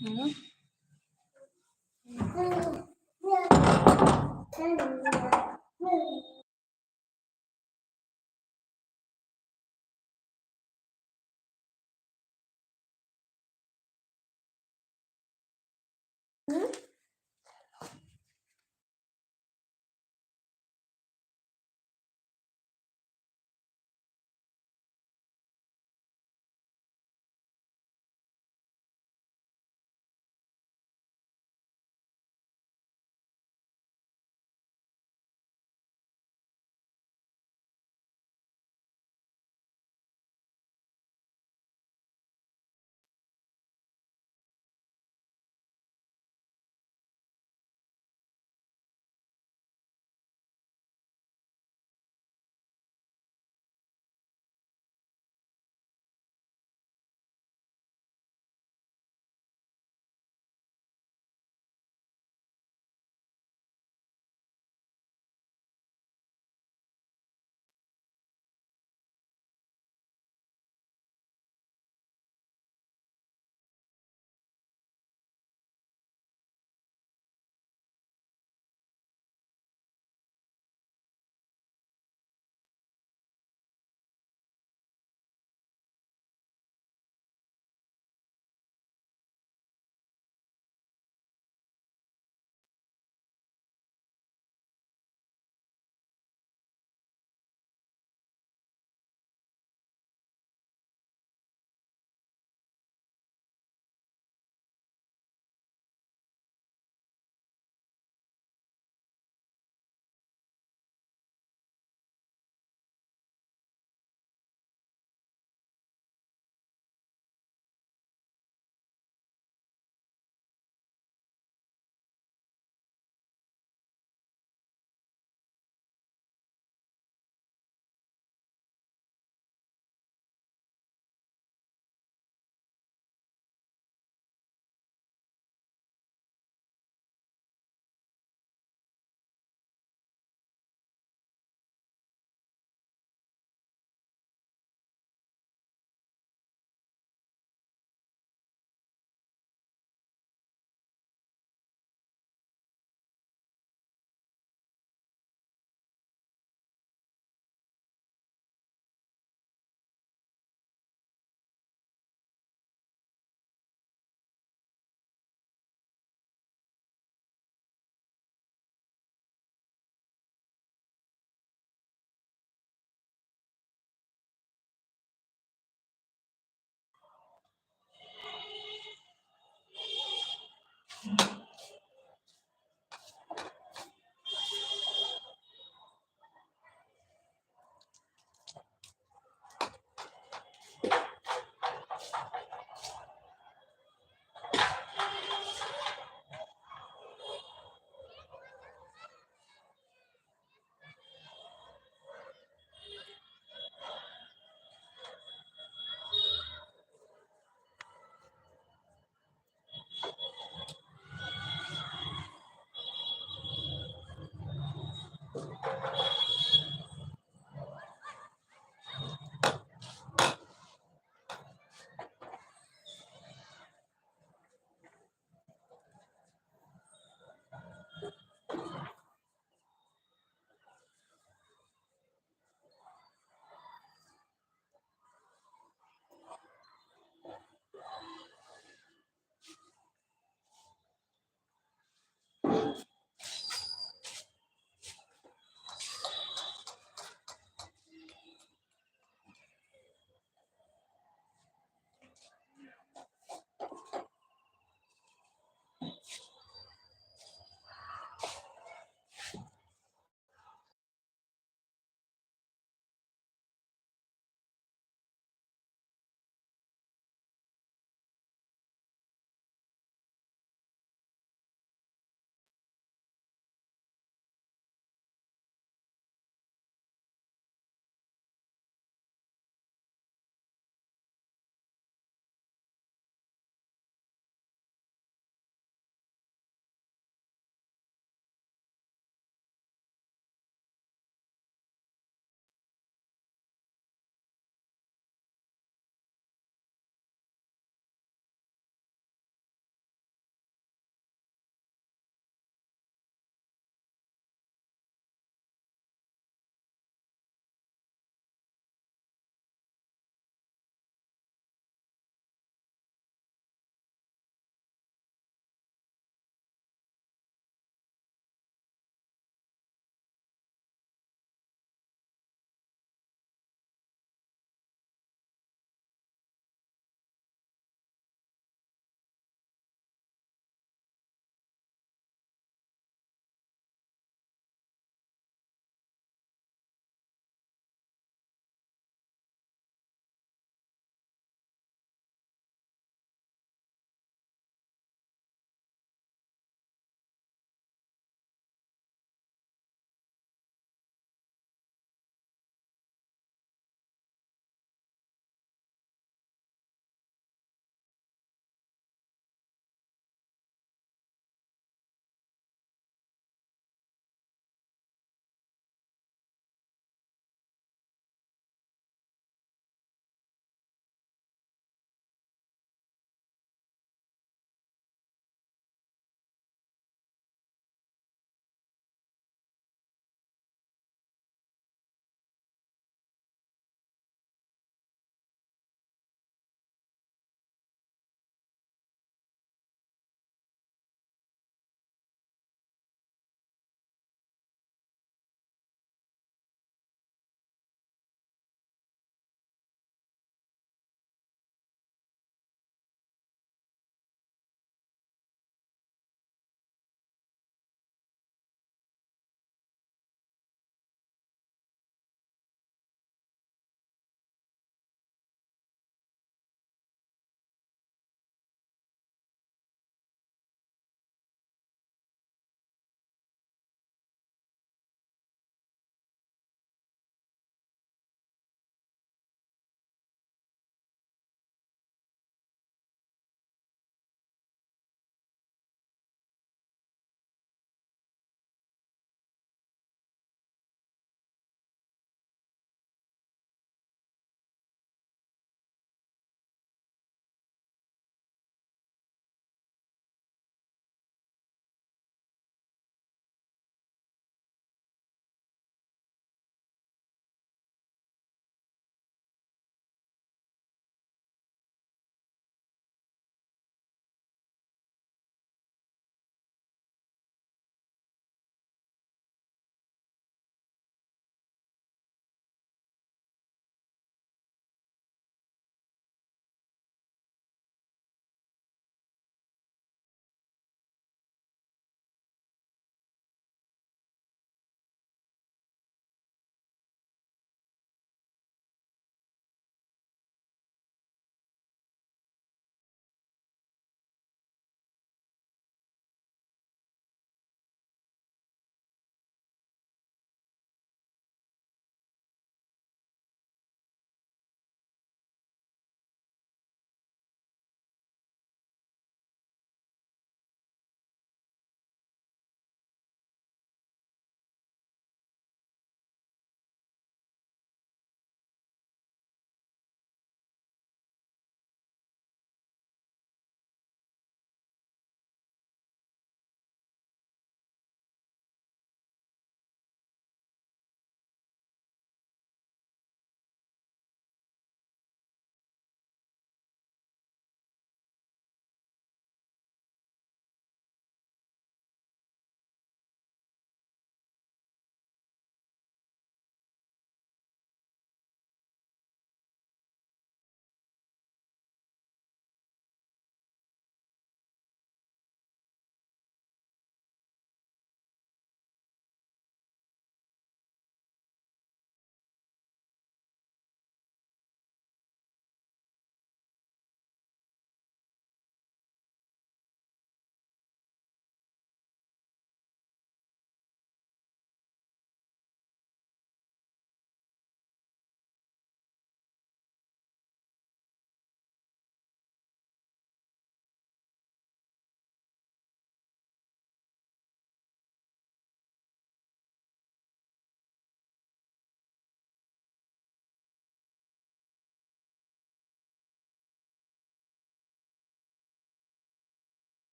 हम्म।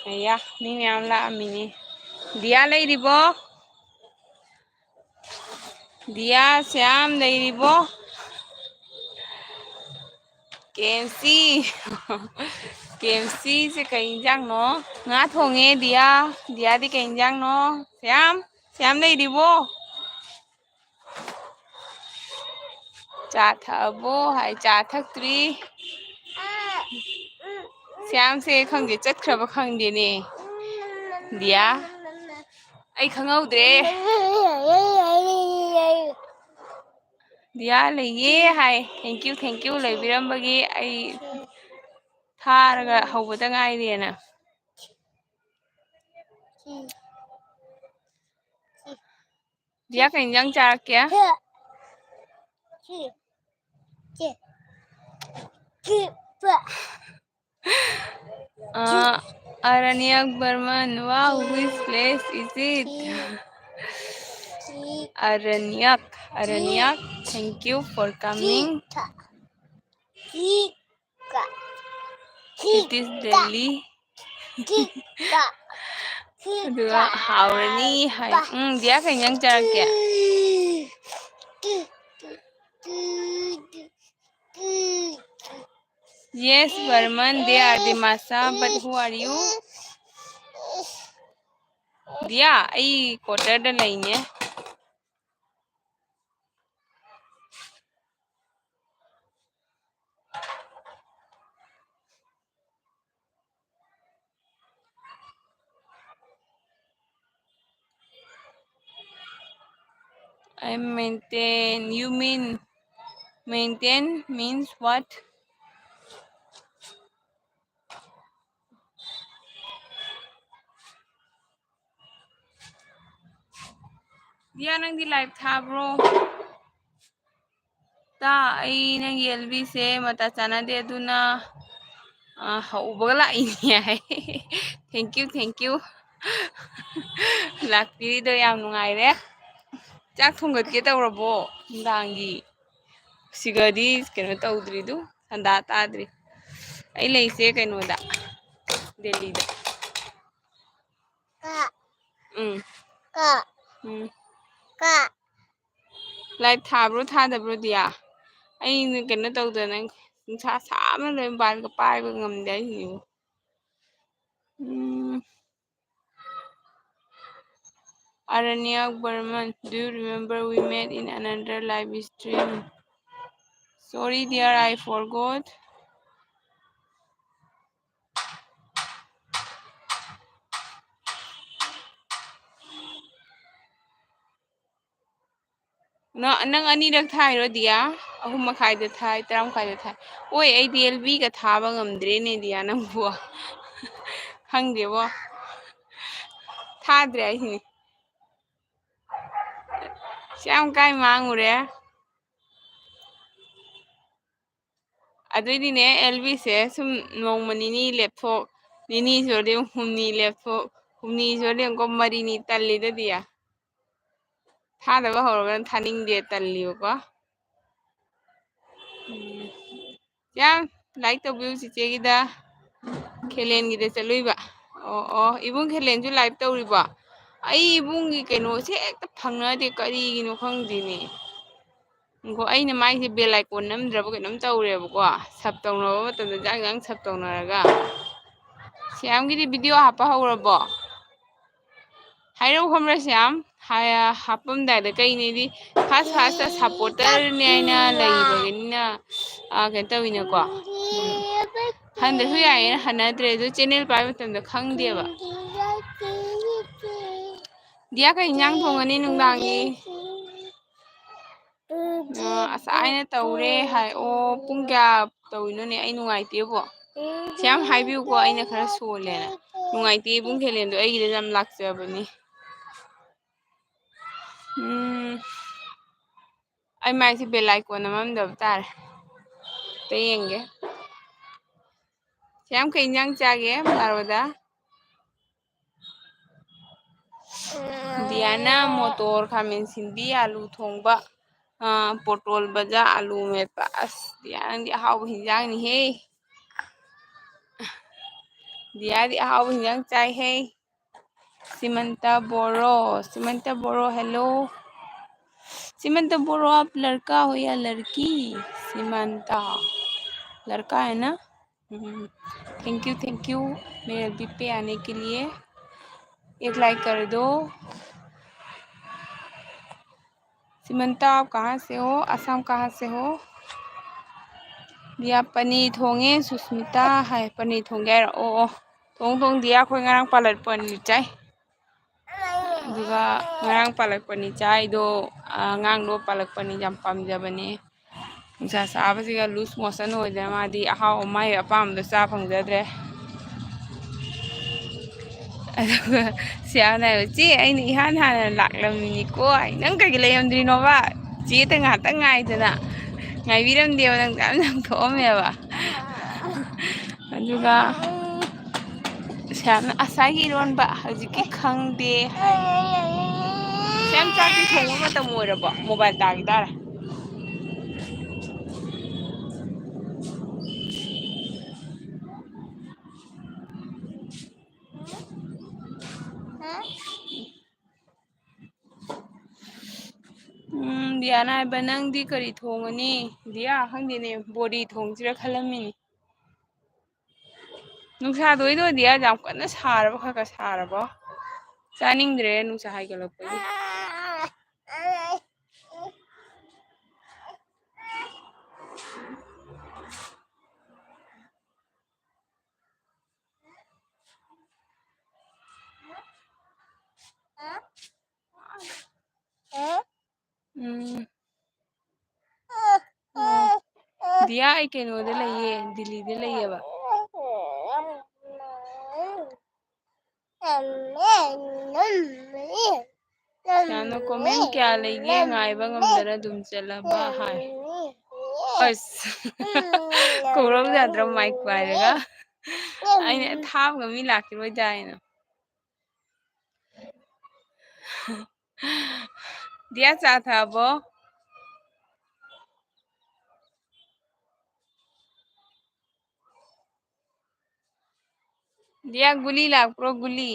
ꯑꯌꯥ ꯃꯤ ꯃꯌꯥꯝ ꯂꯥꯛꯑꯝꯃꯤꯅꯤ ꯗꯤꯌꯥ ꯂꯩꯔꯤꯕꯣ ꯗꯤꯌꯥ ꯁ꯭ꯌꯥꯝ ꯂꯩꯔꯤꯕꯣ ꯀꯦꯝꯁꯤ ꯀꯦꯝꯁꯤꯁꯦ ꯀꯩ ꯏꯟꯖꯥꯡꯅꯣ ꯉꯥ ꯊꯣꯡꯉꯦ ꯗꯤꯌꯥ ꯗꯤꯌꯥꯗꯤ ꯀꯩ ꯏꯟꯖꯥꯡꯅꯣ ꯁ꯭ꯌꯥꯝ ꯁ꯭ꯌꯥꯝ ꯂꯩꯔꯤꯕꯣ ꯆꯥ ꯊꯛꯑꯕꯣ ꯍꯥꯏ ꯆꯥ ꯊꯛꯇ꯭ꯔꯤ ꯁ꯭ꯌꯥꯝꯁꯦ ꯈꯪꯗꯦ ꯆꯠꯈ꯭ꯔꯕ ꯈꯪꯗꯦꯅꯦ ꯗꯤꯌꯥ ꯑꯩ ꯈꯪꯍꯧꯗ꯭ꯔꯦ ꯗꯤꯌꯥ ꯂꯩꯌꯦ ꯍꯥꯏ ꯊꯦꯡꯀ꯭ꯌꯨ ꯂꯩꯕꯤꯔꯝꯕꯒꯤ ꯑꯩ ꯊꯥꯔꯒ ꯍꯧꯕꯗ ꯉꯥꯏꯔꯦꯅ ꯗꯤꯌꯥ ꯀꯩ ꯏꯟꯖꯥꯡ ꯆꯥꯔꯛꯀꯦ Aranyak Burman, wow, which place is it? Aranyak, thank you for coming. It is Delhi. Aduga haurani hai. Dia kay yang charake. Yes, Burman, they are the masa, but who are you? Dia, ai quarter da laine. I maintain. You mean maintain means what? Dia nang di live tha bro. Ta ai nang LB se mata chana de aduna haubaga laini hai. Thank you. Lakpirido yam nungaire. Chak thongatke tawrabo ndangi. Sigadi keno tawdridu handa tadri. Ai leise keno da. Delhi da. Live thabro thadabro dia. Ai keno tawdana nungsa samna loi balga paiba ngamde ai. Aranyak Burman, do you remember we met in another live stream? Sorry dear, I forgot. Nang anirak thairo dia, ahum makhaida thai, taram makhaida thai. Oi, ai DLB ka thaba ngamdre ne dia nangbu. Khangdebo. Thadre ai ni. Syam kai mangure. Adui ne LB se sum nongmanini laptop nini jode humni laptop humni jode ko marini talli da dia. Thadaba horogan thaning de talli ko. Syam like to view si chegida khelen gide chaluiba. Oh, ibung khelen ju live tawriba. Ai ibungi keno se ekta phangnade karigino khangdini. Ngo aina maise bell icon namdraba kenom tawrebako sub tawnaba matamda jang sub tawnaraga Syam gidi video hapa hawrabo hairo khamra Syam haya hapam daida kaine di fast supporter ne aina laibaginna kentawina ko handa hu yaina hanadre do channel pai matamda khangdeba dia ka inyang thongani nungdangi asa aina tawre hai o pung kya tawinone ai nungaitebo Syam haibiu ko aina khara solena nungaite bung khelen do ai gida jam lakjabani ai mai si bell icon namam dab tar tayenge Syam ka inyang chage maroda Diana motor khamin sindi alu thongba potol baja alu mepa as Diana di haw hinjang ni he दिया दी आओ हिंजंग चाय है सिमंता बोरो hello सिमंता बोरो आप लड़का हो या लड़की सिमंता लड़का है ना थैंक यू मेरे अभी पे आने के लिए एक लाइक कर दो सिमंता आप कहाँ से हो असम कहाँ से हो दिया पनीर थोंगे सुष्मिता है पनीर थोंगे ओ थोंग दिया खोई ngarang palat पनीर चाय juga ngarang palakpani chaido ngang do palakpani jam pamjabane nusa sabasiga loose motion oidena madi ahau mai apamdo cha phangjadre aduga siana chi aini ihan hana laklamini ko ai nang kai layamdrino ba chi ta nga ta ngai dana ngai biram deo nang nang thomeba aduga siana asagi ironba hajiki khangde siam chaki thongba matam oirabo mobile tagidara दियाना है नंदी करी थोंगनी दिया खंगदेने बोरी थोंगसिरा खलमिनी नुसा दोइदो दिया जाम कन्ना सारबो खका सारबो चानिंद्रे नुसा हाइगलपगी दिया आई केनोदे लइये दिल्ली दे लइयेबा यानो comment क्या लेंगे ngaiba ngamdana dum chalaba hai as korom jadra mic pairaga aina tham ga mi lakiroi daina दिया cha thabo दिया गुली लाग प्रो गुली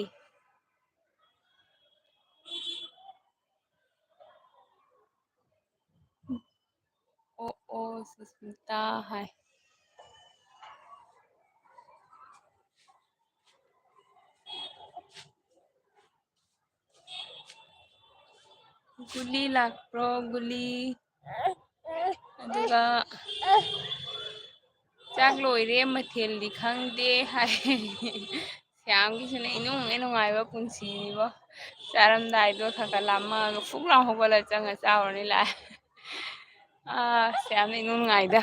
ओ सुष्मिता है गुली लाग प्रो गुली अदुगा चाक लोइरे मथेल खंगदे हाय श्यामगिसुने इनुंगाइबा पुंसिनिबो चारमदाइदो खका लामागा फुकला होगला चंगा चावरनि लाय श्यामने इनुंगाइदा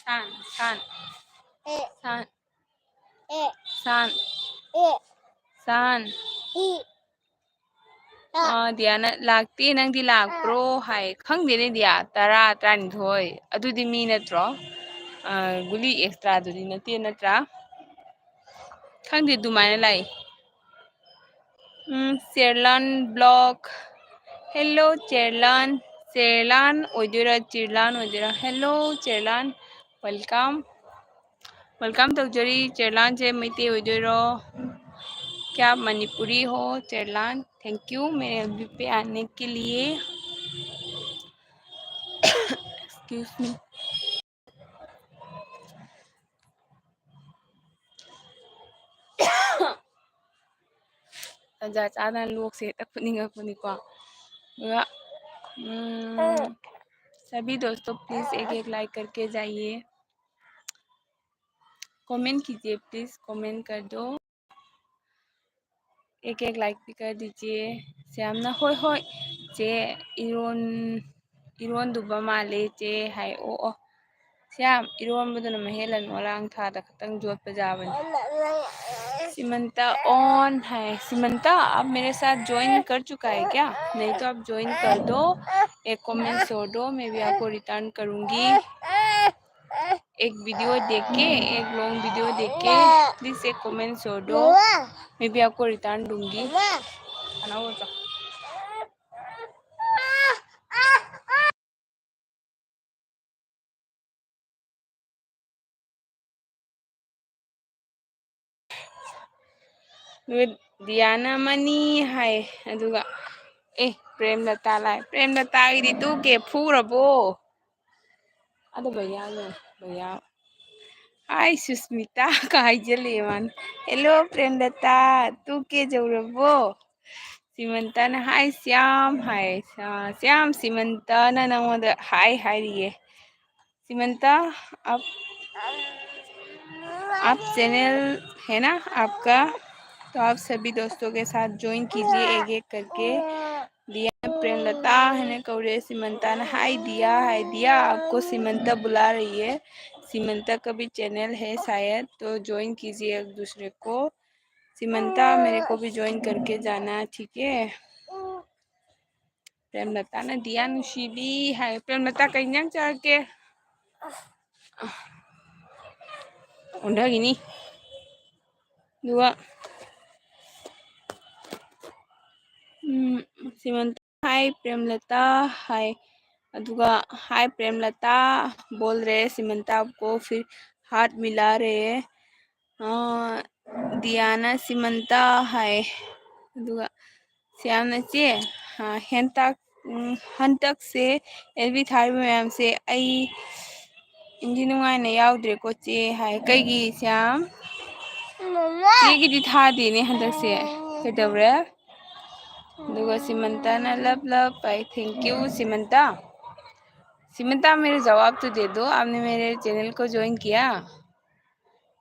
san san san san san दियाना लाक्ति नंगदी लाक्प्रो हाय खंगदेने दिया तरा तरानिथोय अदुदि मी नत्रो गुली एक्स्ट्रा दुदि नते नत्रा खंगदे दुमाइना लाई शेरलान ब्लॉग हेलो चेरलान ओइदोरा चेरलान ओइदोरा हेलो चेरलान वेलकम तौजरी चेरलान से मैते ओइदोरो क्या आप मणिपुरी हो चेरलान थैंक यू मेरे अभी पे आने के लिए एक्सक्यूज मी तंजा चाना लोग से तकनिंगपनिको सभी दोस्तों प्लीज एक लाइक करके जाइए कमेंट कीजिए प्लीज कमेंट कर दो एक लाइक भी कर दीजिए श्यामना होय होय चे इरोन दुबा माले चे हाय ओ श्याम इरोनबदुना महेलन ओलांग थादा खतंग जोत जाबन सिमंता ऑन है सिमंता आप मेरे साथ ज्वाइन कर चुका है क्या नहीं तो आप ज्वाइन कर दो एक कमेंट छोड़ दो मैं भी आपको रिटर्न करूंगी एक वीडियो देख के एक लॉन्ग वीडियो देख के प्लीज एक कमेंट छोड़ दो मैं भी आपको रिटर्न दूंगी Diana mani hai aduga Premlata lai Premlata idi tu ke phurabo ado भैया हाय सुस्मिता का हाइजले मान हेलो Premlata तू के जौरबो सीमंता ना हाय श्याम हाय श्याम सीमंता ना नमोद हाय हाय रिये सीमंता आप आप चैनल है ना आपका तो आप सभी दोस्तों के साथ ज्वाइन कीजिए एक एक करके दिया प्रेमलता है ना कौरे सीमंता ने हाय दिया आपको सीमंता बुला रही है सीमंता का भी चैनल है शायद तो ज्वाइन कीजिए एक दूसरे को सीमंता मेरे को भी ज्वाइन करके जाना ठीक है प्रेमलता ने दिया नुशीबी है प्रेमलता कहीं जाके उंडा दुआ सीमंता हाय प्रेमलता हाय अदुगा हाय प्रेमलता बोल रहे सीमंता आपको फिर हाथ मिला रहे दियाना सीमंता हाय अदुगा श्याम नचे हाँ हंतक से एलबी थार मैम से आई इंजी नुंगाइना याउद्रेको चे हाय कईगी श्याम चेगिदी थादेने हंतक से कदवरे दुगा सीमंता ना लव भाई थैंक यू सीमंता सीमंता मेरे जवाब तो दे दो आपने मेरे चैनल को ज्वाइन किया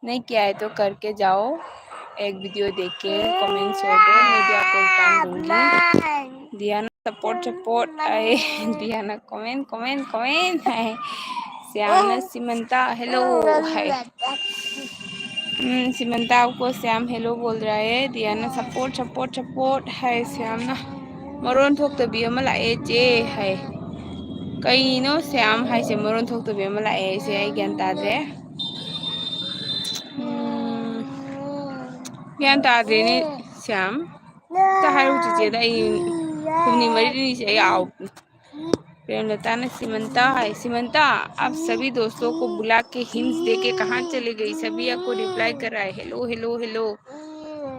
नहीं किया है तो करके जाओ एक वीडियो देख के कमेंट छोड़ दो मैं भी आपको रिटर्न दूंगी दियाना सपोर्ट आए दियाना कमेंट है श्याम सीमंता हेलो हाय सीमंता आपको श्याम हेलो बोल रहा है दियाना सपोर्ट है श्याम ना मरोन थोक्तबी अमा लाए चे है कईनो श्याम है से मरोन थोक्तबी अमा लाए से आई ज्ञान ताद्रे ज्ञान ताद्रेने श्याम ताहारू चीजेदा हुनी मरी से आओ प्रेमलता ने सीमंता आप सभी दोस्तों को बुला के हिंस दे के कहाँ चले गई सभी आपको रिप्लाई कर रहा है हेलो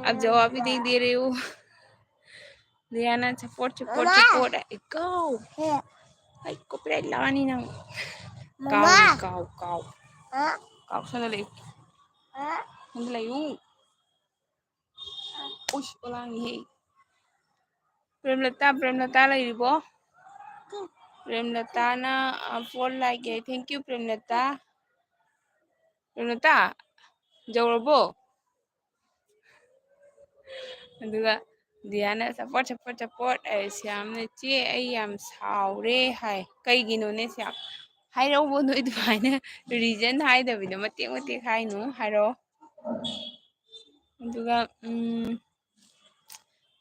आप जवाब भी नहीं दे रहे हो दियाना support go ay copyright lani nang kau sandali yung ush walang hey Premlata layribo Premlata na 4 like thank you Premlata jawrabo aduga Diana support Shyam ने चे यम सावरे हाय कईगिनो ने श्याम हाइरावो नोई दुमाइना रीजन हाइदबिनो मतेक हाइनो हाइरो अदुगा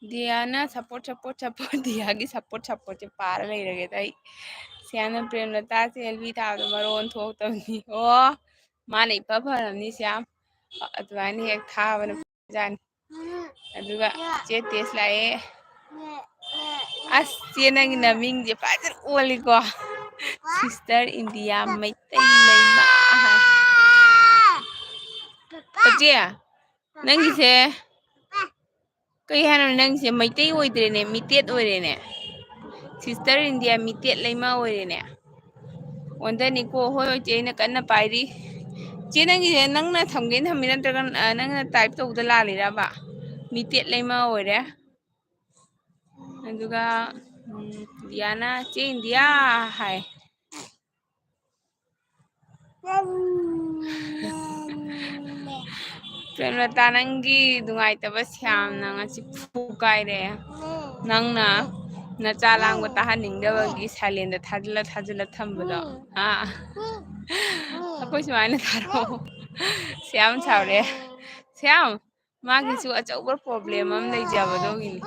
दियाना सपोर्ट दिया की सपोर्ट से पार लेरगे तई श्याम प्रेमलता से एलबी थाबदो मरोन थोक्तबनी ओ माने इफा फरमनी श्याम अदुमाइना हेक थाबन जानी अदुगा चे टेस्ट लाए अस चे नंगी नमिंग जे फाजर ओलीको सिस्टर इंडिया मैतई लैमा चे नंगी से कई हानो नंगी से मैतई ओइद्रेने मितेट ओइरेने सिस्टर इंडिया मितेट लैमा ओइरेने ओंदनी को होय चेना कन्ना पाइरी चे नंगी से नंगना थमगे थमि नत्रगा नंगना टाइप तौदा लालिराबा मितेट लैमा ओइरे अदुगा दियाना चे इंडिया हाय प्रेमलता नंगी दुंगाइतबा श्यामना ngasi फुकाइरे नंगना नचा लांगबा ताहानिंगदबगी साइलेंट थाजिला थंबदो अखोय सुमाइना थारो श्याम सावरे श्याम मागिसु अचौबा प्रॉब्लम अम लेजाबदोगिनी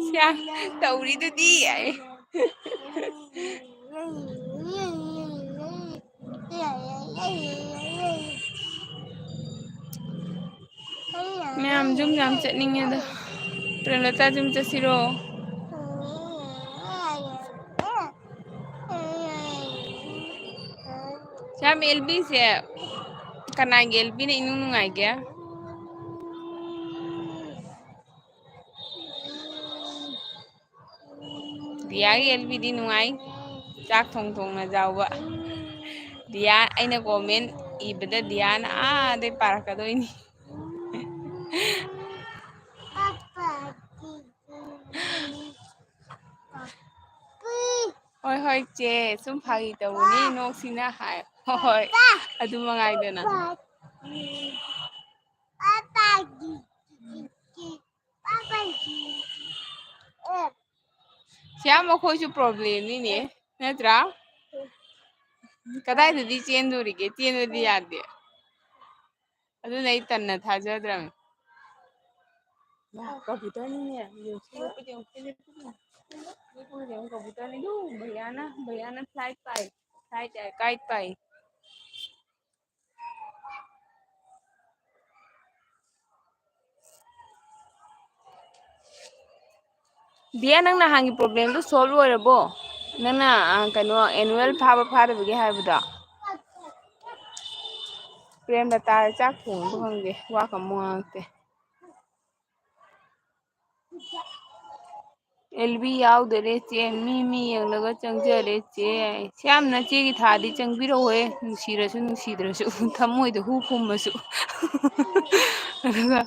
श्याम तौरीदुदी आए मैम जुम जाम चटनिंगेदा प्रेमलता जुम चसिरो श्याम एलबी से कना एलबी ने इनु नुंगाइगे ꯗꯤꯌꯥꯒꯤ ꯑꯦꯜꯕꯤꯗꯤ ꯅꯨꯡꯉꯥꯏ ꯆꯥꯛ ꯊꯣꯡꯅ ꯌꯥꯎꯕ ꯗꯤꯌꯥ ꯑꯩꯅ ꯀꯣꯃꯦꯟ ꯏꯕꯗ ꯗꯤꯌꯥꯅ ꯑꯥꯗꯩ ꯄꯥꯔꯛꯀꯗꯣꯏꯅꯤ ꯍꯣꯏ ꯍꯣꯏ ꯆꯦ ꯁꯨꯝ ꯐꯥꯒꯤ ꯇꯧꯕꯅꯤ ꯅꯣꯛꯁꯤꯅ ꯍꯥꯏ ꯍꯣꯏ ꯍꯣꯏ ꯑꯗꯨ ꯃꯉꯥꯏꯗꯅ ꯁꯤꯌꯥꯝ ꯑꯩꯈꯣꯏꯁꯨ ꯄ꯭ꯔꯣꯕ꯭ꯂꯦꯝꯅꯤꯅꯦ ꯅꯠꯇ꯭ꯔꯥ ꯀꯗꯥꯏꯗꯗꯤ ꯆꯦꯟꯗꯣꯔꯤꯒꯦ ꯆꯦꯟꯕꯗꯤ ꯌꯥꯗꯦ ꯑꯗꯨꯅ ꯑꯩ ꯇꯟꯅ ꯊꯥꯖꯗ꯭ꯔꯕꯅꯤ कबूतरनी भैया फ्लाइट पाई फ्लाइट है काइट पाई दिया नंग नहांगी प्रॉब्लम तो सॉल्व होरबो नंना कनो एनुअल फाबा फादबगे हायबदा प्रेम दा तार चाक थोंबो खंगे वा का मुआंगते एलबी याउदरे चे मी यंगलगा चंगजरे चे श्यामना चे की थादी चंगबिरोए नुसीरसु नुसीद्रसु थमोइदो हु फुमसु अदुगा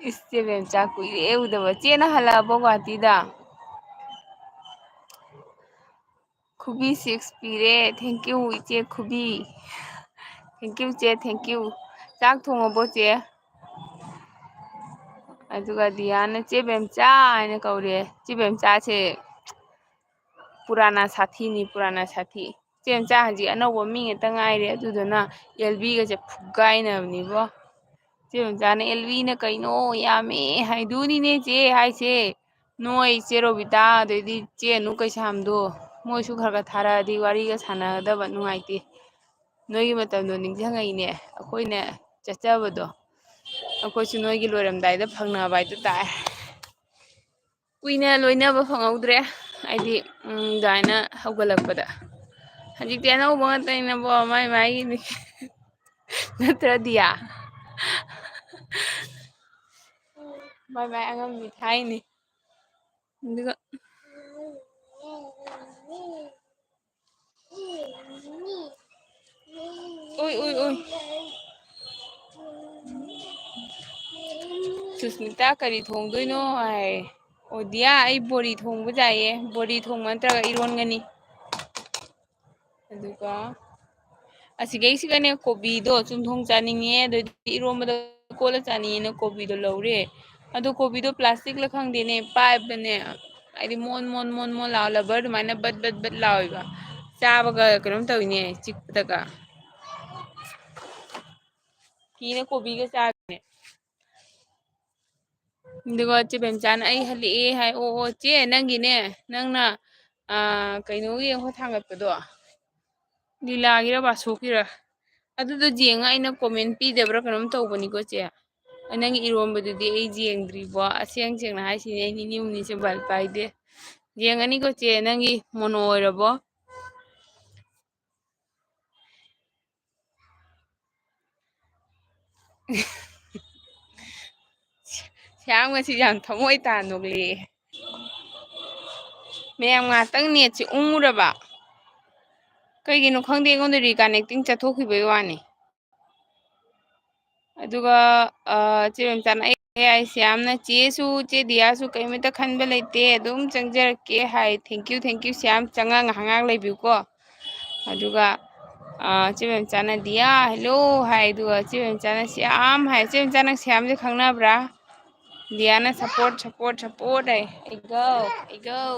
इससे बेंचा कुइरे उदबा चेना हलाबो गुवाहाटीदा खुबी 6 पीरे थैंक यू इचे खुबी थैंक यू चे थैंक यू चाक थोंगबो चे अदुगा दियाना चे बेंचा आने कौरे चे बेंचा से पुराना साथी नी पुराना साथी चेंचा हजी अनौबो मी ngeta ngaire aduduna LB ga je fugainabnibo चेंचाने LB na kaino yame haiduni ne che haise noi che robita deidi che nu kaisamdo moisu khara tharadi wari ga sanadaba nuaite noigi matamdo ningjangaine akoine chachabado akoisu noigi loiramdaida phangna baida ta कुइना लोइनबा फंगौद्रे आइदि दाइना हौगलकपदा हजिकते अनौबा ngatainabo माइ माइ नत्र दिया माइ माइ angam mi thaini दुगा ओइ ओइ ओइ सुस्मिता करी थोंदोइनो हाय ओदिया आई बोरी थोंबो जाइए बोरी थोंब नत्रगा इरोनगनी अदुगा असिगैसिगने कोबीदो चुंथोंग चानिंगे अदुदि इरोमबदा कोला चानिंगेना कोबीदो लौरे अदु कोबीदो प्लास्टिक ला खंगदेने पाइपदने आइदि मोन लाव लबर दुमाइना बट लावेबा चाबगा कनम तविने चिकपदगा कीना कोबीगा चाबने दुगा चे बेंचान आई हली हाय ओ चे नंगिने नंगना कइनोगी हो थांगतपदो लीलागिरा बासोकिरा अदुदो जेंगा आइना कमेंट पीदबरा कनम तौबनिको चे नंगी इरोमबदुदि आई जेंद्रिबो असेंग सेंगना हाइसिने आई निउनि से बल पाइदे जेंगनी को चे नंगी मोनो ओइरबो Shyam ngasi yam thamoi ta nogli ma'am ngатang net se unguraba kaigino khangde ngonde reconnecting chathokhibai wani aduga chebem tan ai श्यामना चेसु चे दियासु कइमेता खनबा लेते अदुम चंगजरके हाय थैंक यू श्याम चंगा ngahang लेबिउको अदुगा चेबेम चाना दिया हेलो हाय दुगा चेबेम चाना श्याम हाय चेबेम चाना श्याम जे खंगनाब्रा दियाना सपोर्ट है इगो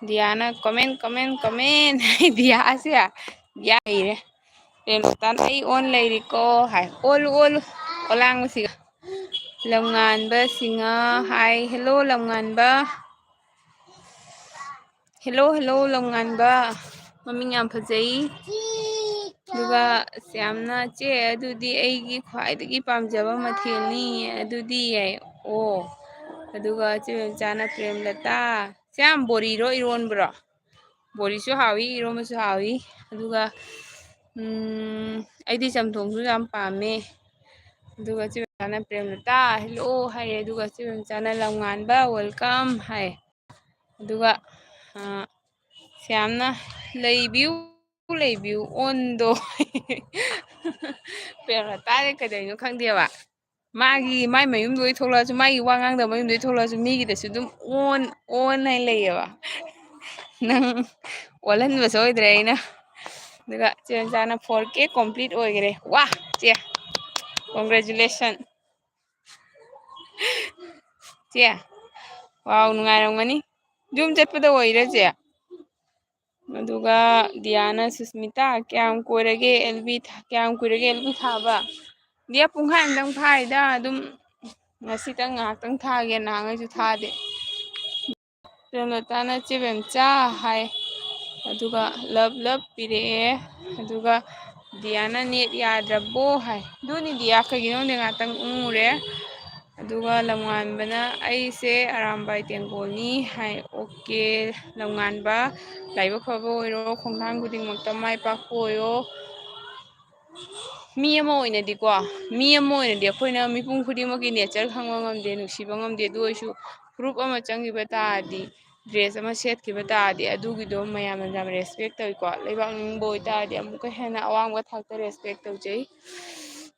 दियाना कमेंट दिया से दिया रे रेनतान आई ऑन लेरिको हाय ओल ओलांगसिगा लमगानबा सिंगा हाय हेलो लमगानबा हेलो लमगानबा ममिंग याम फजई दुगा श्यामना चे अदुदि एगी ख्वाइदगी पामजबा मथेलनी अदुदि याय ओ अदुगा चेबेम चाना प्रेमलता श्याम बोरीरो इरोनब्रो बोरीसु हावी इरोमसु हावी अदुगा आइदि चमथोंसु याम पामे अदुगा चेबेम चाना प्रेमलता हेलो हाय अदुगा चेबेम चाना लमगानबा वेलकम हाय अदुगा ꯁꯌꯥꯝꯅ ꯂꯩꯕꯤꯌꯨ ꯂꯩꯕꯤꯌꯨ ꯑꯣꯟꯗꯣ ꯄ꯭ꯔꯦꯝꯂꯇꯥꯁꯦ ꯀꯩꯗꯧꯔꯤꯅꯣ ꯈꯪꯗꯦꯕ ꯃꯥꯏ ꯃꯌꯨꯝꯗ ꯑꯣꯏ ꯊꯣꯛꯂꯛꯑꯁꯨ ꯃꯥꯒꯤ ꯋꯥ ꯉꯥꯡꯗꯕ ꯃꯌꯨꯝꯗꯩ ꯊꯣꯛꯂꯛꯑꯁꯨ ꯃꯤꯒꯤꯗꯁꯨ ꯑꯗꯨꯝ ꯑꯣꯟ ꯍꯥꯏꯅ ꯂꯩꯌꯦꯕ ꯅꯪ ꯑꯣꯜꯍꯟꯕ ꯁꯣꯏꯗ꯭ꯔꯦ ꯑꯩꯅ ꯑꯗꯨꯒ ꯆꯦ ꯃꯆꯥꯅ 4K ꯀꯣꯝꯄ꯭ꯂꯤꯠ ꯑꯣꯏꯈꯔꯦ ꯋꯥ ꯆꯦ ꯀꯣꯡꯒ꯭ꯔꯦꯆꯨꯂꯦꯁꯟ ꯆꯦ ꯋꯥꯎ ꯅꯨꯡꯉꯥꯏꯔꯝꯒꯅꯤ ꯌꯨꯝ ꯆꯠꯄꯗ ꯑꯣꯏꯔꯦ ꯆꯦ ꯑꯗꯨꯒ ꯗꯤꯌꯥꯅ ꯁꯨꯁꯃꯤꯇꯥ ꯀꯌꯥꯝ ꯀꯨꯏꯔꯒꯦ ꯑꯦꯜꯕꯤ ꯊꯥꯕ ꯗꯤꯌꯥ ꯄꯨꯡꯈꯥꯏ ꯑꯃꯇꯪ ꯐꯥꯏꯗ ꯑꯗꯨꯝ ꯉꯁꯤꯇꯪ ꯉꯥꯏꯍꯥꯛꯇꯪ ꯊꯥꯒꯦ ꯅꯍꯥꯟꯈꯩꯁꯨ ꯊꯥꯗꯦ ꯄ꯭ꯔꯦꯝꯂꯇꯥꯅ ꯆꯦ ꯕꯦꯝꯆꯥ ꯍꯥꯏ ꯑꯗꯨꯒ ꯂꯞ ꯄꯤꯔꯛꯑꯦ ꯑꯗꯨꯒ ꯗꯤꯌꯥꯅ ꯅꯦꯠ ꯌꯥꯗ꯭ꯔꯕꯣ ꯍꯥꯏ ꯑꯗꯨꯅꯤ ꯗꯤꯌꯥ ꯀꯩꯒꯤꯅꯣ ꯈꯪꯗꯦ ꯉꯥꯛꯇꯪ ꯎꯪꯉꯨꯔꯦ ꯑꯗꯨꯒ ꯂꯝꯉꯥꯟꯕꯅ ꯑꯩꯁꯦ ꯑꯔꯥꯝꯕꯥꯏ ꯇꯦꯡꯒꯣꯜꯅꯤ ꯍꯥꯏ ꯑꯣꯀꯦ ꯂꯝꯉꯥꯟꯕ ꯂꯥꯏꯕꯛ ꯐꯕ ꯑꯣꯏꯔꯣ ꯈꯣꯡꯊꯥꯡ ꯈꯨꯗꯤꯡꯃꯛꯇ ꯃꯥꯏ ꯄꯥꯛꯄ ꯑꯣꯏꯔꯣ ꯃꯤ ꯑꯃ ꯑꯣꯏꯅꯗꯤꯀꯣ ꯑꯩꯈꯣꯏꯅ ꯃꯤꯄꯨꯝ ꯈꯨꯗꯤꯡꯃꯛꯀꯤ ꯅꯦꯆꯔ ꯈꯪꯕ ꯉꯝꯗꯦ ꯅꯨꯡꯁꯤꯕ ꯉꯝꯗꯦ ꯑꯗꯨ ꯑꯣꯏꯔꯁꯨ ꯐꯨꯔꯨꯞ ꯑꯃ ꯆꯪꯈꯤꯕ ꯇꯥꯔꯗꯤ ꯗ꯭ꯔꯦꯁ ꯑꯃ ꯁꯦꯠꯈꯤꯕ ꯇꯥꯔꯗꯤ ꯑꯗꯨꯒꯤꯗꯣ ꯃꯌꯥꯝꯅ ꯌꯥꯝ ꯔꯦꯁꯄꯦꯛ ꯇꯧꯏꯀꯣ ꯂꯩꯕꯥꯛ ꯅꯤꯡꯕ ꯑꯣꯏꯇꯥꯔꯗꯤ ꯑꯃꯨꯛꯀ ꯍꯦꯟꯅ ꯑꯋꯥꯡꯕ ꯊꯥꯛꯇ ꯔꯦꯁꯄꯦꯛ ꯇꯧꯖꯩ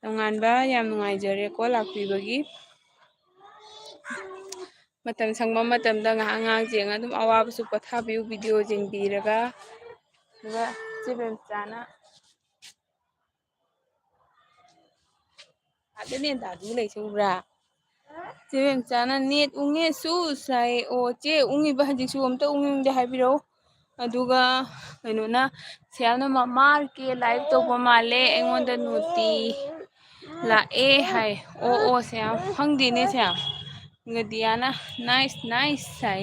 ꯇꯣꯉꯥꯟꯕ ꯌꯥꯝ ꯅꯨꯡꯉꯥꯏꯖꯔꯦꯀꯣ ꯂꯥꯛꯄꯤꯕꯒꯤ ꯃꯇꯝ ꯁꯪꯕ ꯃꯇꯝꯗ ꯉꯥꯏꯍꯥꯛ ꯉꯥꯏꯍꯥꯛ ꯌꯦꯡꯉ ꯑꯗꯨꯝ ꯑꯋꯥꯕꯁꯨ ꯄꯣꯊꯥꯕꯤꯌꯨ ꯚꯤꯗꯤꯑꯣ ꯌꯦꯡꯕꯤꯔꯒ ꯑꯗꯨꯒ ꯆꯦ ꯕꯦꯝꯆꯥꯅ ꯑꯗꯨꯅꯦ ꯗꯥꯗꯨ ꯂꯩꯁꯦ ꯎꯕ꯭ꯔꯥ ꯆꯦ ꯕꯦꯝꯆꯥꯅ ꯅꯦꯠ ꯎꯪꯉꯦ ꯍꯥꯏ ꯑꯣ ꯆꯦ ꯎꯪꯉꯤꯕ ꯍꯧꯖꯤꯛꯁꯨ ꯑꯝꯇ ꯎꯪꯅꯤꯡꯗꯦ ꯍꯥꯏꯕꯤꯔꯛꯎ ꯑꯗꯨꯒ ꯀꯩꯅꯣꯅ ꯁꯌꯥꯝꯅ ꯃꯃꯥ ꯀꯦ ꯂꯥꯏꯚ ꯇꯧꯕ ꯃꯥꯜꯂꯦ ꯑꯩꯉꯣꯟꯗ ꯅꯣꯇꯤ ꯂꯥꯛꯑꯦ ꯍꯥꯏ ꯑꯣ ꯁꯌꯥꯝ ꯈꯪꯗꯦꯅꯦ ꯁꯌꯥꯝ ꯗꯤꯌꯥꯅ ꯅꯥꯏꯁ ꯍꯥꯏ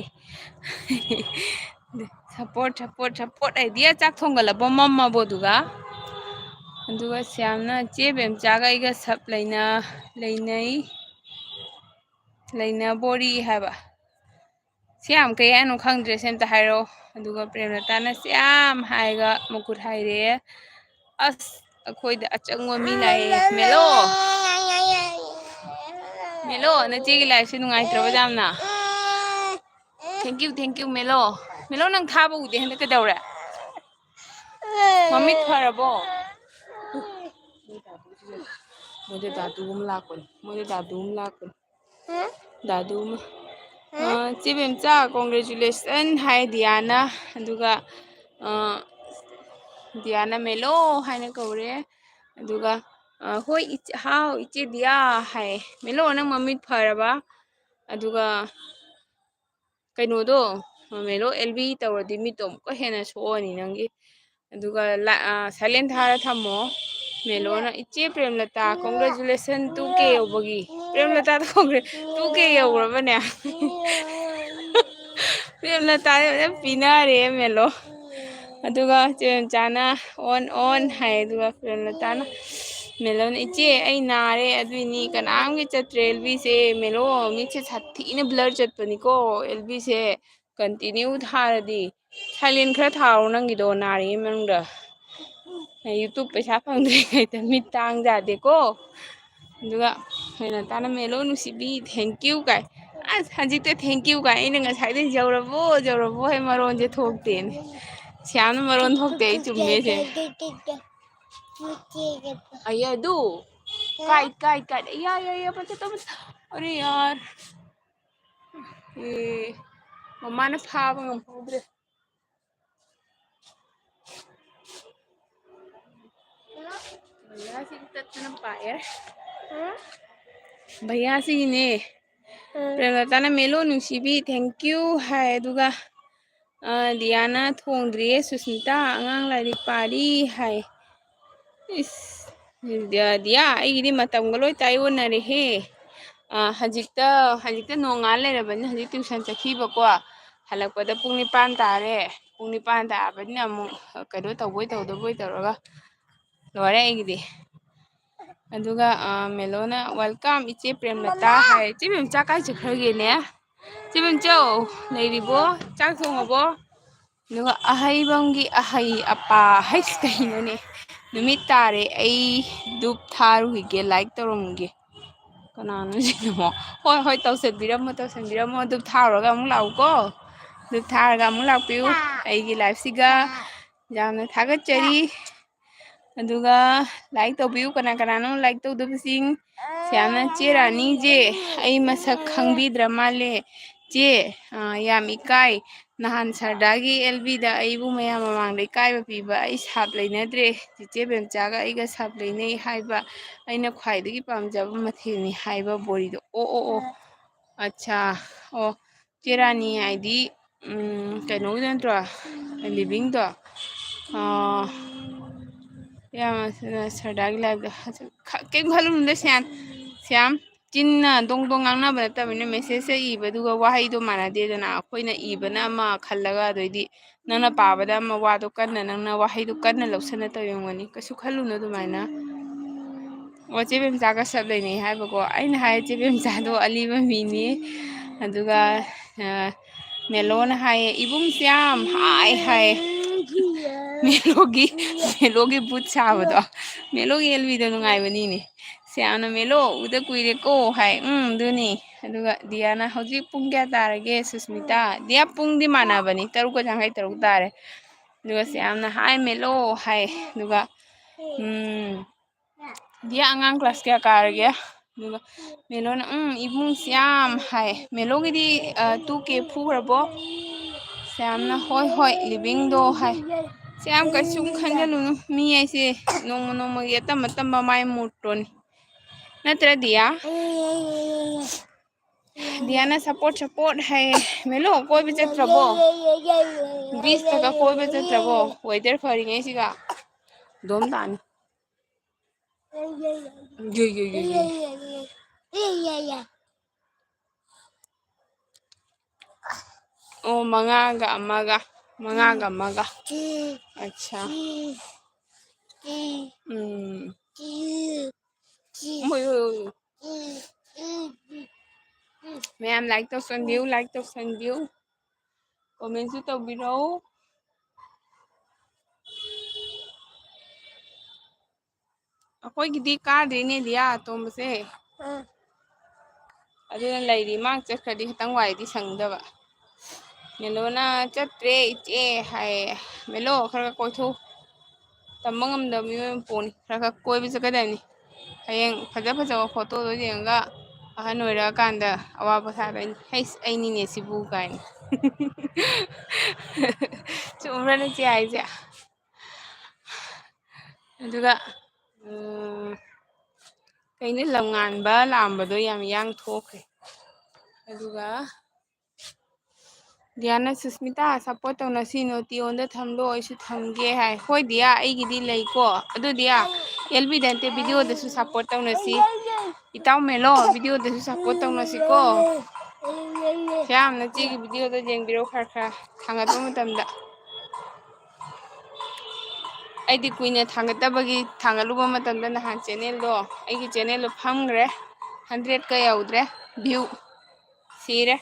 ꯁꯞꯄꯣꯔꯠ ꯍꯥꯏꯗꯤ ꯆꯥꯛ ꯊꯣꯡꯒꯠꯂꯕꯣ ꯃꯝꯃꯕꯣ ꯑꯗꯨꯒ ꯁꯌꯥꯝꯅ ꯆꯦ ꯕꯦꯝꯆꯥꯒ ꯑꯩꯒ ꯁꯞ ꯂꯩꯅꯕꯣꯔꯤ ꯍꯥꯏꯕ ꯁꯌꯥꯝ ꯀꯩ ꯍꯥꯏꯅꯣ ꯈꯪꯗ꯭ꯔꯦ ꯁꯦ ꯑꯝꯇ ꯍꯥꯏꯔꯛꯑꯣ ꯑꯗꯨꯒ ꯄ꯭ꯔꯦꯝꯂꯇꯥꯅ ꯁꯌꯥꯝ ꯍꯥꯏꯔꯒ ꯃꯈꯨꯠ ꯍꯥꯏꯔꯛꯑꯦ ꯑꯁ ꯑꯩꯈꯣꯏꯗ ꯑꯆꯪꯕ ꯃꯤ ꯂꯥꯛꯑꯦ ꯃꯦꯜꯂꯣ ꯅꯆꯦꯒꯤ ꯂꯥꯏꯔꯤꯛꯁꯦ ꯅꯨꯡꯉꯥꯏꯇ꯭ꯔꯕ ꯌꯥꯝꯅ ꯊꯦꯡꯀ꯭ꯌꯨ ꯃꯦꯜꯂꯣ ꯅꯪ ꯊꯥꯕ ꯎꯗꯦ ꯍꯟꯗꯛ ꯀꯩꯗꯧꯔꯦ ꯃꯃꯤꯠ ꯐꯔꯕꯣ ꯃꯣꯏꯗ ꯗꯥꯗꯨ ꯑꯃ ꯂꯥꯛꯄꯅꯤ ꯗꯥꯗꯨ ꯑꯃ ꯆꯦ ꯕꯦꯝꯆꯥ ꯀꯣꯡꯒ꯭ꯔꯦꯆꯨꯂꯦꯁꯟ ꯍꯥꯏ ꯗꯤꯌꯥꯅ ꯑꯗꯨꯒ ꯗꯤꯌꯥꯅ ꯃꯦꯜꯂꯣ ꯍꯥꯏꯅ ꯀꯧꯔꯦ ꯑꯗꯨꯒ ꯍꯣꯏ ꯍꯥꯎ ꯏꯆꯦ ꯗꯤꯌꯥ ꯍꯥꯏ ꯃꯦꯜꯂꯣ ꯅꯪ ꯃꯃꯤꯠ ꯐꯔꯕ ꯑꯗꯨꯒ ꯀꯩꯅꯣꯗꯣ ꯃꯦꯜꯂꯣ ꯑꯦꯜꯕꯤ ꯇꯧꯔꯗꯤ ꯃꯤꯠꯇꯣ ꯑꯃꯨꯛꯀ ꯍꯦꯟꯅ ꯁꯣꯛꯑꯅꯤ ꯅꯪꯒꯤ ꯑꯗꯨꯒ ꯁꯥꯏꯂꯦꯟ ꯊꯥꯔ ꯊꯝꯃꯣ ꯃꯦꯜꯂꯣꯅ ꯏꯆꯦ ꯄ꯭ꯔꯦꯝꯂꯇꯥ ꯀꯣꯡꯒ꯭ꯔꯦꯆꯨꯂꯦꯁꯟ 2K ꯌꯧꯕꯒꯤ ꯄ꯭ꯔꯦꯝꯂꯇꯥꯗ 2K ꯌꯧꯈ꯭ꯔꯕꯅꯦ ꯄ꯭ꯔꯦꯝꯂꯇꯥꯗ ꯐꯖꯅ ꯄꯤꯅꯔꯦ ꯃꯦꯜꯂꯣ ꯑꯗꯨꯒ ꯆꯦ ꯕꯦꯝꯆꯥꯅ ꯑꯣꯟ ꯍꯥꯏ ꯑꯗꯨꯒ ꯄ꯭ꯔꯦꯝꯂꯇꯥꯅ ꯃꯦꯜꯂꯣꯅ ꯏꯆꯦ ꯑꯩ ꯅꯥꯔꯦ ꯑꯗꯨꯏꯅꯤ ꯀꯅꯥꯝꯒꯤ ꯆꯠꯇ꯭ꯔꯦ ꯑꯦꯜꯕꯤꯁꯦ ꯃꯦꯜꯂꯣ ꯃꯤꯠꯁꯦ ꯁꯥꯊꯤꯅ ꯕ꯭ꯂꯔ ꯆꯠꯄꯅꯤꯀꯣ ꯑꯦꯜꯕꯤꯁꯦ ꯀꯟꯇꯤꯅ꯭ꯌꯨ ꯊꯥꯔꯗꯤ ꯁꯥꯏꯂꯦꯟ ꯈꯔ ꯊꯥꯔꯣ ꯅꯪꯒꯤꯗꯣ ꯅꯥꯔꯤꯉꯩ ꯃꯅꯨꯡꯗ ꯌꯨꯇꯨꯞ ꯄꯩꯁꯥ ꯐꯪꯗ꯭ꯔꯤꯉꯩꯗ ꯃꯤꯠ ꯇꯥꯡ ꯌꯥꯗꯦꯀꯣ ꯑꯗꯨꯒ ꯄ꯭ꯔꯦꯝꯂꯇꯥꯅ ꯃꯦꯜꯂꯣ ꯅꯨꯡꯁꯤꯕꯤ ꯊꯦꯡꯀ꯭ꯌꯨ ꯀꯥꯏ ꯑꯁ ꯍꯧꯖꯤꯛꯇ ꯊꯦꯡꯀ꯭ꯌꯨ ꯀꯥꯏ ꯑꯩꯅ ꯉꯁꯥꯏꯗꯩ ꯌꯧꯔꯕꯣ ꯍꯥꯏ ꯃꯔꯣꯟꯁꯦ ꯊꯣꯛꯇꯦꯅꯦ ꯁꯌꯥꯝꯅ ꯃꯔꯣꯟ ꯊꯣꯛꯇꯦ ꯑꯩ ꯆꯨꯝꯃꯦꯁꯦ ꯑꯗꯨ ꯀꯥꯏ ꯑꯔꯦ ꯌꯥꯔ ꯃꯃꯥꯅ ꯐꯥꯕ ꯉꯝꯍꯧꯗ꯭ꯔꯦ ꯚꯩꯌꯥꯁꯤꯒꯤꯅꯦ ꯄ꯭ꯔꯦꯝꯂꯇꯥꯅ ꯃꯦꯜꯂꯣ ꯅꯨꯡꯁꯤꯕꯤ ꯊꯦꯡꯀ꯭ꯌꯨ ꯍꯥꯏ ꯑꯗꯨꯒ ꯗꯤꯌꯥꯅ ꯊꯣꯡꯗ꯭ꯔꯤꯌꯦ ꯁꯨꯁꯃꯤꯇꯥ ꯑꯉꯥꯡ ꯂꯥꯏꯔꯤꯛ ꯄꯥꯔꯤ ꯍꯥꯏ ꯏꯁ ꯗꯤꯌꯥ ꯑꯩꯒꯤꯗꯤ ꯃꯇꯝꯒ ꯂꯣꯏ ꯇꯥꯏꯌꯣꯟꯅꯔꯦꯍꯦ ꯍꯧꯖꯤꯛꯇ ꯅꯣꯡꯉꯥꯜ ꯂꯩꯔꯕꯅꯤ ꯍꯧꯖꯤꯛ ꯇ꯭ꯌꯨꯁꯟ ꯆꯠꯈꯤꯕꯀꯣ ꯍꯜꯂꯛꯄꯗ ꯄꯨꯡ 9 ꯇꯥꯔꯦ ꯄꯨꯡ 9 ꯇꯥꯔꯕꯅꯤꯅ ꯑꯃꯨꯛ ꯀꯩꯅꯣ ꯇꯧꯕꯣꯏ ꯇꯧꯗꯕꯣꯏ ꯇꯧꯔꯒ ꯂꯣꯏꯔꯦ ꯑꯩꯒꯤꯗꯤ ꯑꯗꯨꯒ ꯃꯦꯜꯂꯣꯅ ꯋꯦꯜꯀꯝ ꯏꯆꯦ ꯄ꯭ꯔꯦꯝꯂꯇꯥ ꯍꯥꯏ ꯏꯆꯦ ꯕꯦꯝꯆꯥ ꯀꯥꯏ ꯆꯠꯈ꯭ꯔꯒꯦꯅꯦ ꯆꯦ ꯕꯦꯝꯆꯧ ꯂꯩꯔꯤꯕꯣ ꯆꯥꯛ ꯊꯣꯡꯉꯕꯣ ꯑꯗꯨꯒ ꯑꯍꯩꯕꯝꯒꯤ ꯑꯍꯩ ꯑꯄꯥ ꯍꯩꯁ ꯀꯩꯅꯣꯅꯦ ꯅꯨꯃꯤꯠ ꯇꯥꯔꯦ ꯑꯩ ꯗꯨꯛ ꯊꯥꯔꯨꯈꯤꯒꯦ ꯂꯥꯏꯛ ꯇꯧꯔꯝꯒꯦ ꯀꯅꯥꯅꯣ ꯁꯤꯅꯃꯣ ꯍꯣꯏ ꯇꯧꯁꯟꯕꯤꯔꯝꯃꯣ ꯗꯨꯛ ꯊꯥꯔꯨꯔꯒ ꯑꯃꯨꯛ ꯂꯥꯛꯎꯀꯣ ꯗꯨꯛ ꯊꯥꯔꯒ ꯑꯃꯨꯛ ꯂꯥꯛꯄꯤꯌꯨ ꯑꯩꯒꯤ ꯂꯥꯏꯐꯁꯤꯒ ꯌꯥꯝꯅ ꯊꯥꯒꯠꯆꯔꯤ ꯑꯗꯨꯒ ꯂꯥꯏꯛ ꯇꯧꯕꯤꯌꯨ ꯀꯅꯥ ꯀꯅꯥꯅꯣ ꯂꯥꯏꯛ ꯇꯧꯗꯕꯁꯤꯡ ꯁꯤꯌꯥꯝꯅ ꯆꯦ ꯔꯥꯅꯤꯁꯦ ꯑꯩ ꯃꯁꯛ ꯈꯪꯕꯤꯗ꯭ꯔ ꯃꯥꯜꯂꯦ ꯆꯦ ꯌꯥꯝ ꯏꯀꯥꯏ ꯅꯍꯥꯟ ꯁꯔꯗꯥꯒꯤ ꯑꯦꯜꯕꯤꯗ ꯑꯩꯕꯨ ꯃꯌꯥꯝ ꯃꯃꯥꯡꯗ ꯏꯀꯥꯏꯕ ꯄꯤꯕ ꯑꯩ ꯁꯥꯞ ꯂꯩꯅꯗ꯭ꯔꯦ ꯆꯤꯆꯦ ꯕꯦꯝꯆꯥꯒ ꯑꯩꯒ ꯁꯥꯞ ꯂꯩꯅꯩ ꯍꯥꯏꯕ ꯑꯩꯅ ꯈ꯭ꯋꯥꯏꯗꯒꯤ ꯄꯥꯝꯖꯕ ꯃꯊꯦꯜꯅꯤ ꯍꯥꯏꯕ ꯕꯣꯔꯤꯗꯣ ꯑꯣ ꯑꯣ ꯑꯣ ꯑꯠꯆꯥ ꯑꯣ ꯆꯦ ꯔꯥꯅꯤ ꯍꯥꯏꯗꯤ ꯀꯩꯅꯣꯒꯤꯗꯣ ꯅꯠꯇ꯭ꯔꯣ ꯂꯤꯕꯤꯡꯗꯣ ꯌꯥꯝ ꯁꯔꯗꯥꯒꯤ ꯂꯥꯏꯐꯇ ꯀꯩꯝ ꯈꯜꯂꯨꯅꯨꯗ ꯁ꯭ꯌꯥꯝ ꯆꯤꯟꯅ ꯗꯣꯡ ꯗꯣꯡ ꯉꯥꯡꯅꯕ ꯅꯠꯇꯕꯅꯤꯅ ꯃꯦꯁꯦꯖꯇ ꯏꯕꯗꯨꯒ ꯋꯥꯍꯩꯗꯣ ꯃꯥꯟꯅꯗꯦꯗꯅ ꯑꯩꯈꯣꯏꯅ ꯏꯕꯅ ꯑꯃ ꯈꯜꯂꯒ ꯑꯗꯩꯗꯤ ꯅꯪꯅ ꯄꯥꯕꯗ ꯑꯃ ꯋꯥꯗꯣ ꯀꯟꯅ ꯅꯪꯅ ꯋꯥꯍꯩꯗꯣ ꯀꯟꯅ ꯂꯧꯁꯟꯅ ꯇꯧꯔꯝꯒꯅꯤ ꯀꯩꯁꯨ ꯈꯜꯂꯨꯅꯨ ꯑꯗꯨꯃꯥꯏꯅ ꯑꯣ ꯆꯦ ꯕꯦꯝꯆꯥꯒ ꯁꯞ ꯂꯩꯅꯩ ꯍꯥꯏꯕꯀꯣ ꯑꯩꯅ ꯍꯥꯏ ꯆꯦ ꯕꯦꯝꯆꯥꯗꯣ ꯑꯂꯤꯕ ꯃꯤꯅꯤ ꯑꯗꯨꯒ ꯃꯦꯂꯣꯅ ꯍꯥꯏꯌꯦ ꯏꯕꯨꯡꯁꯦ ꯌꯥꯝ ꯍꯥꯏ ꯍꯥꯏꯌꯦ ꯃꯦꯂꯣꯒꯤ ꯕꯨꯠ ꯁꯥꯕꯗꯣ ꯃꯦꯂꯣꯒꯤ ꯑꯦꯜꯕꯤꯗꯣ ꯅꯨꯡꯉꯥꯏꯕꯅꯤꯅꯦ ꯁꯌꯥꯝꯅ ꯃꯦꯂꯣ ꯎꯗ ꯀꯨꯏꯔꯦꯀꯣ ꯍꯥꯏ ꯑꯗꯨꯅꯤ ꯑꯗꯨꯒ ꯗꯤꯌꯥꯅ ꯍꯧꯖꯤꯛ ꯄꯨꯡ ꯀꯌꯥ ꯇꯥꯔꯒꯦ ꯁꯨꯁꯃꯤꯇꯥ ꯗꯤꯌꯥ ꯄꯨꯡꯗꯤ ꯃꯥꯟꯅꯕꯅꯤ 3:50 ꯇꯥꯔꯦ ꯑꯗꯨꯒ ꯁꯌꯥꯝꯅ ꯍꯥꯏ ꯃꯦꯂꯣ ꯍꯥꯏ ꯑꯗꯨꯒ ꯗꯤꯌꯥ ꯑꯉꯥꯡ ꯀ꯭ꯂꯥꯁ ꯀꯌꯥ ꯀꯥꯔꯒꯦ ꯑꯗꯨꯒ ꯃꯦꯂꯣꯅ ꯏꯕꯨꯡꯁꯤ ꯌꯥꯝ ꯍꯥꯏ ꯃꯦꯂꯣꯒꯤꯗꯤ 2K ꯐꯨꯈ꯭ꯔꯕꯣ ꯁꯌꯥꯝꯅ ꯍꯣꯏ ꯍꯣꯏ ꯂꯤꯕꯤꯡꯗꯣ ꯍꯥꯏ ꯁꯌꯥꯝ ꯀꯩꯁꯨꯝ ꯈꯟꯖꯤꯜꯂꯨꯅꯨ ꯃꯤ ꯍꯥꯏꯁꯦ ꯅꯣꯡꯃ ꯅꯣꯡꯃꯒꯤ ꯑꯇꯝ ꯑꯇꯝꯕ ꯃꯥꯏ ꯃꯨꯠꯇꯨꯅꯤ ꯅꯠꯇ꯭ꯔ ꯗꯤꯌꯥ ꯗꯤꯌꯥꯅ ꯁꯞꯄꯣꯔꯠ ꯍꯥꯏꯌꯦ ꯃꯦꯂꯣ ꯀꯣꯏꯕ ꯆꯠꯇ꯭ꯔꯕꯣ ꯕꯤꯁꯇꯒ ꯀꯣꯏꯕ ꯆꯠꯇ꯭ꯔꯕꯣ ꯋꯦꯗꯔ ꯐꯔꯤꯉꯩꯁꯤꯒ ꯗꯣꯝ ꯇꯥꯅꯤ ꯑꯣ ꯃꯉꯥꯒ ꯑꯃꯒ ꯑꯠꯁꯥ ꯃꯌꯥꯝ ꯂꯥꯏꯛ ꯇꯧꯁꯟꯕꯤꯌꯨ ꯀꯣꯃꯦꯟꯁꯨ ꯇꯧꯕꯤꯔꯛꯎ ꯑꯩꯈꯣꯏꯒꯤꯗꯤ ꯀꯥꯗ꯭ꯔꯤꯅꯦ ꯗꯤꯌꯥ ꯑꯇꯣꯝꯕꯁꯦ ꯑꯗꯨꯅ ꯂꯩꯔꯤ ꯃꯥ ꯆꯠꯈ꯭ꯔꯗꯤ ꯈꯤꯇꯪ ꯋꯥꯏꯗꯤ ꯁꯪꯗꯕ ꯃꯦꯂꯣꯅ ꯆꯠꯇ꯭ꯔꯦ ꯏꯆꯦ ꯍꯥꯏꯌꯦ ꯃꯦꯂꯣ ꯈꯔ ꯀꯣꯏꯊꯣꯛꯎ ꯇꯝꯕ ꯉꯝꯗꯕ ꯃꯤꯑꯣꯏ ꯑꯃ ꯄꯣꯛꯅꯤ ꯈꯔ ꯀꯣꯏꯕ ꯆꯠꯀꯗꯕꯅꯤ ꯍꯌꯦꯡ ꯐꯖ ꯐꯖꯕ ꯐꯣꯇꯣꯗꯣ ꯌꯦꯡꯉꯒ ꯑꯍꯟ ꯑꯣꯏꯔꯛꯑꯀꯥꯟꯗ ꯑꯋꯥ ꯄꯣꯊꯥꯗꯣꯏꯅꯤ ꯍꯩꯁ ꯑꯩꯅꯤꯅꯦ ꯁꯤꯕꯨ ꯀꯥꯏꯅ ꯆꯨꯝꯕ꯭ꯔꯅꯦ ꯆꯦ ꯍꯥꯏꯁꯦ ꯑꯗꯨꯒ ꯀꯩꯅꯣ ꯂꯝ ꯉꯥꯟꯕ ꯂꯥꯛꯑꯝꯕꯗꯣ ꯌꯥꯝ ꯌꯥꯡ ꯊꯣꯛꯈ꯭ꯔꯦ ꯑꯗꯨꯒ ꯗꯤꯌꯥꯅ ꯁꯨꯁꯃꯤꯇꯥ ꯁꯞꯄꯣꯔꯠ ꯇꯧꯅꯁꯤ ꯅꯣꯇꯤ ꯑꯣꯟꯗ ꯊꯝꯂꯣ ꯑꯩꯁꯨ ꯊꯝꯒꯦ ꯍꯥꯏ ꯍꯣꯏ ꯗꯤꯌꯥ ꯑꯩꯒꯤꯗꯤ ꯂꯩꯀꯣ ꯑꯗꯨ ꯗꯤꯌꯥ ꯑꯦꯜꯕꯤꯗ ꯅꯠꯇꯦ ꯚꯤꯗꯤꯑꯣꯗꯁꯨ ꯁꯞꯄꯣꯔꯠ ꯇꯧꯅꯁꯤ ꯏꯇꯥꯎ ꯃꯦꯂꯣ ꯚꯤꯗꯤꯑꯣꯗꯁꯨ ꯁꯞꯄꯣꯔꯠ ꯇꯧꯅꯁꯤꯀꯣ ꯁꯌꯥꯝꯅ ꯆꯦꯒꯤ ꯚꯤꯗꯤꯑꯣꯗꯣ ꯌꯦꯡꯕꯤꯔꯣ ꯈꯔ ꯊꯥꯡꯒꯠꯄ ꯃꯇꯝꯗ ꯑꯩꯗꯤ ꯀꯨꯏꯅ ꯊꯥꯡꯒꯠꯇꯕꯒꯤ ꯊꯥꯡꯒꯠꯂꯨꯕ ꯃꯇꯝꯗ ꯅꯍꯥꯟ ꯆꯦꯅꯦꯜꯗꯣ ꯑꯩꯒꯤ ꯆꯦꯅꯦꯜꯗꯣ ꯐꯝꯈ꯭ꯔꯦ 100ꯀ ꯌꯧꯗ꯭ꯔꯦ ꯚ꯭ꯌꯨ ꯁꯤꯔꯦ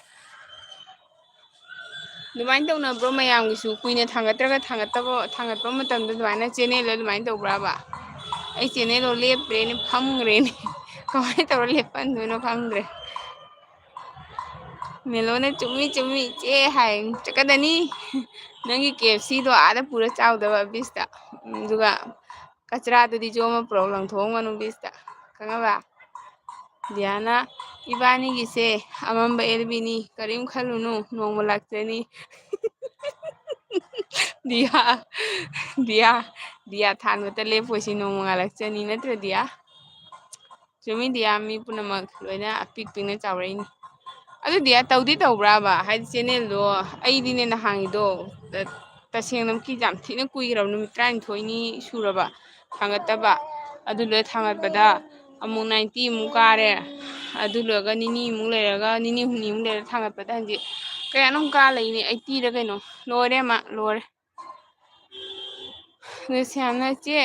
ꯑꯗꯨꯃꯥꯏꯅ ꯇꯧꯅꯕ꯭ꯔꯣ ꯃꯌꯥꯝꯒꯤꯁꯨ ꯀꯨꯏꯅ ꯊꯥꯡꯒꯠꯇ꯭ꯔꯒ ꯊꯥꯡꯒꯠꯄ ꯃꯇꯝꯗ ꯑꯗꯨꯃꯥꯏꯅ ꯆꯦꯟꯅꯦꯜꯗ ꯑꯗꯨꯃꯥꯏꯅ ꯇꯧꯕ꯭ꯔꯕ ꯑꯩ ꯆꯦꯅꯦꯜꯗꯣ ꯂꯦꯞꯇ꯭ꯔꯦꯅꯦ ꯐꯝꯈ꯭ꯔꯦꯅꯦ ꯀꯃꯥꯏꯅ ꯇꯧꯔ ꯂꯦꯞꯄꯟꯗꯣꯏꯅꯣ ꯈꯪꯗ꯭ꯔꯦ ꯃꯦꯂꯣꯅ ꯆꯨꯝꯃꯤ ꯏꯆꯦ ꯍꯥꯏ ꯆꯠꯀꯗꯅꯤ ꯅꯪꯒꯤ KFCꯗꯣ ꯑꯥꯗ ꯄꯨꯔ ꯆꯥꯎꯗꯕ ꯕꯤꯁꯇ ꯑꯗꯨꯒ ꯀꯆꯔꯥꯗꯨꯗꯤ ꯌꯣꯝꯃ ꯄꯨꯔꯛ ꯂꯪꯊꯣꯛꯑꯝꯒꯅꯨ ꯕꯤꯁꯇ ꯈꯪꯉꯕ ꯗꯤꯌꯥꯅ ꯏꯕꯥꯅꯤꯒꯤꯁꯦ ꯑꯃꯝꯕ ꯑꯦꯜꯕꯤꯅꯤ ꯀꯔꯤꯝ ꯈꯜꯂꯨꯅꯨ ꯅꯣꯡꯃ ꯂꯥꯛꯆꯅꯤ ꯗꯤꯌꯥ ꯊꯥꯟꯕꯇ ꯂꯦꯞꯄꯣꯏꯁꯤ ꯅꯣꯡꯃ ꯉꯥꯜꯂꯛꯆꯅꯤ ꯅꯠꯇ꯭ꯔ ꯗꯤꯌꯥ ꯆꯨꯝꯃꯤ ꯗꯤꯌꯥ ꯃꯤ ꯄꯨꯝꯅꯃꯛ ꯂꯣꯏꯅ ꯄꯤꯛꯅ ꯆꯥꯎꯔꯛꯏꯅꯤ ꯑꯗꯨ ꯗꯤꯌꯥ ꯇꯧꯗꯤ ꯇꯧꯕ꯭ꯔꯕ ꯍꯥꯏꯗꯤ ꯆꯦꯅꯦꯜꯗꯣ ꯑꯩꯗꯤꯅꯦ ꯅꯍꯥꯟꯒꯤꯗꯣ ꯇꯁꯦꯡꯅꯃꯛꯀꯤ ꯌꯥꯝ ꯊꯤꯅ ꯀꯨꯏꯈ꯭ꯔꯕ ꯅꯨꯃꯤꯠ 12ꯅꯤ ꯁꯨꯔꯕ ꯊꯥꯡꯒꯠꯇꯕ ꯑꯗꯨ ꯂꯣꯏ ꯊꯥꯡꯒꯠꯄꯗ ꯑꯃꯨꯛ 90 ꯑꯃꯨꯛ ꯀꯥꯔꯦ ꯑꯗꯨ ꯂꯣꯏꯔꯒ ꯅꯤꯅꯤꯃꯨꯛ ꯂꯩꯔꯒ ꯅꯤꯅꯤ ꯍꯨꯝꯅꯤꯃꯨꯛ ꯂꯩꯔꯒ ꯊꯥꯡꯒꯠꯄꯗ ꯍꯧꯖꯤꯛ ꯀꯌꯥꯅꯣꯝ ꯀꯥ ꯂꯩꯅꯦ 80ꯔ ꯀꯩꯅꯣ ꯂꯣꯏꯔꯦ ꯃꯥ ꯂꯣꯏꯔꯦ ꯑꯗꯨ ꯁꯌꯥꯝꯅ ꯆꯦ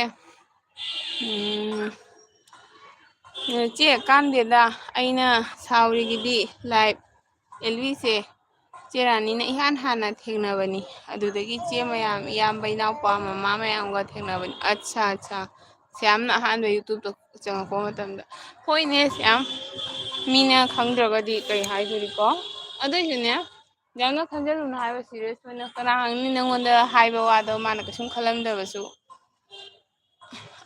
ꯆꯦ ꯀꯥꯟꯗꯦꯗ ꯑꯩꯅ ꯁꯥꯎꯔꯤꯒꯤꯗꯤ ꯂꯥꯏꯚ ꯑꯦꯜꯕꯤꯁꯦ ꯆꯦ ꯔꯥꯅꯤꯅ ꯏꯍꯥꯟ ꯍꯥꯟꯅ ꯊꯦꯡꯅꯕꯅꯤ ꯑꯗꯨꯗꯒꯤ ꯆꯦ ꯃꯌꯥꯝ ꯏꯌꯥꯝꯕ ꯏꯅꯥꯎꯄꯥ ꯃꯃꯥ ꯃꯌꯥꯝꯒ ꯊꯦꯡꯅꯕꯅꯤ ꯑꯠꯁꯥ ꯁꯌꯥꯝꯅ ꯑꯍꯥꯟꯕ ꯌꯨꯇꯨꯕꯇ ꯆꯪꯉꯛꯄ ꯃꯇꯝꯗ ꯍꯣꯏꯅꯦ ꯁꯌꯥꯝ ꯃꯤꯅ ꯈꯪꯗ꯭ꯔꯒꯗꯤ ꯀꯩ ꯍꯥꯏꯗꯣꯔꯤꯀꯣ ꯑꯗꯨꯏꯁꯨꯅꯦ ꯌꯥꯝꯅ ꯈꯟꯖꯤꯜꯂꯨꯅꯨ ꯍꯥꯏꯕ ꯁꯤꯔꯤꯌꯁ ꯑꯣꯏꯅ ꯀꯅꯥ ꯈꯪꯅꯤ ꯅꯪꯉꯣꯟꯗ ꯍꯥꯏꯕ ꯋꯥꯗꯣ ꯃꯥꯅ ꯀꯩꯁꯨꯝ ꯈꯜꯂꯝꯗꯕꯁꯨ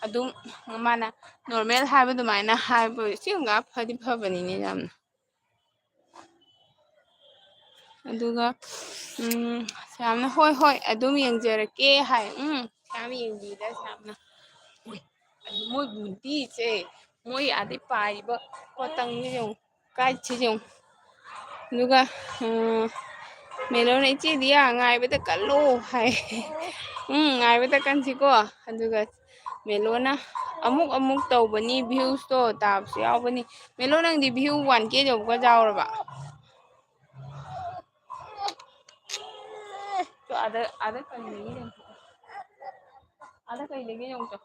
ꯑꯗꯨꯝ ꯃꯥꯅ ꯅꯣꯔꯃꯦꯜ ꯍꯥꯏꯕ ꯑꯗꯨꯃꯥꯏꯅ ꯍꯥꯏꯕ ꯆꯦꯡꯒ ꯐꯗꯤ ꯐꯕꯅꯤꯅꯦ ꯌꯥꯝꯅ ꯑꯗꯨꯒ ꯌꯥꯝꯅ ꯍꯣꯏ ꯍꯣꯏ ꯑꯗꯨꯝ ꯌꯦꯡꯖꯔꯛꯀꯦ ꯍꯥꯏ ꯌꯥꯝ ꯌꯦꯡꯕꯤꯗ ꯌꯥꯝꯅ ꯃꯣꯏ ꯕꯨꯙꯤꯁꯦ ꯃꯣꯏ ꯑꯗꯩ ꯄꯥꯏꯔꯤꯕ ꯄꯣꯇꯪꯁꯦ ꯌꯦꯡꯉꯨ ꯀꯥꯏꯁꯤ ꯌꯦꯡꯉꯨ ꯑꯗꯨꯒ ꯃꯦꯂꯣꯅ ꯏꯆꯦꯗꯤ ꯉꯥꯏꯕꯗ ꯀꯜꯂꯣ ꯍꯥꯏ ꯉꯥꯏꯕꯗ ꯀꯟꯁꯤꯀꯣ ꯑꯗꯨꯒ ꯃꯦꯂꯣꯅ ꯑꯃꯨꯛ ꯑꯃꯨꯛ ꯇꯧꯕꯅꯤ ꯚ꯭ꯌꯨꯁꯇꯣ ꯇꯥꯕꯁꯨ ꯌꯥꯎꯕꯅꯤ ꯃꯦꯂꯣ ꯅꯪꯗꯤ ꯚ꯭ꯌꯨ 1K ꯌꯧꯕꯒ ꯌꯥꯎꯔꯕ ada kay lagi yan. Ada kay lagi yung to.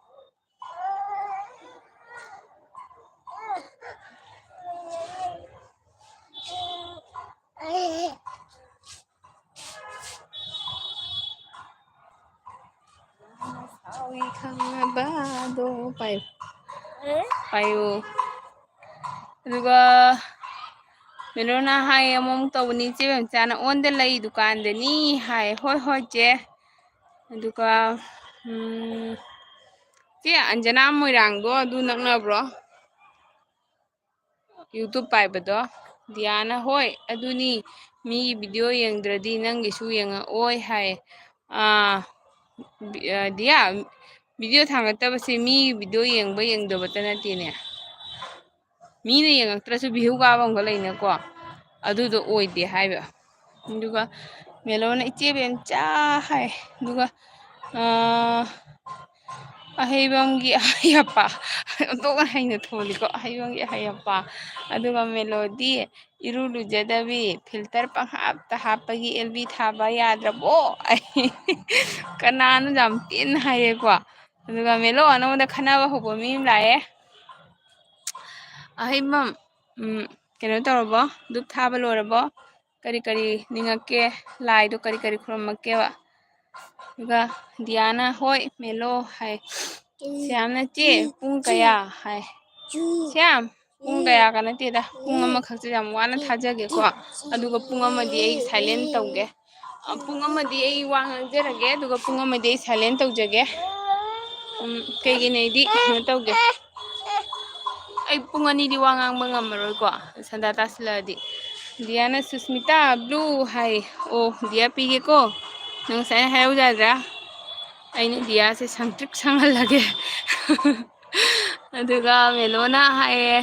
Sawi khangabado payo. Payo. Aduga Melona hai among tawni che chana onde lai dukan de ni hai hoi hoi che. Aduga che Anjana Moirangdo adu naknabro. YouTube paibado Diana hoi aduni mi video yengdradi nangisu yengaoi hai Dia video thangattabase mi video yengba yengdabata natene ꯃꯤꯅ ꯌꯦꯡꯉꯛꯇ꯭ꯔꯁꯨ view ꯀꯥꯕ ꯑꯃꯒ ꯂꯩꯅꯀꯣ ꯑꯗꯨꯗꯣ ꯑꯣꯏꯗꯦ ꯍꯥꯏꯕ ꯑꯗꯨꯒ ꯃꯦꯂꯣꯅ ꯏꯆꯦꯕꯦꯝꯆꯥ ꯍꯥꯏ ꯑꯗꯨꯒ ꯑꯍꯩꯕꯝꯒꯤ ꯑꯍꯩ ꯑꯄꯥ ꯑꯣꯟꯊꯣꯛꯅ ꯍꯩꯅ ꯊꯣꯜꯂꯤꯀꯣ ꯑꯍꯩꯕꯝꯒꯤ ꯑꯍꯩ ꯑꯄꯥ ꯑꯗꯨꯒ ꯃꯦꯂꯣꯗꯤ ꯏꯔꯨ ꯂꯨꯖꯗꯕꯤ ꯐꯤꯜꯇꯔ ꯄꯪꯍꯥꯞꯇ ꯍꯥꯞꯄꯒꯤ LB ꯊꯥꯕ ꯌꯥꯗ꯭ꯔꯕꯣ ꯑꯩ ꯀꯅꯥꯅꯣ ꯌꯥꯝ ꯇꯤꯟꯅ ꯍꯥꯏꯔꯦꯀꯣ ꯑꯗꯨꯒ ꯃꯦꯂꯣ ꯅꯉꯣꯟꯗ ꯈꯟꯅꯕ ꯍꯧꯕ ꯃꯤ ꯑꯃ ꯂꯥꯛꯑꯦ ꯑꯍꯩꯕꯝ ꯀꯩꯅꯣ ꯇꯧꯔꯕꯣ ꯙꯨꯞ ꯊꯥꯕ ꯂꯣꯏꯔꯕꯣ ꯀꯔꯤ ꯀꯔꯤ ꯅꯤꯡꯉꯛꯀꯦ ꯂꯥꯏꯗꯣ ꯀꯔꯤ ꯀꯔꯤ ꯈꯨꯔꯨꯝꯃꯛꯀꯦꯕ ꯑꯗꯨꯒ ꯗꯤꯌꯥꯅ ꯍꯣꯏ ꯃꯦꯂꯣ ꯍꯥꯏ ꯁ꯭ꯌꯥꯝꯅ ꯆꯦ ꯄꯨꯡ ꯀꯌꯥ ꯍꯥꯏ ꯁ꯭ꯌꯥꯝ ꯄꯨꯡ ꯀꯌꯥꯒ ꯅꯠꯇꯦꯗ ꯄꯨꯡ ꯑꯃꯈꯛꯁꯦ ꯌꯥꯝ ꯋꯥꯅ ꯊꯥꯖꯒꯦꯀꯣ ꯑꯗꯨꯒ ꯄꯨꯡ ꯑꯃꯗꯤ ꯑꯩ ꯁꯥꯏꯂꯦꯟ ꯇꯧꯒꯦ ꯄꯨꯡ ꯑꯃꯗꯤ ꯑꯩ ꯋꯥ ꯉꯥꯡꯖꯔꯒꯦ ꯑꯗꯨꯒ ꯄꯨꯡ ꯑꯃꯗꯤ ꯑꯩ ꯁꯥꯏꯂꯦꯟ ꯇꯧꯖꯒꯦ ꯀꯩꯒꯤꯅꯣ ꯑꯩꯗꯤ ꯀꯩꯅꯣ ꯇꯧꯒꯦ ꯑꯩ ꯄꯨꯡ ꯑꯅꯤꯗꯤ ꯋꯥ ꯉꯥꯡꯕ ꯉꯝꯃꯔꯣꯏꯀꯣ ꯁꯟꯗꯥ ꯇꯥꯁꯤꯜꯂꯛꯑꯗꯤ ꯗꯤꯌꯥꯅ ꯁꯨꯁꯃꯤꯇꯥ ꯕ꯭ꯂꯨ ꯍꯥꯏ ꯑꯣ ꯗꯤꯌꯥ ꯄꯤꯒꯦꯀꯣ ꯅꯪ ꯉꯁꯥꯏꯅ ꯍꯥꯏꯔꯧ ꯌꯥꯗ꯭ꯔꯥ ꯑꯩꯅ ꯗꯤꯌꯥꯁꯦ ꯁꯪꯇ꯭ꯔꯤꯛ ꯁꯪꯍꯜꯂꯒꯦ ꯑꯗꯨꯒ ꯃꯦꯂꯣꯅ ꯍꯥꯏꯌꯦ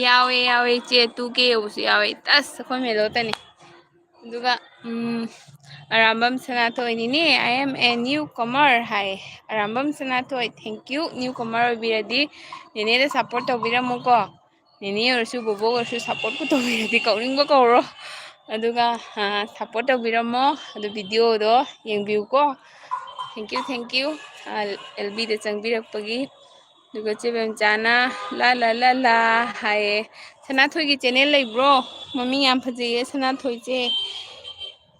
ꯌꯥꯎꯋꯦ ꯌꯥꯎꯋꯦ ꯏꯆꯦ 2K ꯌꯧꯕꯁꯨ ꯌꯥꯎꯋꯦ ꯇꯁ ꯑꯩꯈꯣꯏ ꯃꯦꯂꯣꯇꯅꯤ ꯑꯗꯨꯒ ꯑꯔꯥꯝꯕꯝ ꯁꯅꯥꯊꯣꯏ ꯅꯤꯅꯦ I am a newcomer hi Arambam Sanathoi thank you newcomer ꯑꯣꯏꯕꯤꯔꯗꯤ ꯅꯦꯅꯦꯗ ꯁꯞꯄꯣꯔꯠ ꯇꯧꯕꯤꯔꯝꯃꯨꯀꯣ ꯅꯦꯅꯦ ꯑꯣꯏꯔꯁꯨ ꯕꯣꯕꯣ ꯑꯣꯏꯔꯁꯨ ꯁꯞꯄꯣꯔꯠꯄꯨ ꯇꯧꯕꯤꯔꯗꯤ ꯀꯧꯅꯤꯡꯕ ꯀꯧꯔꯣ ꯑꯗꯨꯒ ꯁꯞꯄꯣꯔꯠ ꯇꯧꯕꯤꯔꯝꯃꯣ ꯑꯗꯨ ꯚꯤꯗꯤꯑꯣꯗꯣ ꯌꯦꯡꯕꯤꯌꯨꯀꯣ ꯊꯦꯡꯀ꯭ꯌꯨ LBꯗ ꯆꯪꯕꯤꯔꯛꯄꯒꯤ ꯑꯗꯨꯒ ꯆꯦꯕꯦꯝꯆꯥꯅ ꯂꯥ ꯂꯥ ꯂꯥ ꯂꯥ ꯍꯥꯏꯌꯦ ꯁꯅꯥꯊꯣꯏꯒꯤ ꯆꯦꯅꯦꯜ ꯂꯩꯕ꯭ꯔꯣ ꯃꯃꯤꯡ ꯌꯥꯝ ꯐꯖꯩꯌꯦ ꯁꯅꯥꯊꯣꯏꯁꯦ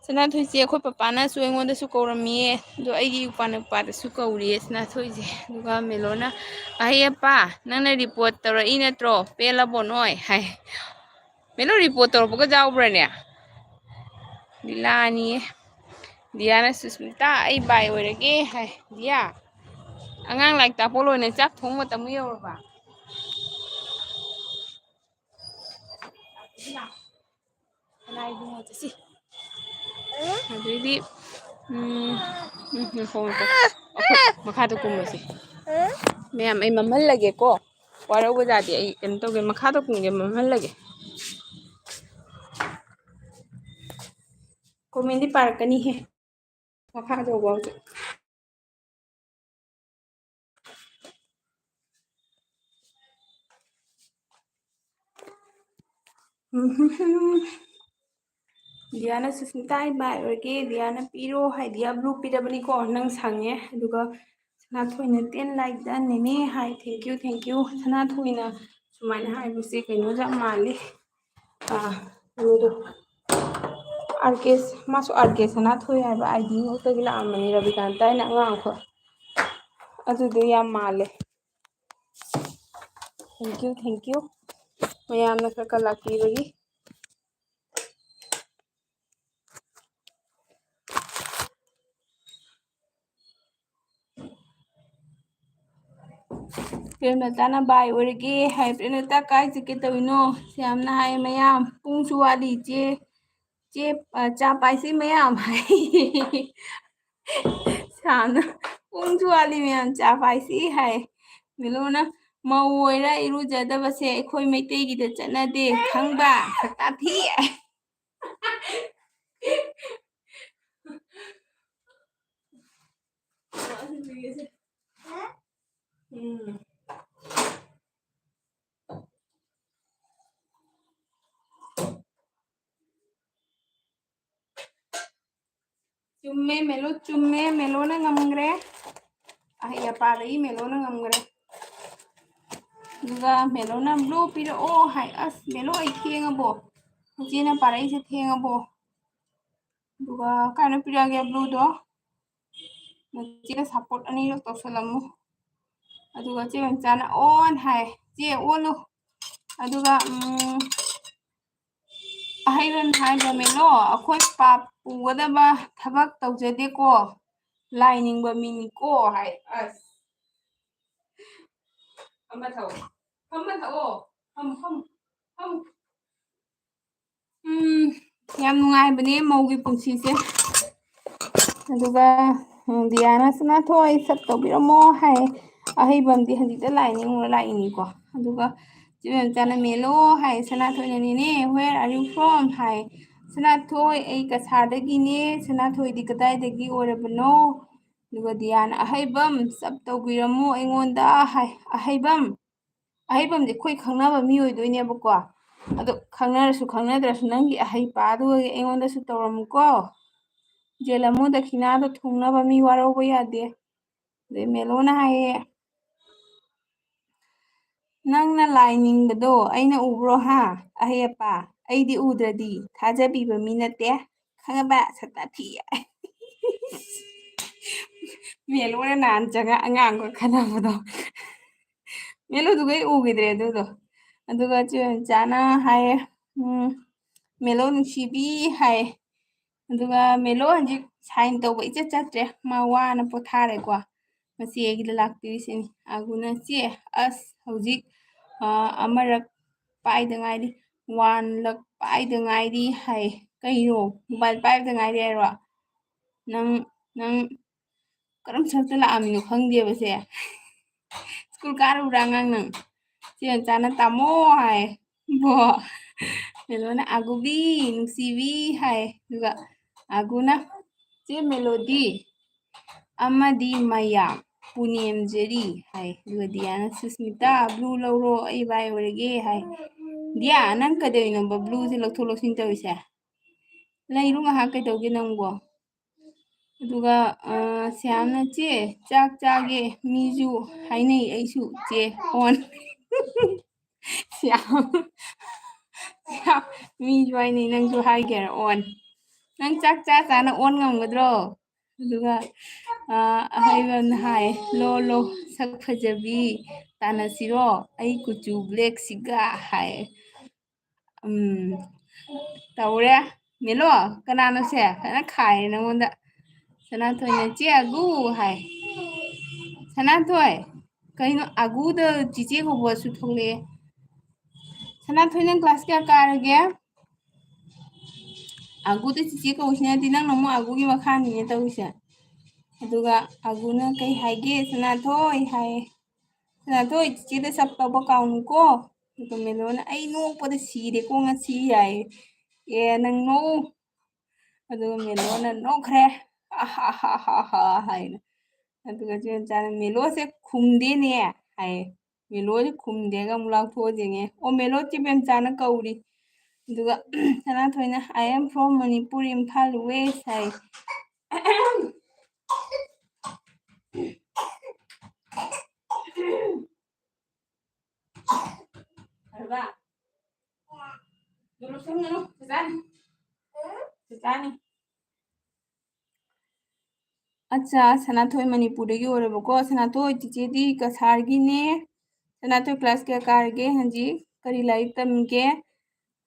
ꯁꯅꯥꯊꯣꯏꯁꯦ ꯑꯩꯈꯣꯏ ꯄꯄꯥꯅꯁꯨ ꯑꯩꯉꯣꯟꯗꯁꯨ ꯀꯧꯔꯝꯃꯤꯌꯦ ꯑꯗꯣ ꯑꯩꯒꯤ ꯅꯨꯄꯥꯗꯁꯨ ꯀꯧꯔꯤꯌꯦ ꯁꯅꯥꯊꯣꯏꯁꯦ ꯑꯗꯨꯒ ꯃꯦꯂꯣꯅ ꯑꯍꯩ ꯑꯄꯥ ꯅꯪꯅ ꯔꯤꯄꯣꯔꯠ ꯇꯧꯔꯛꯏ ꯅꯠꯇ꯭ꯔꯣ ꯄꯦꯜꯂꯕꯣ ꯅꯣꯏ ꯍꯥꯏ ꯃꯦꯂꯣ ꯔꯤꯄꯣꯔꯠ ꯇꯧꯔꯛꯄꯒ ꯌꯥꯎꯕ꯭ꯔꯅꯦ ꯂꯤꯂꯥꯅꯤꯌꯦ ꯗꯤꯌꯥꯅ ꯁꯨꯁꯃꯤꯇꯥ ꯑꯩ ꯕꯥꯏ ꯑꯣꯏꯔꯒꯦ ꯍꯥꯏ ꯗꯤꯌꯥ ꯑꯉꯥꯡ ꯂꯥꯏꯔꯤꯛ ꯇꯥꯛꯄ ꯂꯣꯏꯅ ꯆꯥꯛ ꯊꯣꯡ ꯃꯇꯝ ꯌꯧꯔꯕ ꯁꯅꯥ ꯏꯕꯨꯡꯉꯣ ꯆꯠꯁꯤ ꯑꯗꯩꯗꯤ ꯑꯩꯈꯣꯏ ꯃꯈꯥꯗ ꯀꯨꯝꯃꯁꯤ ꯃꯌꯥꯝ ꯑꯩ ꯃꯝꯍꯜꯂꯒꯦꯀꯣ ꯋꯥꯔꯧꯕꯖꯥꯗꯤ ꯑꯩ ꯀꯩꯅꯣ ꯇꯧꯒꯦ ꯃꯈꯥꯗ ꯀꯨꯝꯒꯦ ꯃꯝꯍꯜꯂꯒꯦ ꯀꯣꯃꯦꯟꯗꯤ ꯄꯥꯔꯛꯀꯅꯤꯍꯦ ꯃꯈꯥꯗ ꯌꯧꯕ ꯍꯧꯖꯤꯛ ꯗꯤꯌꯥꯅ ꯁꯨꯁꯃꯤꯇꯥ ꯑꯩ ꯕꯥꯏ ꯑꯣꯏꯔꯒꯦ ꯗꯤꯌꯥꯅ ꯄꯤꯔꯣ ꯍꯥꯏ ꯗꯤꯌꯥ ꯕ꯭ꯂꯨ ꯄꯤꯔꯕꯅꯤꯀꯣ ꯅꯪ ꯁꯪꯉꯦ ꯑꯗꯨꯒ ꯁꯅꯥꯊꯣꯏꯅ 10 ꯂꯥꯏꯛ ꯗꯟ ꯅꯦꯅꯦ ꯍꯥꯏ ꯊꯦꯡꯀ꯭ꯌꯨ ꯁꯅꯥꯊꯣꯏꯅ ꯁꯨꯃꯥꯏꯅ ꯍꯥꯏꯕꯁꯦ ꯀꯩꯅꯣꯁꯨ ꯌꯥꯝ ꯃꯥꯜꯂꯤ ꯃꯥꯁꯨ RK ꯁꯅꯥꯊꯣꯏ ꯍꯥꯏꯕ ID ꯉꯛꯇꯒꯤ ꯂꯥꯛꯑꯝꯕꯅꯤ ꯔꯕꯤꯀꯥꯟꯇ ꯍꯥꯏꯅ ꯑꯉꯥꯡ ꯑꯩꯈꯣꯏ ꯑꯗꯨꯗꯣ ꯌꯥꯝ ꯃꯥꯜꯂꯦ ꯊꯦꯡꯀ꯭ꯌꯨ ꯃꯌꯥꯝꯅ ꯈꯔ ꯂꯥꯛꯄꯤꯕꯒꯤ ꯄ꯭ꯔꯦꯃꯂꯇꯥꯅ ꯕꯥꯏ ꯑꯣꯏꯔꯒꯦ ꯍꯥꯏ ꯄ꯭ꯔꯦꯃꯂꯇꯥ ꯀꯥꯏ ꯆꯠꯀꯦ ꯇꯧꯔꯤꯅꯣ ꯁ꯭ꯌꯥꯝꯅ ꯍꯥꯏ ꯃꯌꯥꯝ ꯄꯨꯡꯁꯨ ꯋꯥꯠꯂꯤ ꯆꯦ ꯆꯥ ꯄꯥꯏꯁꯤ ꯃꯌꯥꯝ ꯍꯥꯏ ꯁ꯭ꯌꯥꯝꯅ ꯄꯨꯡꯁꯨ ꯋꯥꯠꯂꯤ ꯃꯌꯥꯝ ꯆꯥ ꯄꯥꯏꯁꯤ ꯍꯥꯏ ꯃꯦꯂꯣꯅ ꯃꯧ ꯑꯣꯏꯔ ꯏꯔꯨꯖꯗꯕꯁꯦ ꯑꯩꯈꯣꯏ ꯃꯩꯇꯩꯒꯤꯗ ꯆꯠꯅꯗꯦ ꯈꯪꯕ ꯁꯛꯇꯥꯊꯤ ꯆꯨꯝꯃꯦ ꯃꯦꯂꯣ ꯆꯨꯝꯃꯦ ꯃꯦꯂꯣꯅ ꯉꯝꯒ꯭ꯔꯦ ꯑꯍꯩ ꯑꯄꯥꯗꯒꯤ ꯃꯦꯂꯣꯅ ꯉꯝꯒ꯭ꯔꯦ ꯑꯗꯨꯒ ꯃꯦꯂꯣꯅ ꯕ꯭ꯂꯨ ꯄꯤꯔꯛꯑꯣ ꯍꯥꯏ ꯑꯁ ꯃꯦꯂꯣ ꯑꯩ ꯊꯦꯡꯉꯕꯣ ꯏꯆꯦꯅ ꯄꯥꯔꯛꯏꯁꯦ ꯊꯦꯡꯉꯕꯣ ꯑꯗꯨꯒ ꯀꯥꯏꯅ ꯄꯤꯔꯛꯑꯒꯦ ꯕ꯭ꯂꯨꯗꯣ ꯆꯦꯅ ꯁꯞꯄꯣꯔꯠ ꯑꯅꯤꯔꯛ ꯇꯧꯁꯜꯂꯝꯃꯨ ꯑꯗꯨꯒ ꯆꯦ ꯃꯆꯥꯅ ꯑꯣꯟ ꯍꯥꯏ ꯆꯦ ꯑꯣꯜꯂꯨ ꯑꯗꯨꯒ ꯑꯍꯩꯕꯟ ꯍꯥꯏꯕ ꯃꯦꯂꯣ ꯑꯩꯈꯣꯏ ꯄꯥꯞ ꯄꯨꯒꯗꯕ ꯊꯕꯛ ꯇꯧꯖꯗꯦꯀꯣ ꯂꯥꯏ ꯅꯤꯡꯕ ꯃꯤꯅꯤꯀꯣ ꯍꯥꯏ ꯑꯁ ꯑꯃ ꯊꯛꯑꯣ ꯐꯝꯃ ꯊꯛꯑꯣ ꯐꯝꯃꯨ ꯌꯥꯝ ꯅꯨꯡꯉꯥꯏꯕꯅꯦ ꯃꯧꯒꯤ ꯄꯨꯟꯁꯤꯁꯦ ꯑꯗꯨꯒ ꯗꯤꯌꯥꯅ ꯁꯅꯥꯊꯣꯏ ꯁꯞ ꯇꯧꯕꯤꯔꯝꯃꯣ ꯍꯥꯏ ꯑꯍꯩꯕꯝꯗꯤ ꯍꯧꯖꯤꯛꯇ ꯂꯥꯏ ꯅꯤꯡꯉꯨꯔ ꯂꯥꯛꯏꯅꯤꯀꯣ ꯑꯗꯨꯒ ꯆꯦ ꯃꯦꯝꯆꯥꯅ ꯃꯦꯂꯣ ꯍꯥꯏ ꯁꯅꯥꯊꯣꯏꯅ ꯅꯦꯅꯦ ꯋꯦꯔ ꯑꯥꯔ ꯌꯨ ꯐ꯭ꯔꯣꯝ ꯍꯥꯏ ꯁꯅꯥꯊꯣꯏ ꯑꯩ ꯀꯁꯥꯔꯗꯒꯤꯅꯦ ꯁꯅꯥꯊꯣꯏꯗꯤ ꯀꯗꯥꯏꯗꯒꯤ ꯑꯣꯏꯔꯕꯅꯣ ꯑꯗꯨꯒ ꯗꯤꯌꯥꯅ ꯑꯍꯩꯕꯝ ꯁꯞ ꯇꯧꯕꯤꯔꯝꯃꯨ ꯑꯩꯉꯣꯟꯗ ꯍꯥꯏ ꯑꯍꯩꯕꯝꯁꯦ ꯑꯩꯈꯣꯏ ꯈꯪꯅꯕ ꯃꯤ ꯑꯣꯏꯗꯣꯏꯅꯦꯕꯀꯣ ꯑꯗꯣ ꯈꯪꯅꯔꯁꯨ ꯈꯪꯅꯗ꯭ꯔꯁꯨ ꯅꯪꯒꯤ ꯑꯍꯩꯄꯥꯗꯨ ꯑꯩꯉꯣꯟꯗꯁꯨ ꯇꯧꯔꯝꯃꯨꯀꯣ ꯖꯦꯜ ꯑꯃꯨ ꯗꯈꯤꯅꯥꯗꯣ ꯊꯨꯡꯅꯕ ꯃꯤ ꯋꯥꯔꯧꯕ ꯌꯥꯗꯦ ꯑꯗꯩ ꯃꯦꯂꯣꯅ ꯍꯥꯏꯌꯦ ꯅꯪꯅ ꯂꯥꯏ ꯅꯤꯡꯕꯗꯣ ꯑꯩꯅ ꯎꯕ꯭ꯔꯣ ꯍꯥ ꯑꯍꯩ ꯑꯄꯥ ꯑꯩꯗꯤ ꯎꯗ꯭ꯔꯗꯤ ꯊꯥꯖꯕꯤꯕ ꯃꯤ ꯅꯠꯇꯦ ꯈꯪꯉꯕ ꯁꯛꯇꯥꯊꯤ ꯃꯦꯂꯣꯅ ꯅꯍꯥꯟ ꯆꯪꯉ ꯑꯉꯥꯡꯒ ꯈꯟꯅꯕꯗꯣ ꯃꯦꯂꯣꯗꯨꯒ ꯑꯩ ꯎꯈꯤꯗ꯭ꯔꯦ ꯑꯗꯨꯗꯣ ꯑꯗꯨꯒ ꯆꯦ ꯃꯦꯝꯆꯥꯅ ꯍꯥꯏꯌꯦ ꯃꯦꯂꯣ ꯅꯨꯡꯁꯤꯕꯤ ꯍꯥꯏ ꯑꯗꯨꯒ ꯃꯦꯂꯣ ꯍꯧꯖꯤꯛ ꯁꯥꯏꯟ ꯇꯧꯕ ꯏꯆꯠ ꯆꯠꯇ꯭ꯔꯦ ꯃꯥ ꯋꯥꯅ ꯄꯣꯊꯥꯔꯦꯀꯣ ꯃꯆꯦ ꯑꯩꯒꯤꯗ ꯂꯥꯛꯄꯤꯔꯤꯁꯤꯅꯤ ꯑꯒꯨꯅ ꯆꯦ ꯑꯁ ꯍꯧꯖꯤꯛ ꯑꯃꯔꯛ ꯄꯥꯏꯗ ꯉꯥꯏꯔꯤ 1 ꯂꯛ ꯄꯥꯏꯗ ꯉꯥꯏꯔꯤ ꯍꯥꯏ ꯀꯩꯅꯣ ꯃꯣꯕꯥꯏꯜ ꯄꯥꯏꯕꯗ ꯉꯥꯏꯔꯤ ꯍꯥꯏꯔꯣ ꯅꯪ ꯀꯔꯝ ꯁꯛꯇ ꯂꯥꯛꯑꯝꯃꯤꯅꯣ ꯈꯪꯗꯦꯕꯁꯦ ꯁ꯭ꯀꯨꯜ ꯀꯥꯔꯨꯕ꯭ꯔꯥ ꯑꯉꯥꯡ ꯅꯪ ꯆꯦ ꯃꯆꯥꯅ ꯇꯥꯃꯣ ꯍꯥꯏ ꯕꯣ ꯃꯦꯂꯣꯅ ꯑꯒꯨꯕꯤ ꯅꯨꯡꯁꯤꯕꯤ ꯍꯥꯏ ꯑꯗꯨꯒ ꯑꯒꯨꯅ ꯆꯦ ꯃꯦꯂꯣꯗꯤ ꯑꯃꯗꯤ ꯃꯌꯥꯝ ꯄꯨꯅꯦꯝꯖꯔꯤ ꯍꯥꯏ ꯑꯗꯨꯒ ꯗꯤꯌꯥꯅ ꯁꯨꯁꯃꯤꯇꯥ ꯕ꯭ꯂꯨ ꯂꯧꯔꯣ ꯑꯩ ꯕꯥꯏ ꯑꯣꯏꯔꯒꯦ ꯍꯥꯏ ꯗꯤꯌꯥ ꯅꯪ ꯀꯩꯗꯧꯔꯤꯅꯣꯕ ꯕ꯭ꯂꯨꯁꯦ ꯂꯧꯊꯣꯛ ꯂꯧꯁꯤꯟ ꯇꯧꯔꯤꯁꯦ ꯂꯩꯔꯨ ꯉꯥꯏꯍꯥꯛ ꯀꯩꯗꯧꯒꯦ ꯅꯪꯕꯣ ꯑꯗꯨꯒ ꯁ꯭ꯌꯥꯝꯅ ꯆꯦ ꯆꯥꯛ ꯆꯥꯒꯦ ꯃꯤꯁꯨ ꯍꯥꯏꯅꯩ ꯑꯩꯁꯨ ꯆꯦ ꯑꯣꯟ ꯁ꯭ꯌꯥꯝ ꯃꯤꯁꯨ ꯍꯥꯏꯅꯩ ꯅꯪꯁꯨ ꯍꯥꯏꯒꯦꯔ ꯑꯣꯟ ꯅꯪ ꯆꯥꯛ ꯆꯥꯅ ꯑꯣꯟ ꯉꯝꯒꯗ꯭ꯔꯣ ꯑꯗꯨꯒ ꯑꯍꯩꯕꯅ ꯍꯥꯏ ꯂꯣ ꯁꯛ ꯐꯖꯕꯤ ꯇꯥꯟꯅꯁꯤꯔꯣ ꯑꯩ ꯀꯨꯆꯨ ꯕ꯭ꯂꯦꯛꯁꯤꯒ ꯍꯥꯏ ꯇꯧꯔꯦ ꯃꯦꯂꯣ ꯀꯅꯥꯅꯣꯁꯦ ꯐꯖꯅ ꯈꯥꯏꯔꯦ ꯅꯪꯉꯣꯟꯗ ꯁꯅꯥꯊꯣꯏꯅ ꯆꯦ ꯑꯒꯨ ꯍꯥꯏ ꯁꯅꯥꯊꯣꯏ ꯀꯩꯅꯣ ꯑꯒꯨꯗ ꯆꯤꯆꯦ ꯀꯧꯕꯁꯨ ꯊꯣꯛꯂꯛꯑꯦ ꯁꯅꯥꯊꯣꯏ ꯅꯪ ꯀ꯭ꯂꯥꯁ ꯀꯌꯥ ꯀꯥꯔꯒꯦ ꯑꯒꯨꯗ ꯆꯤꯆꯦ ꯀꯧꯏꯁꯤꯅꯗꯤ ꯅꯪꯅ ꯑꯃꯨꯛ ꯑꯒꯨꯒꯤ ꯃꯈꯥꯅꯤꯅꯦ ꯇꯧꯔꯤꯁꯦ ꯑꯗꯨꯒ ꯑꯒꯨꯅ ꯀꯩ ꯍꯥꯏꯒꯦ ꯁꯅꯥꯊꯣꯏ ꯍꯥꯏꯌꯦ ꯁꯅꯥꯊꯣꯏ ꯆꯤꯆꯦꯗ ꯁꯞ ꯇꯧꯕ ꯀꯥꯎꯅꯨꯀꯣ ꯑꯗꯨꯒ ꯃꯦꯂꯣꯅ ꯑꯩ ꯅꯣꯛꯄꯗ ꯁꯤꯔꯦꯀꯣ ꯉꯁꯤ ꯌꯥꯏꯌꯦ ꯑꯦ ꯅꯪ ꯅꯣꯛꯎ ꯑꯗꯨꯒ ꯃꯦꯂꯣꯅ ꯅꯣꯛꯈ꯭ꯔꯦ ꯍꯥꯏꯅ ꯑꯗꯨꯒ ꯆꯦ ꯃꯆꯥꯅ ꯃꯦꯂꯣꯁꯦ ꯈꯨꯝꯗꯦꯅꯦ ꯍꯥꯏꯌꯦ ꯃꯦꯂꯣꯁꯦ ꯈꯨꯝꯗꯦꯒ ꯑꯃꯨꯛ ꯂꯥꯎꯊꯣꯛꯑ ꯌꯦꯡꯉꯦ ꯑꯣ ꯃꯦꯂꯣ ꯆꯦ ꯃꯦꯝꯆꯥꯅ ꯀꯧꯔꯤ ꯑꯗꯨꯒ ꯁꯅꯥꯊꯣꯏꯅ I am from Manipur Imphal west hi ꯑꯠꯆꯥ ꯁꯅꯥꯊꯣꯏ ꯃꯅꯤꯄꯨꯔꯗꯒꯤ ꯑꯣꯏꯔꯕꯀꯣ ꯁꯅꯥꯊꯣꯏ ꯆꯤꯆꯦꯗꯤ ꯀꯁꯥꯔꯒꯤꯅꯦ ꯁꯅꯥꯊꯣꯏ ꯀ꯭ꯂꯥꯁ ꯀꯌꯥ ꯀꯥꯔꯒꯦ ꯍꯧꯖꯤꯛ ꯀꯔꯤ ꯂꯥꯏꯔꯤꯛ ꯇꯝꯒꯦ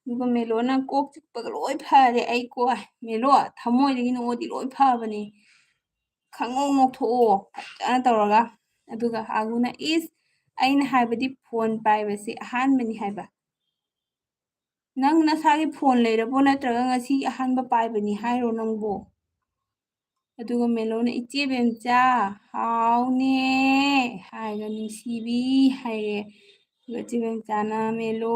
ꯑꯗꯨꯒ ꯃꯦꯂꯣꯅ ꯀꯣꯛ ꯆꯤꯛꯄꯒ ꯂꯣꯏ ꯐꯔꯦ ꯑꯩ ꯀꯣ ꯃꯦꯂꯣ ꯊꯃꯣꯏꯗꯒꯤ ꯅꯣꯛꯑꯗꯤ ꯂꯣꯏ ꯐꯕꯅꯤ ꯈꯪꯅꯣꯛ ꯅꯣꯛꯊꯣꯛꯑꯣ ꯐꯖꯅ ꯇꯧꯔꯒ ꯑꯗꯨꯒ ꯑꯒꯨꯅ ꯏꯁ ꯑꯩꯅ ꯍꯥꯏꯕꯗꯤ ꯐꯣꯟ ꯄꯥꯏꯕꯁꯦ ꯑꯍꯥꯟꯕꯅꯤ ꯍꯥꯏꯕ ꯅꯪ ꯅꯁꯥꯒꯤ ꯐꯣꯟ ꯂꯩꯔꯕꯣ ꯅꯠꯇ꯭ꯔꯒ ꯉꯁꯤ ꯑꯍꯥꯟꯕ ꯄꯥꯏꯕꯅꯤ ꯍꯥꯏꯔꯣ ꯅꯪꯕꯣ ꯑꯗꯨꯒ ꯃꯦꯂꯣꯅ ꯏꯆꯦ ꯕꯦꯝꯆꯥ ꯍꯥꯎꯅꯦ ꯍꯥꯏꯔꯒ ꯅꯨꯡꯁꯤꯕꯤ ꯍꯥꯏꯔꯦ ꯑꯗꯨꯒ ꯏꯆꯦ ꯕꯦꯝꯆꯥꯅ ꯃꯦꯂꯣ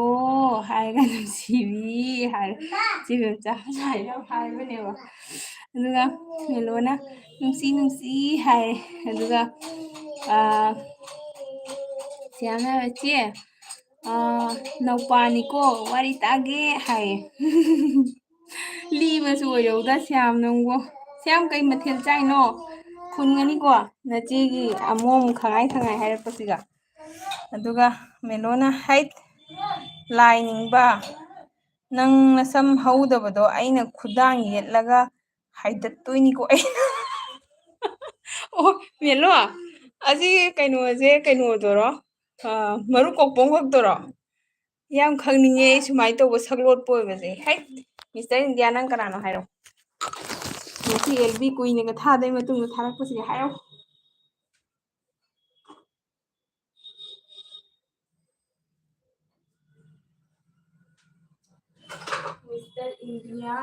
ꯍꯥꯏꯔꯒ ꯅꯨꯡꯁꯤꯕꯤ ꯍꯥꯏꯔꯦ ꯏꯆꯦ ꯕꯦꯝꯆꯥ ꯁꯨꯃꯥꯏꯅ ꯍꯥꯏꯕꯅꯦꯕ ꯑꯗꯨꯒ ꯃꯦꯂꯣꯅ ꯅꯨꯡꯁꯤ ꯅꯨꯡꯁꯤ ꯍꯥꯏꯔꯦ ꯑꯗꯨꯒ ꯁꯤꯌꯥꯝꯅ ꯏꯆꯦ ꯅꯧꯄꯥꯅꯤꯀꯣ ꯋꯥꯔꯤ ꯇꯥꯒꯦ ꯍꯥꯏꯌꯦ ꯂꯤꯕꯁꯨ ꯑꯣꯏꯔꯧꯗ ꯁ꯭ꯌꯥꯝ ꯅꯪꯕꯨ ꯁ꯭ꯌꯥꯝ ꯀꯩ ꯃꯊꯦꯜ ꯆꯥꯏꯅꯣ ꯈꯨꯟꯒꯅꯤꯀꯣ ꯅꯆꯦꯒꯤ ꯑꯃꯣꯝ ꯈꯉꯥꯏ ꯈꯉꯥꯏ ꯍꯥꯏꯔꯛꯄꯁꯤꯒ ꯑꯗꯨꯒ ꯃꯦꯂꯣꯅ ꯍꯩꯠ ꯂꯥꯏ ꯅꯤꯡꯕ ꯅꯪ ꯅꯁꯝ ꯍꯧꯗꯕꯗꯣ ꯑꯩꯅ ꯈꯨꯗꯥꯡ ꯌꯦꯠꯂꯒ ꯍꯥꯏꯗꯠꯇꯣꯏꯅꯤꯀꯣ ꯑꯩꯅ ꯑꯣ ꯃꯦꯂꯣ ꯑꯁꯤ ꯀꯩꯅꯣꯁꯦ ꯀꯩꯅꯣꯗꯨꯔꯣ ꯃꯔꯨ ꯀꯣꯛꯄ ꯈꯛꯇꯔꯣ ꯌꯥꯝ ꯈꯪꯅꯤꯡꯉꯦ ꯑꯩ ꯁꯨꯃꯥꯏꯅ ꯇꯧꯕ ꯁꯛꯂꯣꯠꯄ ꯑꯣꯏꯕꯁꯦ ꯍꯩꯠ ꯃꯤꯁꯇꯔ ꯏꯟꯗꯤꯌꯥ ꯅꯪ ꯀꯅꯥꯅꯣ ꯍꯥꯏꯔꯣ ꯉꯁꯤ ꯑꯦꯜꯕꯤ ꯀꯨꯏꯅꯒ ꯊꯥꯗꯩ ꯃꯇꯨꯡꯗ ꯊꯥꯔꯛꯄꯁꯤꯒ ꯍꯥꯏꯔꯣ ꯃꯤꯁꯇꯔ ꯏꯟꯗꯤꯌꯥ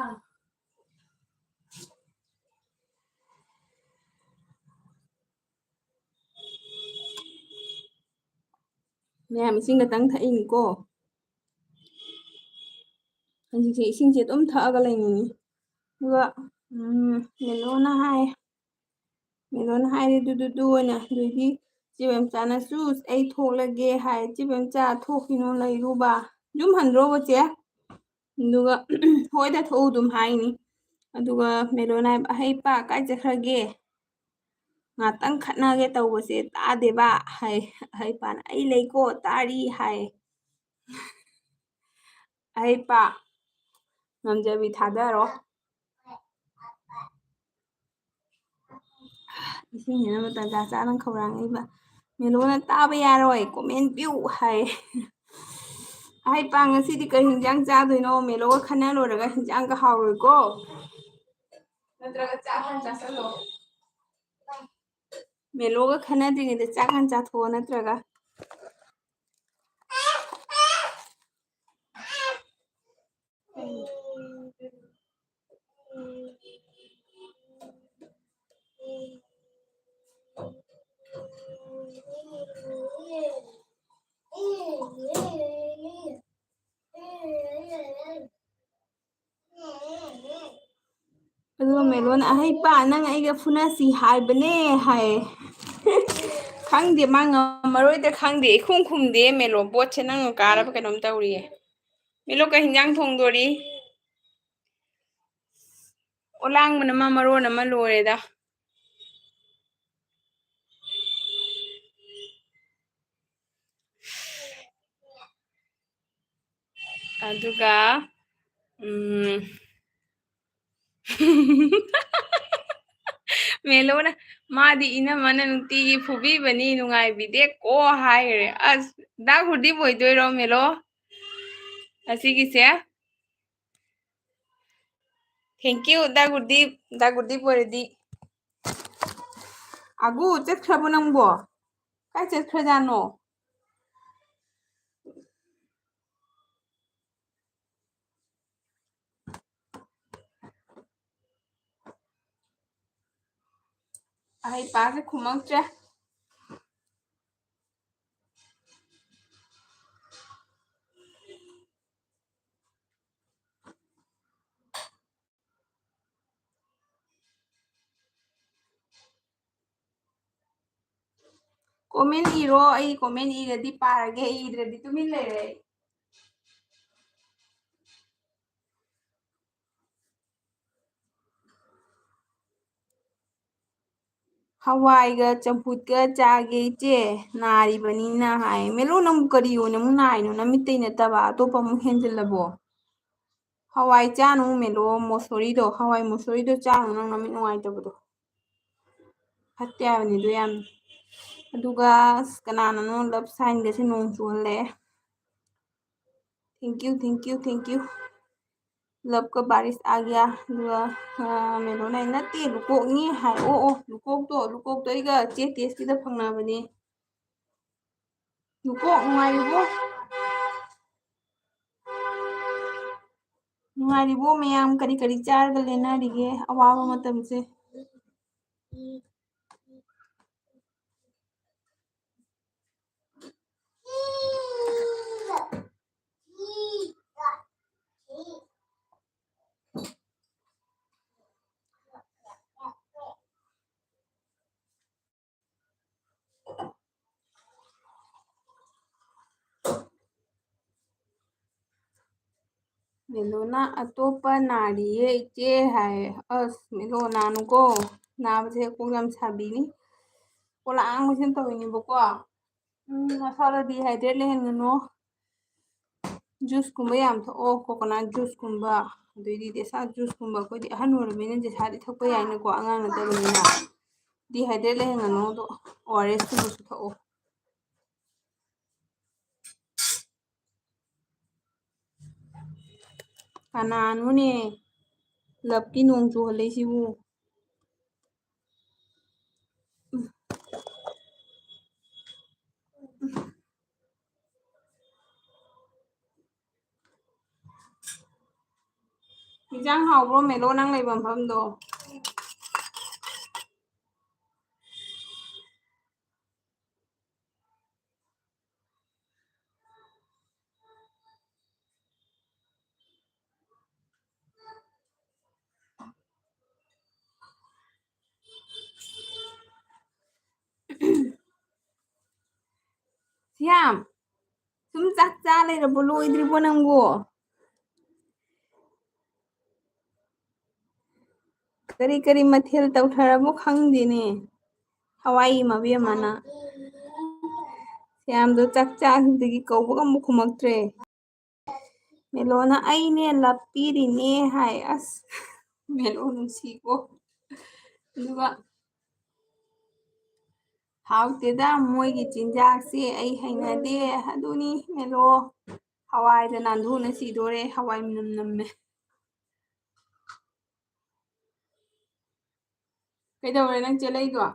ꯃꯌꯥꯝ ꯏꯁꯤꯡ ꯈꯛꯇꯪ ꯊꯛꯏꯅꯤꯀꯣ ꯍꯧꯖꯤꯛꯁꯦ ꯏꯁꯤꯡꯁꯦ ꯑꯗꯨꯝ ꯊꯛꯑꯒ ꯂꯩꯅꯤꯡꯉꯤ ꯑꯗꯨꯒ ꯃꯦꯂꯣꯅ ꯍꯥꯏ ꯃꯦꯂꯣꯅ ꯍꯥꯏꯔꯦ ꯑꯗꯨꯗꯨ ꯑꯣꯏꯅ ꯑꯗꯨꯗꯤ ꯆꯦ ꯕꯦꯝꯆꯥꯅꯁꯨ ꯑꯩ ꯊꯣꯛꯂꯒꯦ ꯍꯥꯏ ꯆꯦ ꯕꯦꯝꯆꯥ ꯊꯣꯛꯈꯤꯅꯣ ꯂꯩꯔꯨꯕ ꯌꯨꯝ ꯍꯟꯗ꯭ꯔꯣꯕ ꯆꯦ ꯑꯗꯨꯒ ꯍꯣꯏꯗ ꯊꯣꯛꯎ ꯑꯗꯨꯝ ꯍꯥꯏꯅꯤ ꯑꯗꯨꯒ ꯃꯦꯂꯣꯅ ꯍꯥꯏꯕ ꯑꯍꯩ ꯄꯥ ꯀꯥꯏ ꯆꯠꯈ꯭ꯔꯒꯦ ꯉꯥꯛꯇꯪ ꯈꯠꯅꯒꯦ ꯇꯧꯕꯁꯦ ꯇꯥꯗꯦꯕ ꯍꯥꯏ ꯑꯍꯩꯄꯥꯅ ꯑꯩ ꯂꯩꯀꯣ ꯇꯥꯔꯤ ꯍꯥꯏ ꯑꯍꯩꯄꯥ ꯉꯝꯖꯕꯤ ꯊꯥꯗꯔꯣ ꯏꯁꯤꯡ ꯍꯦꯟꯅꯕ ꯇꯟꯖꯥ ꯆꯥꯅ ꯈꯧꯔꯥꯡꯉꯛꯏꯕ ꯃꯦꯂꯣꯅ ꯇꯥꯕ ꯌꯥꯔꯣꯏ ꯀꯣꯃꯦꯟ ꯄꯤꯌꯨ ꯍꯥꯏ ꯑꯍꯩꯄꯥ ꯉꯁꯤꯗꯤ ꯀꯔꯤ ꯍꯤꯟꯖꯥꯡ ꯆꯥꯗꯣꯏꯅꯣ ꯃꯦꯂꯣꯒ ꯈꯟꯅ ꯂꯣꯏꯔꯒ ꯍꯤꯟꯖꯥꯡꯒ ꯍꯥꯎꯔꯣꯏꯀꯣ ꯅꯠꯇ꯭ꯔꯒ ꯆꯥꯛ ꯍꯥꯟꯅ ꯆꯥꯁꯤꯜꯂꯣ ꯃꯦꯂꯣꯒ ꯈꯟꯅꯗ꯭ꯔꯤꯉꯩꯗ ꯆꯥꯛ ꯍꯥꯟꯅ ꯆꯥꯊꯣꯛꯑꯣ ꯅꯠꯇ꯭ꯔꯒ ꯑꯗꯨꯒ ꯃꯦꯂꯣꯅ ꯑꯍꯩꯄꯥ ꯅꯪ ꯑꯩꯒ ꯐꯨꯅꯁꯤ ꯍꯥꯏꯕꯅꯦ ꯍꯥꯏꯌꯦ ꯈꯪꯗꯦ ꯃꯥ ꯉꯝꯃꯔꯣꯏꯗ ꯈꯪꯗꯦ ꯏꯈꯨꯝ ꯈꯨꯝꯗꯦ ꯃꯦꯂꯣ ꯕꯣꯠꯁꯦ ꯅꯪꯅ ꯀꯥꯔꯕ ꯀꯩꯅꯣꯝ ꯇꯧꯔꯤꯌꯦ ꯃꯦꯂꯣ ꯀꯩ ꯍꯤꯟꯖꯥꯡ ꯊꯣꯡꯗꯣꯔꯤ ꯑꯣꯂꯥꯡꯕꯅ ꯃꯔꯣꯟ ꯑꯃ ꯂꯣꯏꯔꯦꯗ ꯑꯗꯨꯒ ꯃꯦꯂꯣꯅ ꯃꯥꯗꯤ ꯏꯅꯝꯃꯅ ꯅꯨꯡꯇꯤꯒꯤ ꯐꯨꯕꯤꯕꯅꯤ ꯅꯨꯡꯉꯥꯏꯕꯤꯗꯦꯀꯣ ꯍꯥꯏꯈ꯭ꯔꯦ ꯑꯁ ꯗꯥꯒꯨꯔꯗꯤꯞ ꯑꯣꯏꯗꯣꯏꯔꯣ ꯃꯦꯂꯣ ꯑꯁꯤꯒꯤꯁꯦ ꯊꯦꯡꯀ꯭ꯌꯨ ꯗꯥꯒꯨꯔꯗꯤꯞ ꯑꯣꯏꯔꯗꯤ ꯑꯒꯨ ꯆꯠꯈ꯭ꯔꯕꯣ ꯅꯪꯕꯣ ꯀꯥꯏ ꯆꯠꯈ꯭ꯔꯖꯥꯠꯅꯣ ꯑꯍꯩꯄꯥꯁꯦ ꯈꯨꯝꯃꯛꯇ꯭ꯔꯦ ꯀꯣꯃꯦꯟ ꯏꯔꯣ ꯑꯩ ꯀꯣꯃꯦꯟ ꯏꯔꯗꯤ ꯄꯥꯔꯒꯦ ꯏꯗ꯭ꯔꯗꯤ ꯇꯨꯃꯤꯟ ꯂꯩꯔꯦ ꯑꯩ ꯍꯋꯥꯏꯒ ꯆꯝꯐꯨꯠꯀ ꯆꯥꯒꯦ ꯏꯆꯦ ꯅꯥꯔꯤꯕꯅꯤꯅ ꯍꯥꯏ ꯃꯦꯂꯣ ꯅꯪꯕꯨ ꯀꯔꯤ ꯑꯣꯏꯅ ꯑꯃꯨꯛ ꯅꯥꯏꯅꯣ ꯅꯃꯤꯠꯇꯩ ꯅꯠꯇꯕ ꯑꯇꯣꯞꯄ ꯑꯃꯨꯛ ꯍꯦꯟꯖꯤꯜꯂꯕꯣ ꯍꯋꯥꯏ ꯆꯥꯅꯨ ꯃꯦꯂꯣ ꯃꯣꯁꯣꯔꯤꯗꯣ ꯍꯋꯥꯏ ꯃꯣꯁꯣꯔꯤꯗꯣ ꯆꯥꯅꯨ ꯅꯪ ꯅꯃꯤꯠ ꯅꯨꯡꯉꯥꯏꯇꯕꯗꯣ ꯐꯠꯇꯦ ꯍꯥꯏꯕꯅꯤꯗꯣ ꯌꯥꯝ ꯑꯗꯨꯒ ꯀꯅꯥꯅꯅꯣ ꯂꯞ ꯁꯥꯏꯟꯒꯁꯦ ꯅꯣꯡ ꯆꯨꯍꯜꯂꯛꯑꯦ ꯊꯦꯡꯀ꯭ꯌꯨ ꯂꯞꯀ ꯕꯥꯔꯤꯁ ꯑꯥꯒ꯭ꯌꯥ ꯑꯗꯨꯒ ꯃꯦꯂꯣꯅ ꯅꯠꯇꯦ ꯂꯨꯀꯣꯛꯅꯤ ꯍꯥꯏ ꯑꯣ ꯂꯨꯀꯣꯛꯇꯣ ꯑꯩꯒ ꯆꯦ ꯇꯦꯁꯀꯤꯗ ꯐꯪꯅꯕꯅꯦ ꯅꯨꯡꯀꯣꯛ ꯅꯨꯡꯉꯥꯏꯔꯤꯕꯣ ꯅꯨꯡꯉꯥꯏꯔꯤꯕꯣ ꯃꯌꯥꯝ ꯀꯔꯤ ꯀꯔꯤ ꯆꯥꯔꯒ ꯂꯦꯟꯅꯔꯤꯒꯦ ꯑꯋꯥꯕ ꯃꯇꯝꯁꯦ ꯃꯦꯂꯣꯅ ꯑꯇꯣꯞꯄ ꯅꯥꯔꯤꯌꯦ ꯏꯆꯦ ꯍꯥꯏ ꯑꯁ ꯃꯦꯂꯣ ꯅꯥꯅꯨꯀꯣ ꯅꯥꯕꯁꯦ ꯀꯣꯛ ꯌꯥꯝ ꯁꯥꯕꯤꯅꯤ ꯄꯣꯂꯥꯡꯕꯁꯤꯅ ꯇꯧꯔꯤꯅꯦꯕꯀꯣ ꯅꯁꯥꯗ ꯗꯤꯍꯥꯏꯗ꯭ꯔꯦꯠ ꯂꯩꯍꯟꯒꯅꯨ ꯖꯨꯁꯀꯨꯝꯕ ꯌꯥꯝ ꯊꯛꯑꯣ ꯀꯣꯀꯣꯅꯠ ꯖꯨꯁꯀꯨꯝꯕ ꯑꯗꯩꯗꯤ ꯗꯦꯁꯥ ꯖꯨꯁꯀꯨꯝꯕ ꯑꯩꯈꯣꯏꯗꯤ ꯑꯍꯟ ꯑꯣꯏꯔꯕꯅꯤꯅ ꯗꯦꯁꯥꯗꯤ ꯊꯛꯄ ꯌꯥꯏꯅꯀꯣ ꯑꯉꯥꯡ ꯅꯠꯇꯕꯅꯤꯅ ꯗꯤꯍꯥꯏꯗ꯭ꯔꯦꯠ ꯂꯩꯍꯟꯒꯅꯨ ꯑꯗꯣ ꯑꯣ ꯑꯥꯔ ꯑꯦꯁ ꯀꯨꯝꯕꯁꯨ ꯊꯛꯑꯣ ꯀꯅꯥꯅꯣꯅꯦ ꯂꯞꯀꯤ ꯅꯣꯡ ꯆꯨꯍꯜꯂꯛꯏꯁꯤꯕꯨ ꯏꯟꯖꯥꯡ ꯍꯥꯎꯕ꯭ꯔꯣ ꯃꯦꯂꯣ ꯅꯪ ꯂꯩꯕ ꯃꯐꯝꯗꯣ ꯁꯤꯌꯥꯝ ꯁꯨꯝ ꯆꯥꯛ ꯆꯥ ꯂꯩꯔꯕꯣ ꯂꯣꯏꯗ꯭ꯔꯤꯕꯣ ꯅꯪꯕꯨ ꯀꯔꯤ ꯀꯔꯤ ꯃꯊꯦꯜ ꯇꯧꯊꯔꯕꯣ ꯈꯪꯗꯦꯅꯦ ꯍꯋꯥꯏ ꯃꯕꯦꯝꯃ ꯁꯤꯌꯥꯝꯗꯣ ꯆꯥꯛ ꯆꯥꯈꯤꯕꯗꯒꯤ ꯀꯧꯕꯒ ꯑꯃꯨꯛ ꯈꯨꯝꯃꯛꯇ꯭ꯔꯦ ꯃꯦꯂꯣꯅ ꯑꯩꯅꯦ ꯂꯞꯄꯤꯔꯤꯅꯦ ꯍꯥꯏ ꯑꯁ ꯃꯦꯂꯣ ꯅꯨꯡꯁꯤꯀꯣ ꯑꯗꯨꯒ ꯍꯥꯎꯇꯦꯗ ꯃꯣꯏꯒꯤ ꯆꯤꯟꯖꯥꯛꯁꯦ ꯑꯩ ꯍꯩꯅꯗꯦ ꯑꯗꯨꯅꯤ ꯃꯦꯂꯣ ꯍꯋꯥꯏꯗ ꯅꯥꯟꯊꯨꯅ ꯁꯤꯗꯣꯔꯦ ꯍꯋꯥꯏ ꯃꯅꯝ ꯅꯝꯃꯦ ꯀꯩꯗꯧꯔꯦ ꯅꯪ ꯆꯦꯜꯂꯛꯏꯗꯣ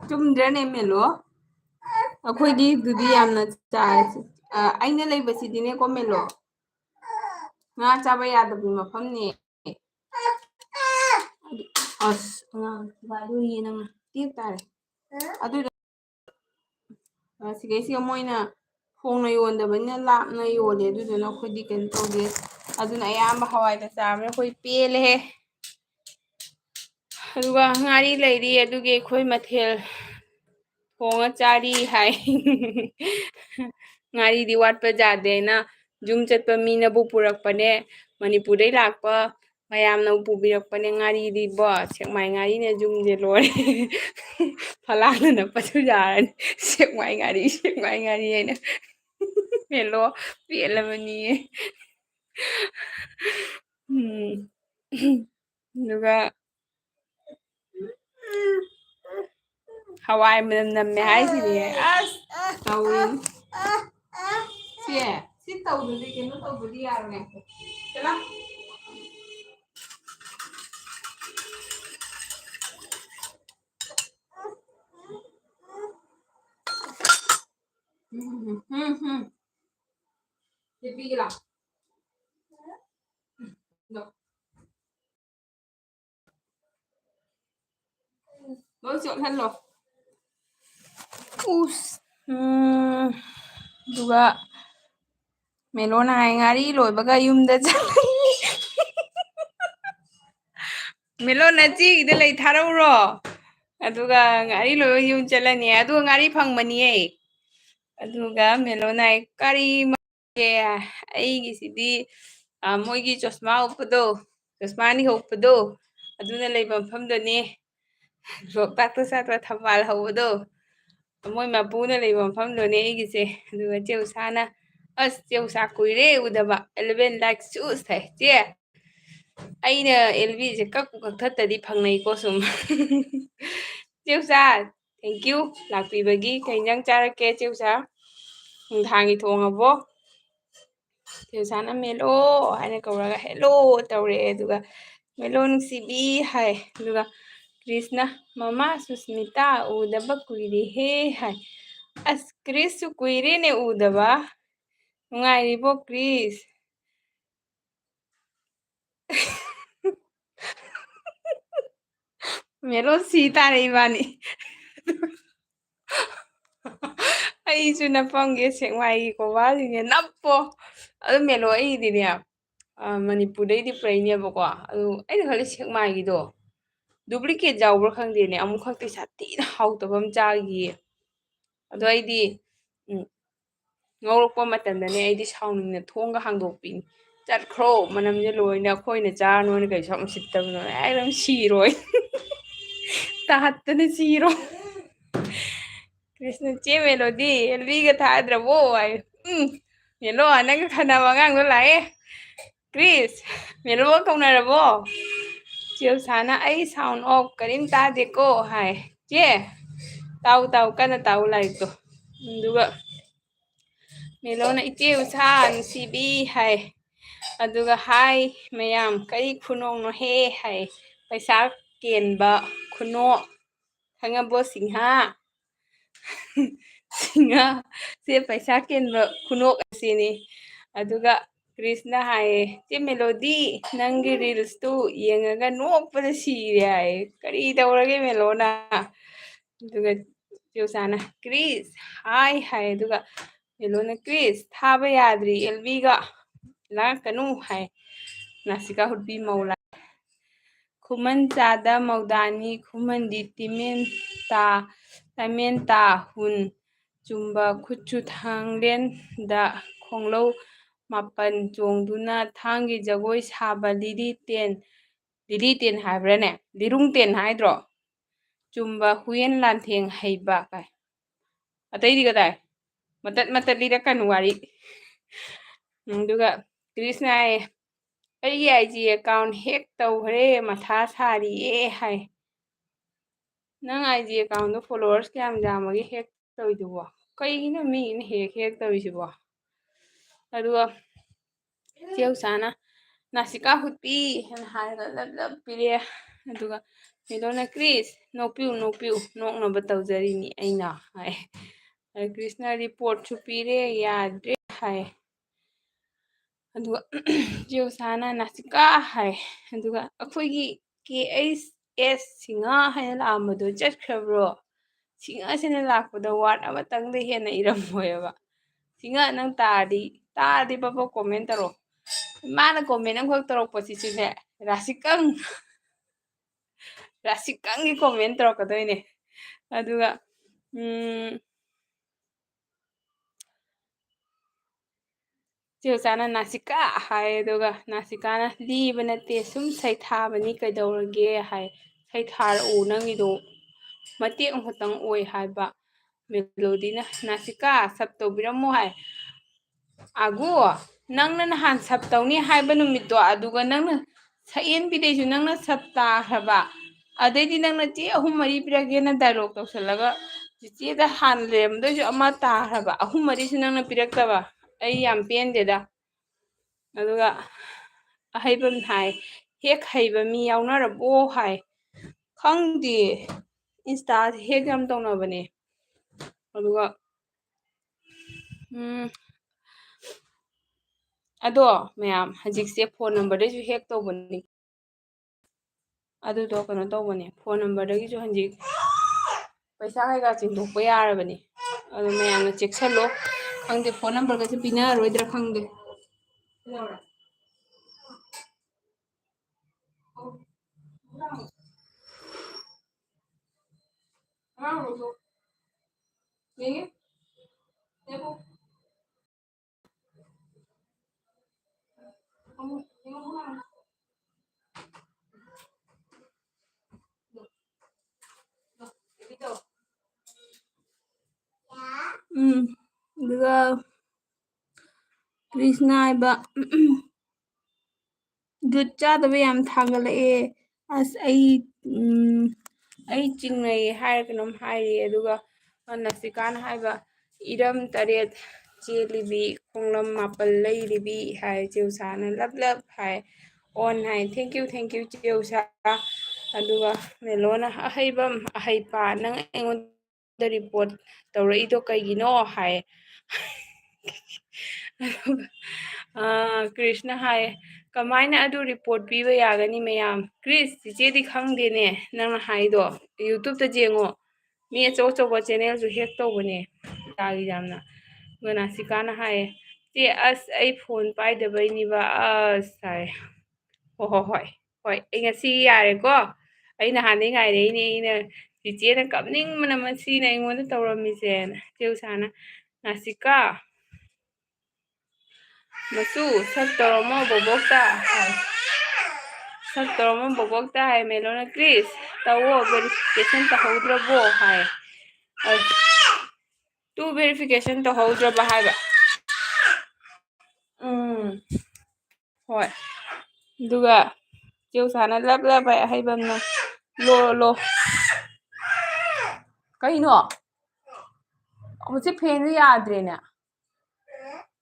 ꯆꯨꯝꯗ꯭ꯔꯅꯦ ꯃꯦꯂꯣ ꯑꯩꯈꯣꯏꯗꯤ ꯑꯗꯨꯗꯤ ꯌꯥꯝꯅ ꯆꯥꯏ ꯑꯩꯅ ꯂꯩꯕꯁꯤꯗꯤꯅꯦꯀꯣ ꯃꯦꯂꯣ ꯉꯥ ꯆꯥꯕ ꯌꯥꯗꯕ ꯃꯐꯝꯅꯦ ꯑꯁ ꯑꯉꯥꯡ ꯊꯨꯒꯥꯏꯗꯣꯔꯤꯌꯦ ꯅꯪꯅ ꯇꯦꯛ ꯇꯥꯔꯦ ꯑꯗꯨꯗꯣ ꯁꯤꯗꯩꯁꯤꯒ ꯃꯣꯏꯅ ꯍꯣꯡꯅ ꯌꯣꯟꯗꯕꯅꯤꯅ ꯂꯥꯞꯅ ꯌꯣꯜꯂꯦ ꯑꯗꯨꯗꯨꯅ ꯑꯩꯈꯣꯏꯗꯤ ꯀꯩꯅꯣ ꯇꯧꯗꯦ ꯑꯗꯨꯅ ꯑꯌꯥꯝꯕ ꯍꯋꯥꯏꯗ ꯆꯥꯕꯅ ꯑꯩꯈꯣꯏ ꯄꯦꯜꯂꯦꯍꯦ ꯑꯗꯨꯒ ꯉꯥꯔꯤ ꯂꯩꯔꯤ ꯑꯗꯨꯒꯤ ꯑꯩꯈꯣই ꯃꯊꯦꯜ ꯊꯣꯡꯉ ꯆꯥꯔꯤ ꯍꯥꯏ ꯉꯥꯔꯤꯗꯤ ꯋꯥꯠꯄ ꯌꯥꯗꯦꯅ ꯌꯨꯝ ꯆꯠꯄ ꯃꯤꯅꯕꯨ ꯄꯨꯔꯛꯄꯅꯦ ꯃꯅꯤꯄꯨꯔꯗꯩ ꯂꯥꯛꯄ ꯃꯌꯥꯝꯅ ꯄꯨꯕꯤꯔꯛꯄꯅꯦ ꯉꯥꯔꯤꯗꯤꯕꯣ ꯁꯦꯛꯃꯥꯏ ꯉꯥꯔꯤꯅ ꯌꯨꯝꯁꯦ ꯂꯣꯏꯔꯦ ꯐꯂꯥꯡꯅ ꯅꯞꯄꯁꯨ ꯌꯥꯔꯅꯤ ꯁꯦꯛꯃꯥꯏ ꯉꯥꯔꯤ ꯁꯦꯛꯃꯥꯏ ꯉꯥꯔꯤ ꯍꯥꯏꯅ ꯃꯦꯜꯂꯣ ꯄꯦꯜꯂꯕꯅꯤꯌꯦ ꯑꯗꯨꯒ ꯍꯋꯥꯏ ꯃꯅꯝ ꯅꯝꯃꯦ ꯍꯥꯏꯁꯤꯅꯦ ꯑꯁ ꯇꯧꯔꯤꯅꯤ ꯁꯦ ꯁꯤ ꯇꯧꯗ꯭ꯔꯗꯤ ꯀꯩꯅꯣ ꯇꯧꯕꯗꯤ ꯌꯥꯔꯣꯏ ꯆꯠꯂꯣ ꯄꯤꯒꯦ ꯂꯥꯎ ꯂꯣꯏ ꯆꯣꯠꯍꯜꯂꯣ ꯎꯁ ꯑꯗꯨꯒ ꯃꯦꯂꯣꯅ ꯍꯥꯏ ꯉꯥꯔꯤ ꯂꯣꯏꯕꯒ ꯌꯨꯝꯗ ꯃꯦꯂꯣ ꯅꯆꯦꯒꯤꯗ ꯂꯩ ꯊꯥꯔꯛꯎꯔꯣ ꯑꯗꯨꯒ ꯉꯥꯔꯤ ꯂꯣꯏꯕ ꯌꯨꯝ ꯆꯠꯂꯅꯤ ꯑꯗꯨꯒ ꯉꯥꯔꯤ ꯐꯪꯕꯅꯤꯌꯦ ꯑꯗꯨꯒ ꯃꯦꯂꯣꯅꯥꯏ ꯀꯔꯤ ꯑꯩꯒꯤꯁꯤꯗꯤ ꯃꯣꯏꯒꯤ ꯆꯣꯁꯃꯥ ꯎꯞꯄꯗꯣ ꯆꯣꯁꯃꯥ ꯑꯅꯤ ꯎꯞꯄꯗꯣ ꯑꯗꯨꯅ ꯂꯩꯕ ꯃꯐꯝꯗꯅꯦ ꯂꯣꯛꯇꯥꯛꯇ ꯆꯠꯄ ꯊꯝꯕꯥꯜ ꯍꯧꯕꯗꯣ ꯃꯣꯏ ꯃꯄꯨꯅ ꯂꯩꯕ ꯃꯐꯝꯗꯨꯅꯦ ꯑꯩꯒꯤꯁꯦ ꯑꯗꯨꯒ ꯆꯦ ꯎꯁꯥꯅ ꯑꯁ ꯆꯦ ꯎꯁꯥ ꯀꯨꯏꯔꯦ ꯎꯗꯕ 11 ꯂꯥꯏꯛ ꯆꯨꯁ ꯊꯥꯏ ꯆꯦ ꯑꯩꯅ ꯑꯦꯜꯕꯤꯁꯦ ꯀꯛꯄꯨ ꯀꯛꯊꯠꯇꯗꯤ ꯐꯪꯅꯩꯀꯣ ꯁꯨꯝ ꯆꯦ ꯎꯁꯥ ꯊꯦꯡꯀ꯭ꯌꯨ ꯂꯥꯛꯄꯤꯕꯒꯤ ꯀꯩ ꯏꯟꯖꯥꯡ ꯆꯥꯔꯛꯀꯦ ꯆꯦ ꯎꯁꯥ ꯅꯨꯡꯗꯥꯡꯒꯤ ꯊꯣꯡꯉꯕꯣ ꯆꯦ ꯎꯁꯥꯅ ꯃꯦꯜꯂꯣ ꯍꯥꯏꯅ ꯀꯧꯔꯒ ꯍꯦꯜꯂꯣ ꯇꯧꯔꯛꯑꯦ ꯑꯗꯨꯒ ꯃꯦꯜꯂꯣ ꯅꯨꯡꯁꯤꯕꯤ ꯍꯥꯏ ꯑꯗꯨꯒ ꯀ꯭ꯔꯤꯁꯅ ꯃꯃꯥ ꯁꯨꯁꯃꯤꯇꯥ ꯎꯗꯕ ꯀꯨꯏꯔꯦꯍꯦ ꯍꯥꯏ ꯑꯁ ꯀ꯭ꯔꯤꯁꯁꯨ ꯀꯨꯏꯔꯦꯅꯦ ꯎꯗꯕ ꯅꯨꯡꯉꯥꯏꯔꯤꯕꯣ ꯀ꯭ꯔꯤꯁ ꯃꯦꯂꯣ ꯁꯤ ꯇꯥꯔꯦ ꯏꯕꯥꯅꯤ ꯑꯩꯁꯨ ꯅꯞꯄꯝꯒꯦ ꯁꯦꯛꯃꯥꯏꯒꯤ ꯀꯣꯕꯥꯔꯁꯤꯡꯁꯦ ꯅꯞꯄꯣ ꯑꯗꯨ ꯃꯦꯜꯂꯣ ꯑꯩꯒꯤꯗꯤꯅꯦ ꯃꯅꯤꯄꯨꯔꯗꯩꯗꯤ ꯄꯨꯔꯛꯏꯅꯦꯕꯀꯣ ꯑꯗꯨ ꯑꯩꯅ ꯈꯜꯂꯤ ꯁꯦꯛꯃꯥꯏꯒꯤꯗꯣ ꯗꯨꯄ꯭ꯂꯤꯀꯦꯠ ꯌꯥꯎꯕ꯭ꯔꯥ ꯈꯪꯗꯦꯅꯦ ꯑꯃꯨꯛ ꯈꯛꯇꯤ ꯁꯥꯊꯤꯅ ꯍꯥꯎꯇꯕ ꯑꯃ ꯆꯥꯈꯤꯌꯦ ꯑꯗꯣ ꯑꯩꯗꯤ ꯉꯧꯔꯛꯄ ꯃꯇꯝꯗꯅꯦ ꯑꯩꯗꯤ ꯁꯥꯎꯅꯤꯡꯅ ꯊꯣꯡꯒ ꯍꯥꯡꯗꯣꯛꯄꯤꯅꯤ ꯆꯠꯈ꯭ꯔꯣ ꯃꯅꯝꯁꯦ ꯂꯣꯏꯅ ꯑꯩꯈꯣꯏꯅ ꯆꯥꯔꯅꯣꯏꯅ ꯀꯩꯁꯨ ꯌꯥꯝ ꯎꯁꯤꯠꯇꯕꯅꯣ ꯑꯩ ꯁꯤꯔꯣꯏ ꯇꯥꯍꯠꯇꯅ ꯁꯤꯔꯣ ꯀ꯭ꯔꯤꯁꯅ ꯆꯦ ꯃꯦꯂꯣꯗꯤ ꯑꯦꯜꯕꯤꯒ ꯊꯥꯗ꯭ꯔꯕꯣ ꯍꯥꯏ ꯃꯦꯜꯂꯣ ꯅꯪꯒ ꯈꯟꯅꯕ ꯑꯉꯥꯡꯗꯣ ꯂꯥꯛꯑꯦ ꯀ꯭ꯔꯤꯁ ꯃꯦꯜꯂꯣꯒ ꯀꯧꯅꯔꯕꯣ ꯆꯦ ꯎꯁꯥꯅ ꯑꯩ ꯁꯥꯎꯟ ꯑꯣꯐ ꯀꯔꯤꯝ ꯇꯥꯗꯦꯀꯣ ꯍꯥꯏ ꯆꯦ ꯇꯥꯎ ꯇꯥꯎ ꯀꯟꯅ ꯇꯥꯎ ꯂꯥꯏꯔꯤꯛꯇꯣ ꯑꯗꯨꯒ ꯃꯦꯂꯣꯅ ꯏꯆꯦ ꯎꯁꯥ ꯅꯨꯡꯁꯤꯕꯤ ꯍꯥꯏ ꯑꯗꯨꯒ ꯍꯥꯏ ꯃꯌꯥꯝ ꯀꯔꯤ ꯈꯨꯅꯣꯛꯅꯣꯍꯦ ꯍꯥꯏ ꯄꯩꯁꯥ ꯀꯦꯟꯕ ꯈꯨꯅꯣꯛ ꯈꯪꯉꯕꯣ ꯁꯤꯡꯍꯥ ꯁꯤꯡꯍꯥ ꯁꯦ ꯄꯩꯁꯥ ꯀꯦꯟꯕ ꯈꯨꯅꯣꯛ ꯑꯁꯤꯅꯤ ꯑꯗꯨꯒ ꯀ꯭ꯔꯤꯁꯅ ꯍꯥꯏꯌꯦ ꯆꯦ ꯃꯦꯂꯣꯗꯤ ꯅꯪꯒꯤ ꯔꯤꯜꯁꯇꯨ ꯌꯦꯡꯉꯒ ꯅꯣꯛꯄꯗ ꯁꯤꯔꯦ ꯍꯥꯏꯌꯦ ꯀꯔꯤ ꯇꯧꯔꯒꯦ ꯃꯦꯂꯣꯅ ꯑꯗꯨꯒ ꯆꯦ ꯎꯁꯥꯅ ꯀ꯭ꯔꯤꯁ ꯍꯥꯏ ꯍꯥꯏ ꯑꯗꯨꯒ ꯃꯦꯂꯣꯅ ꯀ꯭ꯔꯤꯁ ꯊꯥꯕ ꯌꯥꯗ꯭ꯔꯤ ꯑꯦꯜꯕꯤꯒ ꯂꯥꯡꯉꯛꯀꯅꯨ ꯍꯥꯏ ꯅꯥꯁꯤꯀꯥ ꯍꯨꯠꯄꯤ ꯃꯧ ꯈꯨꯃꯟ ꯆꯥꯗ ꯃꯧꯗꯥꯅꯤ ꯈꯨꯃꯟꯗꯤ ꯇꯃꯦꯟ ꯇꯥ ꯍꯨꯟ ꯆꯨꯝꯕ ꯈꯨꯠꯁꯨ ꯊꯥꯡꯂꯦꯟꯗ ꯈꯣꯡꯂꯧ ꯃꯥꯄꯟ ꯆꯣꯡꯗꯨꯅ ꯊꯥꯡꯒꯤ ꯖꯒꯣꯏ ꯁꯥꯕ ꯂꯤꯂꯤ ꯇꯦꯟ ꯍꯥꯏꯕ꯭ꯔꯥꯅꯦ ꯂꯤꯔꯨꯡ ꯇꯦꯟ ꯍꯥꯏꯗ꯭ꯔꯣ ꯆꯨꯝꯕ ꯍꯨꯌꯦꯟ ꯂꯥꯟꯊꯦꯡ ꯍꯩꯕ ꯀꯥꯏ ꯑꯇꯩꯗꯤ ꯀꯗꯥꯏ ꯃꯇꯠ ꯂꯤꯔꯛꯀꯅꯨ ꯋꯥꯔꯤ ꯑꯗꯨꯒ ꯀ꯭ꯔꯤꯁꯅ ꯍꯥꯏꯌꯦ ꯑꯩꯒꯤ IG ꯑꯦꯀꯥꯎꯟ ꯍꯦꯛ ꯇꯧꯈ꯭ꯔꯦ ꯃꯊꯥ ꯁꯥꯔꯤꯌꯦ ꯍꯥꯏ ꯅꯪ IG ꯑꯦꯀꯥꯎꯟꯗꯣ ꯐꯣꯂꯣꯋꯔꯁ ꯀꯌꯥꯝ ꯌꯥꯝꯃꯒꯦ ꯍꯦꯛ ꯇꯧꯔꯤꯗꯨꯕꯣ ꯀꯩꯒꯤꯅꯣ ꯃꯤꯒꯤꯅ ꯍꯦꯛ ꯇꯧꯔꯤꯁꯤꯕꯣ ꯑꯗꯨꯒ ꯆꯦ ꯎꯁꯥꯅ ꯅꯥꯁꯤꯀꯥ ꯍꯨꯠꯄꯤ ꯍꯥꯏꯅ ꯍꯥꯏꯔꯒ ꯂꯞ ꯄꯤꯔꯛꯑꯦ ꯑꯗꯨꯒ ꯃꯦꯂꯣꯅ ꯀ꯭ꯔꯤꯁ ꯅꯣꯛꯄꯤꯌꯨ ꯅꯣꯛꯅꯕ ꯇꯧꯖꯔꯤꯅꯤ ꯑꯩꯅ ꯍꯥꯏ ꯀ꯭ꯔꯤꯁꯅ ꯔꯤꯄꯣꯔꯠꯁꯨ ꯄꯤꯔꯦ ꯌꯥꯗ꯭ꯔꯦ ꯍꯥꯏ ꯑꯗꯨꯒ ꯆꯦ ꯎꯁꯥꯅ ꯅꯥꯁꯤꯀꯥ ꯍꯥꯏ ꯑꯗꯨꯒ ꯑꯩꯈꯣꯏꯒꯤ KHS ꯁꯤꯡꯍꯥ ꯍꯥꯏꯅ ꯂꯥꯛꯑꯝꯕꯗꯣ ꯆꯠꯈ꯭ꯔꯕ꯭ꯔꯣ ꯁꯤꯡꯍꯥꯁꯤꯅ ꯂꯥꯛꯄꯗ ꯋꯥꯔꯗ ꯑꯃꯇꯪꯗ ꯍꯦꯟꯅ ꯏꯔꯝꯃꯣꯏꯕ ꯁꯤꯡꯍꯥ ꯅꯪ ꯇꯥꯔꯗꯤ ꯄꯕ ꯀꯣꯃꯦꯟ ꯇꯧꯔꯣ ꯃꯥꯅ ꯀꯣꯃꯦꯟ ꯑꯃꯈꯛ ꯇꯧꯔꯛꯄꯁꯤꯁꯨꯅꯦ ꯔꯥꯁꯤꯀꯪꯒꯤ ꯀꯣꯃꯦꯟ ꯇꯧꯔꯛꯀꯗꯣꯏꯅꯦ ꯑꯗꯨꯒ ꯆꯦ ꯎꯆꯥꯅ ꯅꯥꯁꯤꯀꯥ ꯍꯥꯏ ꯑꯗꯨꯒ ꯅꯥꯁꯤꯀꯥꯅ ꯂꯤꯕ ꯅꯠꯇꯦ ꯁꯨꯝ ꯁꯩꯊꯥꯕꯅꯤ ꯀꯩꯗꯧꯔꯒꯦ ꯍꯥꯏ ꯁꯩꯊꯥꯔꯛꯎ ꯅꯪꯒꯤꯗꯣ ꯃꯇꯦꯛ ꯑꯃꯈꯛꯇꯪ ꯑꯣꯏ ꯍꯥꯏꯕ ꯃꯦꯂꯣꯗꯤꯅ ꯅꯥꯁꯤꯀꯥ ꯁꯞ ꯇꯧꯕꯤꯔꯝꯃꯣ ꯍꯥꯏ ꯑꯒꯨ ꯅꯪꯅ ꯅꯍꯥꯟ ꯁꯞ ꯇꯧꯅꯤ ꯍꯥꯏꯕ ꯅꯨꯃꯤꯠꯇꯣ ꯑꯗꯨꯒ ꯅꯪꯅ ꯁꯛꯌꯦꯟꯕꯤꯗꯩꯁꯨ ꯅꯪꯅ ꯁꯞ ꯇꯥꯈ꯭ꯔꯕ ꯑꯗꯩꯗꯤ ꯅꯪꯅ ꯆꯦ 3-4 ꯄꯤꯔꯛꯒꯦꯅ ꯗꯥꯏꯂꯣꯛ ꯇꯧꯁꯜꯂꯒ ꯆꯤꯆꯦꯗ ꯍꯥꯟꯅ ꯂꯩꯔꯝꯗꯣꯏꯁꯨ ꯑꯃ ꯇꯥꯈ꯭ꯔꯕ 3-4ꯁꯨ ꯅꯪꯅ ꯄꯤꯔꯛꯇꯕ ꯑꯩ ꯌꯥꯝ ꯄꯦꯟꯗꯦꯗ ꯑꯗꯨꯒ ꯑꯍꯩꯕ ꯍꯥꯏ ꯍꯦꯛ ꯍꯩꯕ ꯃꯤ ꯌꯥꯎꯅꯔꯕꯣ ꯍꯥꯏ ꯈꯪꯗꯦ ꯏꯟꯁꯇꯥꯁꯦ ꯍꯦꯛ ꯌꯥꯝ ꯇꯧꯅꯕꯅꯦ ꯑꯗꯨꯒ ꯑꯗꯣ ꯃꯌꯥꯝ ꯍꯧꯖꯤꯛꯁꯦ ꯐꯣꯟ ꯅꯝꯕꯔꯗꯩꯁꯨ ꯍꯦꯛ ꯇꯧꯕꯅꯤ ꯑꯗꯨꯗꯣ ꯀꯩꯅꯣ ꯇꯧꯕꯅꯦ ꯐꯣꯟ ꯅꯝꯕꯔꯗꯒꯤꯁꯨ ꯍꯧꯖꯤꯛ ꯄꯩꯁꯥ ꯀꯩꯀꯥ ꯆꯤꯡꯊꯣꯛꯄ ꯌꯥꯔꯕꯅꯤ ꯑꯗꯨ ꯃꯌꯥꯝꯅ ꯆꯦꯛꯁꯜꯂꯣ ꯈꯪꯗꯦ ꯐꯣꯟ ꯅꯝꯕꯔꯒꯁꯦ ꯄꯤꯅꯔꯔꯣꯏꯗ꯭ꯔꯥ ꯈꯪꯗꯦ ꯀ꯭ꯔꯤꯁꯅ ꯍꯥꯏꯕ ꯖꯨꯠ ꯆꯥꯗꯕ ꯌꯥꯝ ꯊꯥꯒꯠꯂꯛꯑꯦ ꯑꯁ ꯑꯩ ꯆꯤꯡꯅꯩ ꯍꯥꯏꯔ ꯀꯩꯅꯣꯝ ꯍꯥꯏꯔꯤ ꯑꯗꯨꯒ ꯅꯁꯤꯀꯥꯅ ꯍꯥꯏꯕ ꯏꯔꯝ 8 ꯆꯦꯜꯂꯤꯕꯤ ꯈꯣꯡꯂꯝ 4 ꯂꯩꯔꯤꯕꯤ ꯍꯥꯏ ꯆꯦꯎꯁꯥꯅ ꯂꯞ ꯍꯥꯏ ꯑꯣꯟ ꯍꯥꯏ ꯊꯦꯡꯀ꯭ꯌꯨ ꯆꯦꯎꯁꯥ ꯑꯗꯨꯒ ꯃꯦꯂꯣꯅ ꯑꯍꯩꯕꯝ ꯑꯍꯩꯄꯥ ꯅꯪ ꯑꯩꯉꯣꯟꯗ ꯔꯤꯄꯣꯔꯠ ꯇꯧꯔꯛꯏꯗꯣ ꯀꯩꯒꯤꯅꯣ ꯍꯥꯏ ꯀ꯭ꯔꯤꯁꯅ ꯍꯥꯏ ꯀꯃꯥꯏꯅ ꯑꯗꯨ ꯔꯤꯄꯣꯔꯠ ꯄꯤꯕ ꯌꯥꯒꯅꯤ ꯃꯌꯥꯝ ꯀ꯭ꯔꯤꯁ ꯆꯤꯆꯦꯗꯤ ꯈꯪꯗꯦꯅꯦ ꯅꯪꯅ ꯍꯥꯏꯗꯣ ꯌꯨꯇꯨꯕꯇ ꯌꯦꯡꯉꯣ ꯃꯤ ꯑꯆꯧ ꯑꯆꯧꯕ ꯆꯦꯅꯦꯜꯁꯨ ꯍꯦꯛ ꯇꯧꯕꯅꯦ ꯌꯥꯝꯅ ꯅꯥꯁꯤꯀꯥꯅ ꯍꯥꯏꯌꯦ ꯆꯦ ꯑꯁ ꯑꯩ ꯐꯣꯟ ꯄꯥꯏꯗꯕꯩꯅꯤꯕ ꯑꯁ ꯍꯥꯏ ꯍꯣꯏ ꯑꯩ ꯉꯁꯤ ꯌꯥꯔꯦꯀꯣ ꯑꯩ ꯅꯍꯥꯟꯗꯩ ꯉꯥꯏꯔꯛꯏꯅꯦ ꯑꯩꯅ ꯆꯤꯆꯦꯅ ꯀꯞꯅꯤꯡꯕꯅ ꯃꯁꯤꯅ ꯑꯩꯉꯣꯟꯗ ꯇꯧꯔꯝꯃꯤꯁꯦꯅ ꯆꯦꯎꯁꯥꯅ ꯅꯥꯁꯤꯀꯥ ꯃꯆꯨ ꯁꯛ ꯇꯧꯔꯝꯃꯣ ꯕꯣꯕꯣꯛꯇ ꯍꯥꯏ ꯁꯛ ꯇꯧꯔꯝꯃꯣ ꯕꯣꯕꯣꯛꯇ ꯍꯥꯏ ꯃꯦꯂꯣꯅ ꯀ꯭ꯔꯤꯁ ꯇꯧꯋꯣ ꯚꯦꯔꯤꯐꯤꯀꯦꯁꯟ ꯇꯧꯍꯧꯗ꯭ꯔꯕꯣ ꯍꯥꯏ ꯇꯨ ꯚꯦꯔꯤꯐꯤꯀꯦꯁꯟ ꯇꯧꯍꯧꯗ꯭ꯔꯕ ꯍꯥꯏꯕ ꯍꯣꯏ ꯑꯗꯨꯒ ꯆꯦꯎꯁꯥꯅ ꯂꯞ ꯍꯥꯏ ꯑꯍꯩꯕꯝꯅ ꯂꯣ ꯀꯩꯅꯣ ꯍꯧꯖꯤꯛ ꯐꯦꯟꯁꯦ ꯌꯥꯗ꯭ꯔꯦꯅꯦ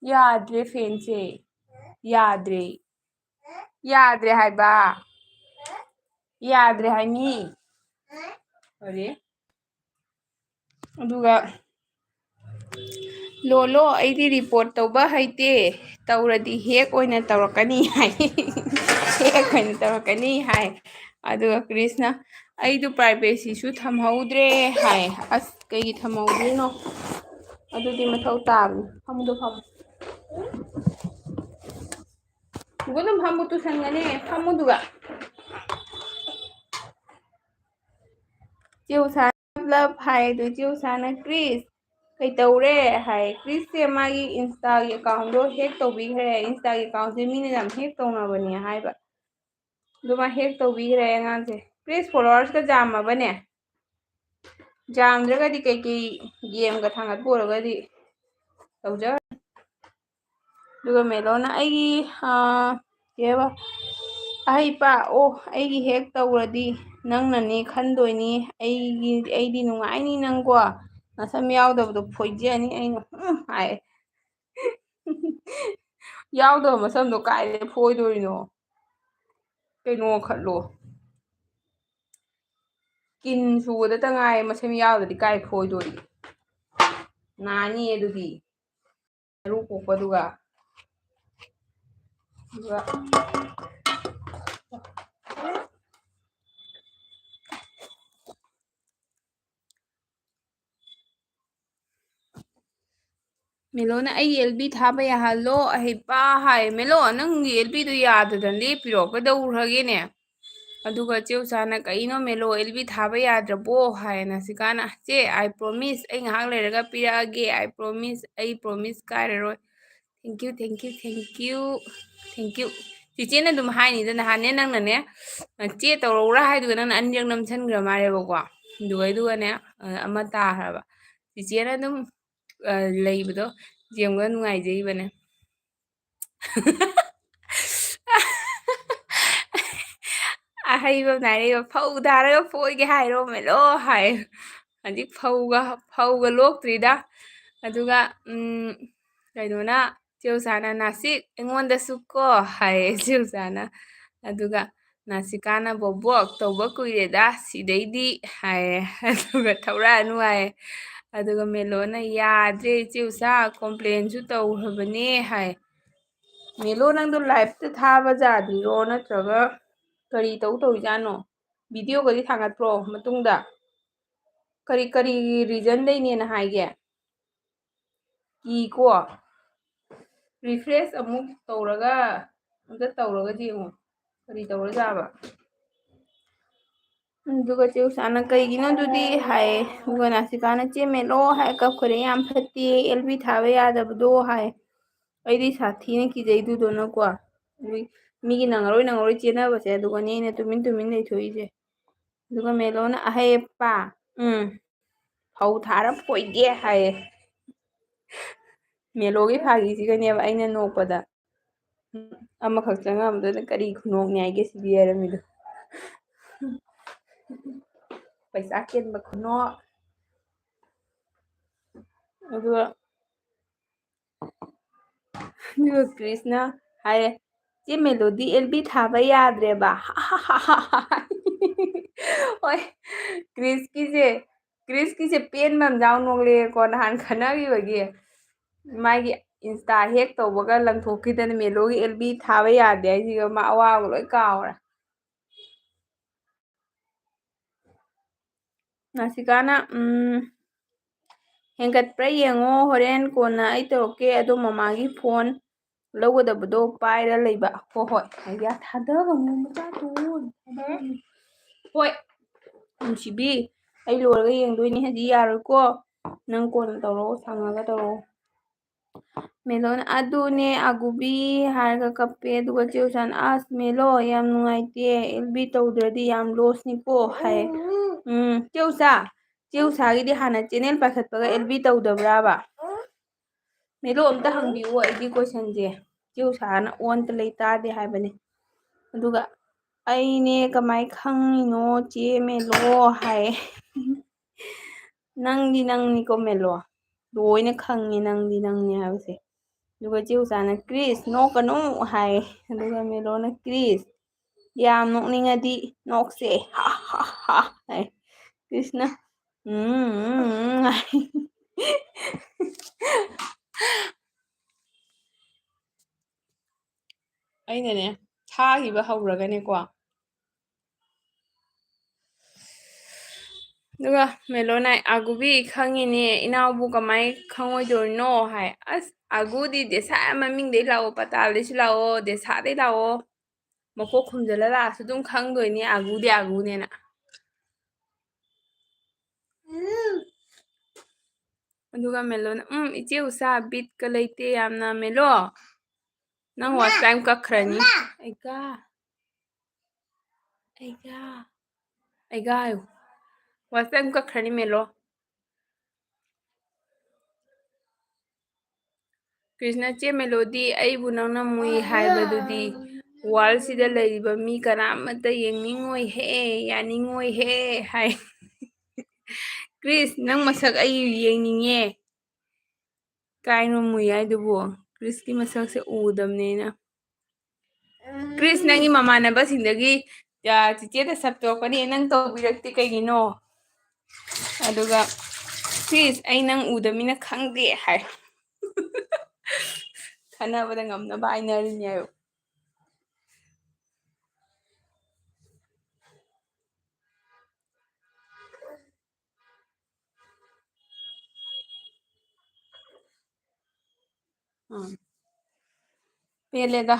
ꯌꯥꯗ꯭ꯔꯦ ꯐꯦꯟꯁꯦ ꯌꯥꯗ꯭ꯔꯦ ꯍꯥꯏꯕ ꯌꯥꯗ꯭ꯔꯦ ꯍꯥꯏꯃꯤ ꯀꯔꯤ ꯑꯗꯨꯒ ꯂꯣ ꯑꯩꯗꯤ ꯔꯤꯄꯣꯔꯠ ꯇꯧꯕ ꯍꯩꯇꯦ ꯇꯧꯔꯗꯤ ꯍꯦꯛ ꯑꯣꯏꯅ ꯇꯧꯔꯛꯀꯅꯤ ꯍꯥꯏ ꯍꯦꯛ ꯑꯣꯏꯅ ꯇꯧꯔꯛꯀꯅꯤ ꯍꯥꯏ ꯑꯗꯨꯒ ꯀ꯭ꯔꯤꯁꯅ ꯑꯩꯗꯨ ꯄ꯭ꯔꯥꯏꯚꯦꯁꯤꯁꯨ ꯊꯝꯍꯧꯗ꯭ꯔꯦ ꯍꯥꯏ ꯑꯁ ꯀꯩꯒꯤ ꯊꯝꯍꯧꯗ꯭ꯔꯤꯅꯣ ꯑꯗꯨꯗꯤ ꯃꯊꯧ ꯇꯥꯕꯅꯤ ꯐꯝꯃꯨꯗꯣ ꯐꯝꯃꯨ ꯑꯗꯨꯝ ꯐꯝꯃꯨ ꯇꯨꯁꯟꯒꯅꯤ ꯐꯝꯃꯨꯗꯨꯒ ꯆꯦꯎꯁꯥꯅ ꯂꯞ ꯍꯥꯏ ꯑꯗꯨ ꯆꯦꯎꯁꯥꯅ ꯀ꯭ꯔꯤꯁ ꯀꯩꯇꯧꯔꯦ ꯍꯥꯏ ꯀ꯭ꯔꯤꯁꯁꯦ ꯃꯥꯒꯤ ꯏꯟꯁꯇꯥꯒꯤ ꯑꯦꯀꯥꯎꯟꯗꯣ ꯍꯦꯛ ꯇꯧꯕꯤꯈ꯭ꯔꯦ ꯏꯟꯁꯇꯥꯒꯤ ꯑꯦꯀꯥꯎꯟꯁꯦ ꯃꯤꯅ ꯌꯥꯝ ꯍꯦꯛ ꯇꯧꯅꯕꯅꯦ ꯍꯥꯏꯕ ꯑꯗꯨꯃꯥꯏ ꯍꯦꯛ ꯇꯧꯕꯤꯈ꯭ꯔꯦ ꯑꯉꯥꯡꯁꯦ ꯀ꯭ꯔꯤꯁ ꯐꯣꯂꯣꯋꯔꯁꯀ ꯌꯥꯝꯃꯕꯅꯦ ꯌꯥꯝꯗ꯭ꯔꯒꯗꯤ ꯀꯩꯀꯩ ꯒꯦꯝꯒ ꯊꯥꯡꯒꯠꯄ ꯑꯣꯏꯔꯒꯗꯤ ꯇꯧꯖ ꯑꯗꯨꯒ ꯃꯦꯂꯣꯅ ꯑꯩꯒꯤ ꯀꯩꯕ ꯑꯍꯩꯄꯥ ꯑꯩꯒꯤ ꯍꯦꯛ ꯇꯧꯔꯗꯤ ꯅꯪꯅꯅꯦ ꯈꯟꯗꯣꯏꯅꯤ ꯑꯩꯗꯤ ꯅꯨꯡꯉꯥꯏꯅꯤ ꯅꯪꯀꯣ ꯅꯁꯝ ꯌꯥꯎꯗꯕꯗꯣ ꯐꯣꯏꯖꯅꯤ ꯑꯩꯅ ꯍꯥꯏ ꯌꯥꯎꯗꯕ ꯃꯁꯝꯗꯣ ꯀꯥꯏꯗꯩ ꯐꯣꯏꯗꯣꯔꯤꯅꯣ ꯀꯩꯅꯣ ꯈꯠꯂꯣ ꯀꯤꯟ ꯁꯨꯕꯗꯇ ꯉꯥꯏ ꯃꯁꯝ ꯌꯥꯎꯗꯗꯤ ꯀꯥꯏ ꯐꯣꯏꯗꯣꯔꯤ ꯅꯥꯅꯤꯌꯦ ꯑꯗꯨꯗꯤ ꯃꯔꯨ ꯀꯣꯛꯄꯗꯨꯒ ꯑꯗꯨꯒ ꯃꯦꯂꯣꯅ ꯑꯩꯒꯤ ꯑꯦꯜꯕꯤ ꯊꯥꯕ ꯌꯥꯍꯜꯂꯣ ꯑꯍꯩꯄꯥ ꯍꯥꯏ ꯃꯦꯂꯣ ꯅꯪꯒꯤ ꯑꯦꯜꯕꯤꯗꯣ ꯌꯥꯗꯗꯅ ꯂꯦꯞꯄꯤꯔꯣ ꯀꯩꯗꯧꯈ꯭ꯔꯒꯦꯅꯦ ꯑꯗꯨꯒ ꯆꯦꯎꯆꯥꯅ ꯀꯩꯅꯣ ꯃꯦꯂꯣ ꯑꯦꯜꯕꯤ ꯊꯥꯕ ꯌꯥꯗ꯭ꯔꯕꯣ ꯍꯥꯏ ꯅꯁꯤꯀꯥꯅ ꯆꯦ ꯑꯥꯏ ꯄ꯭ꯔꯣꯃꯤꯁ ꯑꯩ ꯉꯥꯏꯍꯥꯛ ꯂꯩꯔꯒ ꯄꯤꯔꯛꯑꯒꯦ ꯑꯩ ꯄ꯭ꯔꯣꯃꯤꯁ ꯀꯥꯏꯔꯔꯣꯏ ꯊꯦꯡꯀ꯭ꯌꯨ ꯆꯤꯆꯦꯅ ꯑꯗꯨꯝ ꯍꯥꯏꯅꯤꯗ ꯅꯍꯥꯟꯅꯦ ꯅꯪꯅꯅꯦ ꯆꯦ ꯇꯧꯔꯛꯎꯔꯥ ꯍꯥꯏꯗꯨꯒ ꯅꯪꯅ ꯑꯅꯤꯔꯛ ꯅꯝꯁꯟꯈ꯭ꯔ ꯃꯥꯜꯂꯦꯕꯀꯣ ꯑꯗꯨꯒꯅꯦ ꯑꯃ ꯇꯥꯈ꯭ꯔꯕ ꯆꯤꯆꯦꯅ ꯑꯗꯨꯝ ꯂꯩꯕꯗꯣ ꯌꯦꯡꯕ ꯅꯨꯡꯉꯥꯏꯖꯩꯕꯅꯦ ꯑꯍꯩꯕ ꯅꯥꯏꯔꯩꯕ ꯐꯧ ꯊꯥꯔꯒ ꯐꯣꯏꯒꯦ ꯍꯥꯏꯔꯣ ꯃꯦꯂꯣ ꯍꯥꯏ ꯍꯧꯖꯤꯛ ꯐꯧꯒ ꯂꯣꯛꯇ꯭ꯔꯤꯗ ꯑꯗꯨꯒ ꯀꯩꯅꯣꯅ ꯆꯦꯎꯆꯥꯅ ꯅꯥꯁꯤꯛ ꯑꯩꯉꯣꯟꯗꯁꯨ ꯀꯣ ꯍꯥꯏꯌꯦ ꯆꯦꯎꯆꯥꯅ ꯑꯗꯨꯒ ꯅꯥꯁꯤꯀꯥꯅ ꯕꯣꯕꯣꯛ ꯇꯧꯕ ꯀꯨꯏꯔꯦꯗ ꯁꯤꯗꯩꯗꯤ ꯍꯥꯏꯌꯦ ꯑꯗꯨꯒ ꯊꯧꯔꯛꯑꯅꯨ ꯍꯥꯏꯌꯦ ꯑꯗꯨꯒ ꯃꯦꯂꯣꯅ ꯌꯥꯗ꯭ꯔꯦ ꯏꯆꯦꯎꯆꯥ ꯀꯣꯝꯄ꯭ꯂꯦꯟꯁꯨ ꯇꯧꯈ꯭ꯔꯕꯅꯦ ꯍꯥꯏ ꯃꯦꯂꯣ ꯅꯪꯗꯣ ꯂꯥꯏꯐꯇ ꯊꯥꯕ ꯌꯥꯗ꯭ꯔꯤꯔꯣ ꯅꯠꯇ꯭ꯔꯒ ꯀꯔꯤ ꯇꯧꯔꯤꯖꯥꯠꯅꯣ ꯚꯤꯗꯤꯑꯣꯒꯗꯤ ꯊꯥꯡꯒꯠꯄ꯭ꯔꯣ ꯃꯇꯨꯡꯗ ꯀꯔꯤ ꯔꯤꯖꯟꯗꯩꯅꯦꯅ ꯍꯥꯏꯒꯦ ꯀꯤꯀꯣ ꯔꯤꯐ꯭ꯔꯦꯁ ꯑꯃꯨꯛ ꯇꯧꯔꯒ ꯑꯝꯇ ꯇꯧꯔꯒꯗꯤ ꯌꯦꯡꯉꯣ ꯀꯔꯤ ꯇꯧꯔꯖꯥꯕ ꯑꯗꯨꯒ ꯆꯦꯎꯆꯥꯅ ꯀꯩꯒꯤꯅꯣ ꯑꯗꯨꯗꯤ ꯍꯥꯏꯌꯦ ꯑꯗꯨꯒ ꯅꯥꯁꯤꯀꯥꯅ ꯆꯦ ꯃꯦꯂꯣ ꯍꯥꯏ ꯀꯞꯈꯔꯦ ꯌꯥꯝ ꯐꯠꯇꯦ ꯑꯦꯜꯕꯤ ꯊꯥꯕ ꯌꯥꯗꯕꯗꯣ ꯍꯥꯏ ꯑꯩꯗꯤ ꯁꯥꯊꯤꯅ ꯀꯤꯖꯩꯗꯨꯗꯨꯅꯀꯣ ꯃꯤꯒꯤ ꯅꯪꯉꯔꯣꯏ ꯆꯦꯟꯅꯕꯁꯦ ꯑꯗꯨꯒꯅꯦ ꯑꯩꯅ ꯇꯨꯃꯤꯟ ꯂꯩꯊꯣꯛꯏꯁꯦ ꯑꯗꯨꯒ ꯃꯦꯂꯣꯅ ꯑꯍꯩꯄꯥ ꯐꯧ ꯊꯥꯔ ꯐꯣꯏꯒꯦ ꯍꯥꯏꯌꯦ ꯃꯦꯂꯣꯒꯤ ꯐꯥꯒꯤꯁꯤꯒꯅꯦꯕ ꯑꯩꯅ ꯅꯣꯛꯄꯗ ꯑꯃꯈꯛ ꯆꯪꯉꯝꯕꯗꯨꯗ ꯀꯔꯤ ꯈꯨꯅꯣꯛꯅꯤ ꯍꯥꯏꯒꯦ ꯁꯤꯗꯤ ꯍꯥꯏꯔꯝꯃꯤꯗꯣ ꯄꯩꯁꯥ ꯀꯦꯟꯕ ꯈꯨꯅꯣꯛ ꯑꯗꯨꯒ ꯀ꯭ꯔꯤꯁꯅ ꯍꯥꯏꯔꯦ ꯆꯦ ꯃꯦꯂꯣꯗꯤ ꯑꯦꯜꯕꯤ ꯊꯥꯕ ꯌꯥꯗ꯭ꯔꯦꯕ ꯍꯣꯏ ꯀ꯭ꯔꯤꯁꯀꯤꯁꯦ ꯄꯦꯟꯕ ꯑꯃ ꯌꯥꯎ ꯅꯣꯛꯂꯛꯑꯦꯀꯣ ꯅꯍꯥꯟ ꯈꯟꯅꯈꯤꯕꯒꯤ ꯃꯥꯒꯤ ꯏꯟꯁꯇꯥ ꯍꯦꯛ ꯇꯧꯕꯒ ꯂꯪꯊꯣꯛꯈꯤꯗꯅ ꯃꯦꯂꯣꯒꯤ ꯑꯦꯜꯕꯤ ꯊꯥꯕ ꯌꯥꯗꯦ ꯍꯥꯏꯁꯤꯒ ꯃꯥ ꯑꯋꯥꯕ ꯂꯣꯏ ꯀꯥꯎꯔꯦ ꯉꯁꯤꯀꯥꯟꯅ ꯍꯦꯟꯒꯠꯄ꯭ꯔꯥ ꯌꯦꯡꯉꯣ ꯍꯣꯔꯦꯟ ꯀꯣꯟꯅ ꯑꯩ ꯇꯧꯔꯛꯀꯦ ꯑꯗꯣ ꯃꯃꯥꯒꯤ ꯐꯣꯟ ꯂꯧꯒꯗꯕꯗꯣ ꯄꯥꯏꯔ ꯂꯩꯕ ꯍꯣꯏ ꯑꯩꯌꯥ ꯊꯥꯗꯒꯅꯨ ꯃꯆꯥꯇꯣꯟ ꯍꯣꯏ ꯅꯨꯡꯁꯤꯕꯤ ꯑꯩ ꯂꯣꯏꯔꯒ ꯌꯦꯡꯗꯣꯏꯅꯤ ꯍꯧꯖꯤꯛ ꯌꯥꯔꯣꯏꯀꯣ ꯅꯪ ꯀꯣꯟꯅ ꯇꯧꯔꯛꯑꯣ ꯁꯪꯉꯒ ꯇꯧꯔꯛꯑꯣ ꯃꯦꯂꯣꯅ ꯑꯗꯨꯅꯦ ꯑꯒꯨꯕꯤ ꯍꯥꯏꯔꯒ ꯀꯞꯄꯦ ꯑꯗꯨꯒ ꯆꯦꯎꯆꯥꯅ ꯑꯁ ꯃꯦꯂꯣ ꯌꯥꯝ ꯅꯨꯡꯉꯥꯏꯇꯦ ꯑꯦꯜꯕꯤ ꯇꯧꯗ꯭ꯔꯗꯤ ꯌꯥꯝ ꯂꯣꯁꯅꯤꯀꯣ ꯍꯥꯏ ꯆꯦꯎꯆꯥꯒꯤꯗꯤ ꯍꯥꯟꯅ ꯆꯦꯅꯦꯜ ꯄꯥꯏꯈꯠꯄꯒ ꯑꯦꯜꯕꯤ ꯇꯧꯗꯕ꯭ꯔꯥꯕ ꯃꯦꯂꯣ ꯑꯝꯇ ꯍꯪꯕꯤꯌꯨ ꯑꯩꯒꯤ ꯀꯣꯏꯁꯟꯁꯦ ꯆꯦꯎꯆꯥꯅ ꯑꯣꯟꯇ ꯂꯩ ꯇꯥꯗꯦ ꯍꯥꯏꯕꯅꯦ ꯑꯗꯨꯒ ꯑꯩꯅꯦ ꯀꯃꯥꯏ ꯈꯪꯉꯤꯅꯣ ꯆꯦ ꯃꯦꯂꯣ ꯍꯥꯏ ꯅꯪꯅꯤꯀꯣ ꯃꯦꯂꯣ ꯂꯣꯏꯅ ꯈꯪꯉꯦ ꯅꯪꯅꯤ ꯍꯥꯏꯕꯁꯦ ꯑꯗꯨꯒ ꯆꯦꯎꯆꯥꯅ ꯀ꯭ꯔꯤꯁ ꯅꯣꯛꯀꯅꯨ ꯍꯥꯏ ꯑꯗꯨꯒ ꯃꯦꯂꯣꯅ ꯀ꯭ꯔꯤꯁ ꯌꯥꯝ ꯅꯣꯛꯅꯤꯡꯉꯗꯤ ꯅꯣꯛꯁꯦ ꯍꯥꯏ ꯀ꯭ꯔꯤꯁꯅ ꯍꯥꯏ ꯑꯩꯅꯅꯦ ꯊꯥꯈꯤꯕ ꯍꯧꯔꯒꯅꯦꯀꯣ ꯑꯗꯨꯒ ꯃꯦꯂꯣꯅ ꯑꯒꯨꯕꯤ ꯈꯪꯉꯤꯅꯦ ꯏꯅꯥꯎꯕꯨ ꯀꯃꯥꯏ ꯈꯪꯉꯣꯏꯗꯣꯏꯅꯣ ꯍꯥꯏ ꯑꯁ ꯑꯒꯨꯗꯤ ꯗꯦꯁꯥ ꯃꯃꯤꯡꯗꯩ ꯂꯥꯛꯑꯣ ꯄꯇꯥꯜꯗꯩꯁꯨ ꯂꯥꯛꯑꯣ ꯗꯦꯁꯥꯗꯩ ꯂꯥꯛꯑꯣ ꯃꯀꯣꯛ ꯈꯨꯝꯖꯤꯜꯂ ꯂꯥꯛꯑꯁꯨ ꯑꯗꯨꯝ ꯈꯪꯗꯣꯏꯅꯦ ꯑꯒꯨꯗꯤ ꯑꯒꯨꯅꯦꯅ ꯑꯗꯨꯒ ꯃꯦꯂꯣꯅ ꯏꯆꯦ ꯎꯆꯥ ꯕꯤꯠꯀ ꯂꯩꯇꯦ ꯌꯥꯝꯅ ꯃꯦꯂꯣ ꯅꯪ ꯋꯥꯆ ꯇꯥꯏꯝ ꯀꯛꯈ꯭ꯔꯅꯤ ꯑꯩꯒ ꯍꯥꯏꯌꯨ ꯋꯥꯆ ꯇꯥꯏꯝ ꯀꯛꯈ꯭ꯔꯅꯤ ꯃꯦꯂꯣ ꯀ꯭ꯔꯤꯁꯅ ꯆꯦ ꯃꯦꯂꯣꯗꯤ ꯑꯩꯕꯨ ꯅꯪꯅ ꯃꯨꯏ ꯍꯥꯏꯕꯗꯨꯗꯤ ꯋꯥꯔꯜꯁꯤꯗ ꯂꯩꯔꯤꯕ ꯃꯤ ꯀꯅꯥꯃꯠꯇ ꯌꯦꯡꯅꯤꯡꯉꯣꯏꯍꯦ ꯌꯥꯅꯤꯡꯉꯣꯏꯍꯦ ꯍꯥꯏ ꯀ꯭ꯔꯤꯁ ꯅꯪ ꯃꯁꯛ ꯑꯩ ꯌꯦꯡꯅꯤꯡꯉꯦ ꯀꯥꯏꯅꯣ ꯃꯨꯏ ꯍꯥꯏꯗꯨꯕꯨ ꯀ꯭ꯔꯤꯁꯀꯤ ꯃꯁꯛꯁꯦ ꯎꯗꯕꯅꯤꯅ ꯀ꯭ꯔꯤꯁ ꯅꯪꯒꯤ ꯃꯃꯥꯟꯅꯕꯁꯤꯡꯗꯒꯤ ꯆꯤꯆꯦꯗ ꯁꯞ ꯇꯧꯔꯛꯀꯅꯤ ꯅꯪ ꯇꯧꯕꯤꯔꯛꯇꯦ ꯀꯩꯒꯤꯅꯣ ꯑꯗꯨꯒ ꯀ꯭ꯔꯤꯁ ꯑꯩ ꯅꯪ ꯎꯗꯃꯤꯅ ꯈꯪꯗꯦ ꯍꯥꯏ ꯈꯟꯅꯕꯗ ꯉꯝꯅꯕ ꯍꯥꯏꯅꯔꯤꯅꯦꯕ ꯄꯦꯜꯂꯦꯗ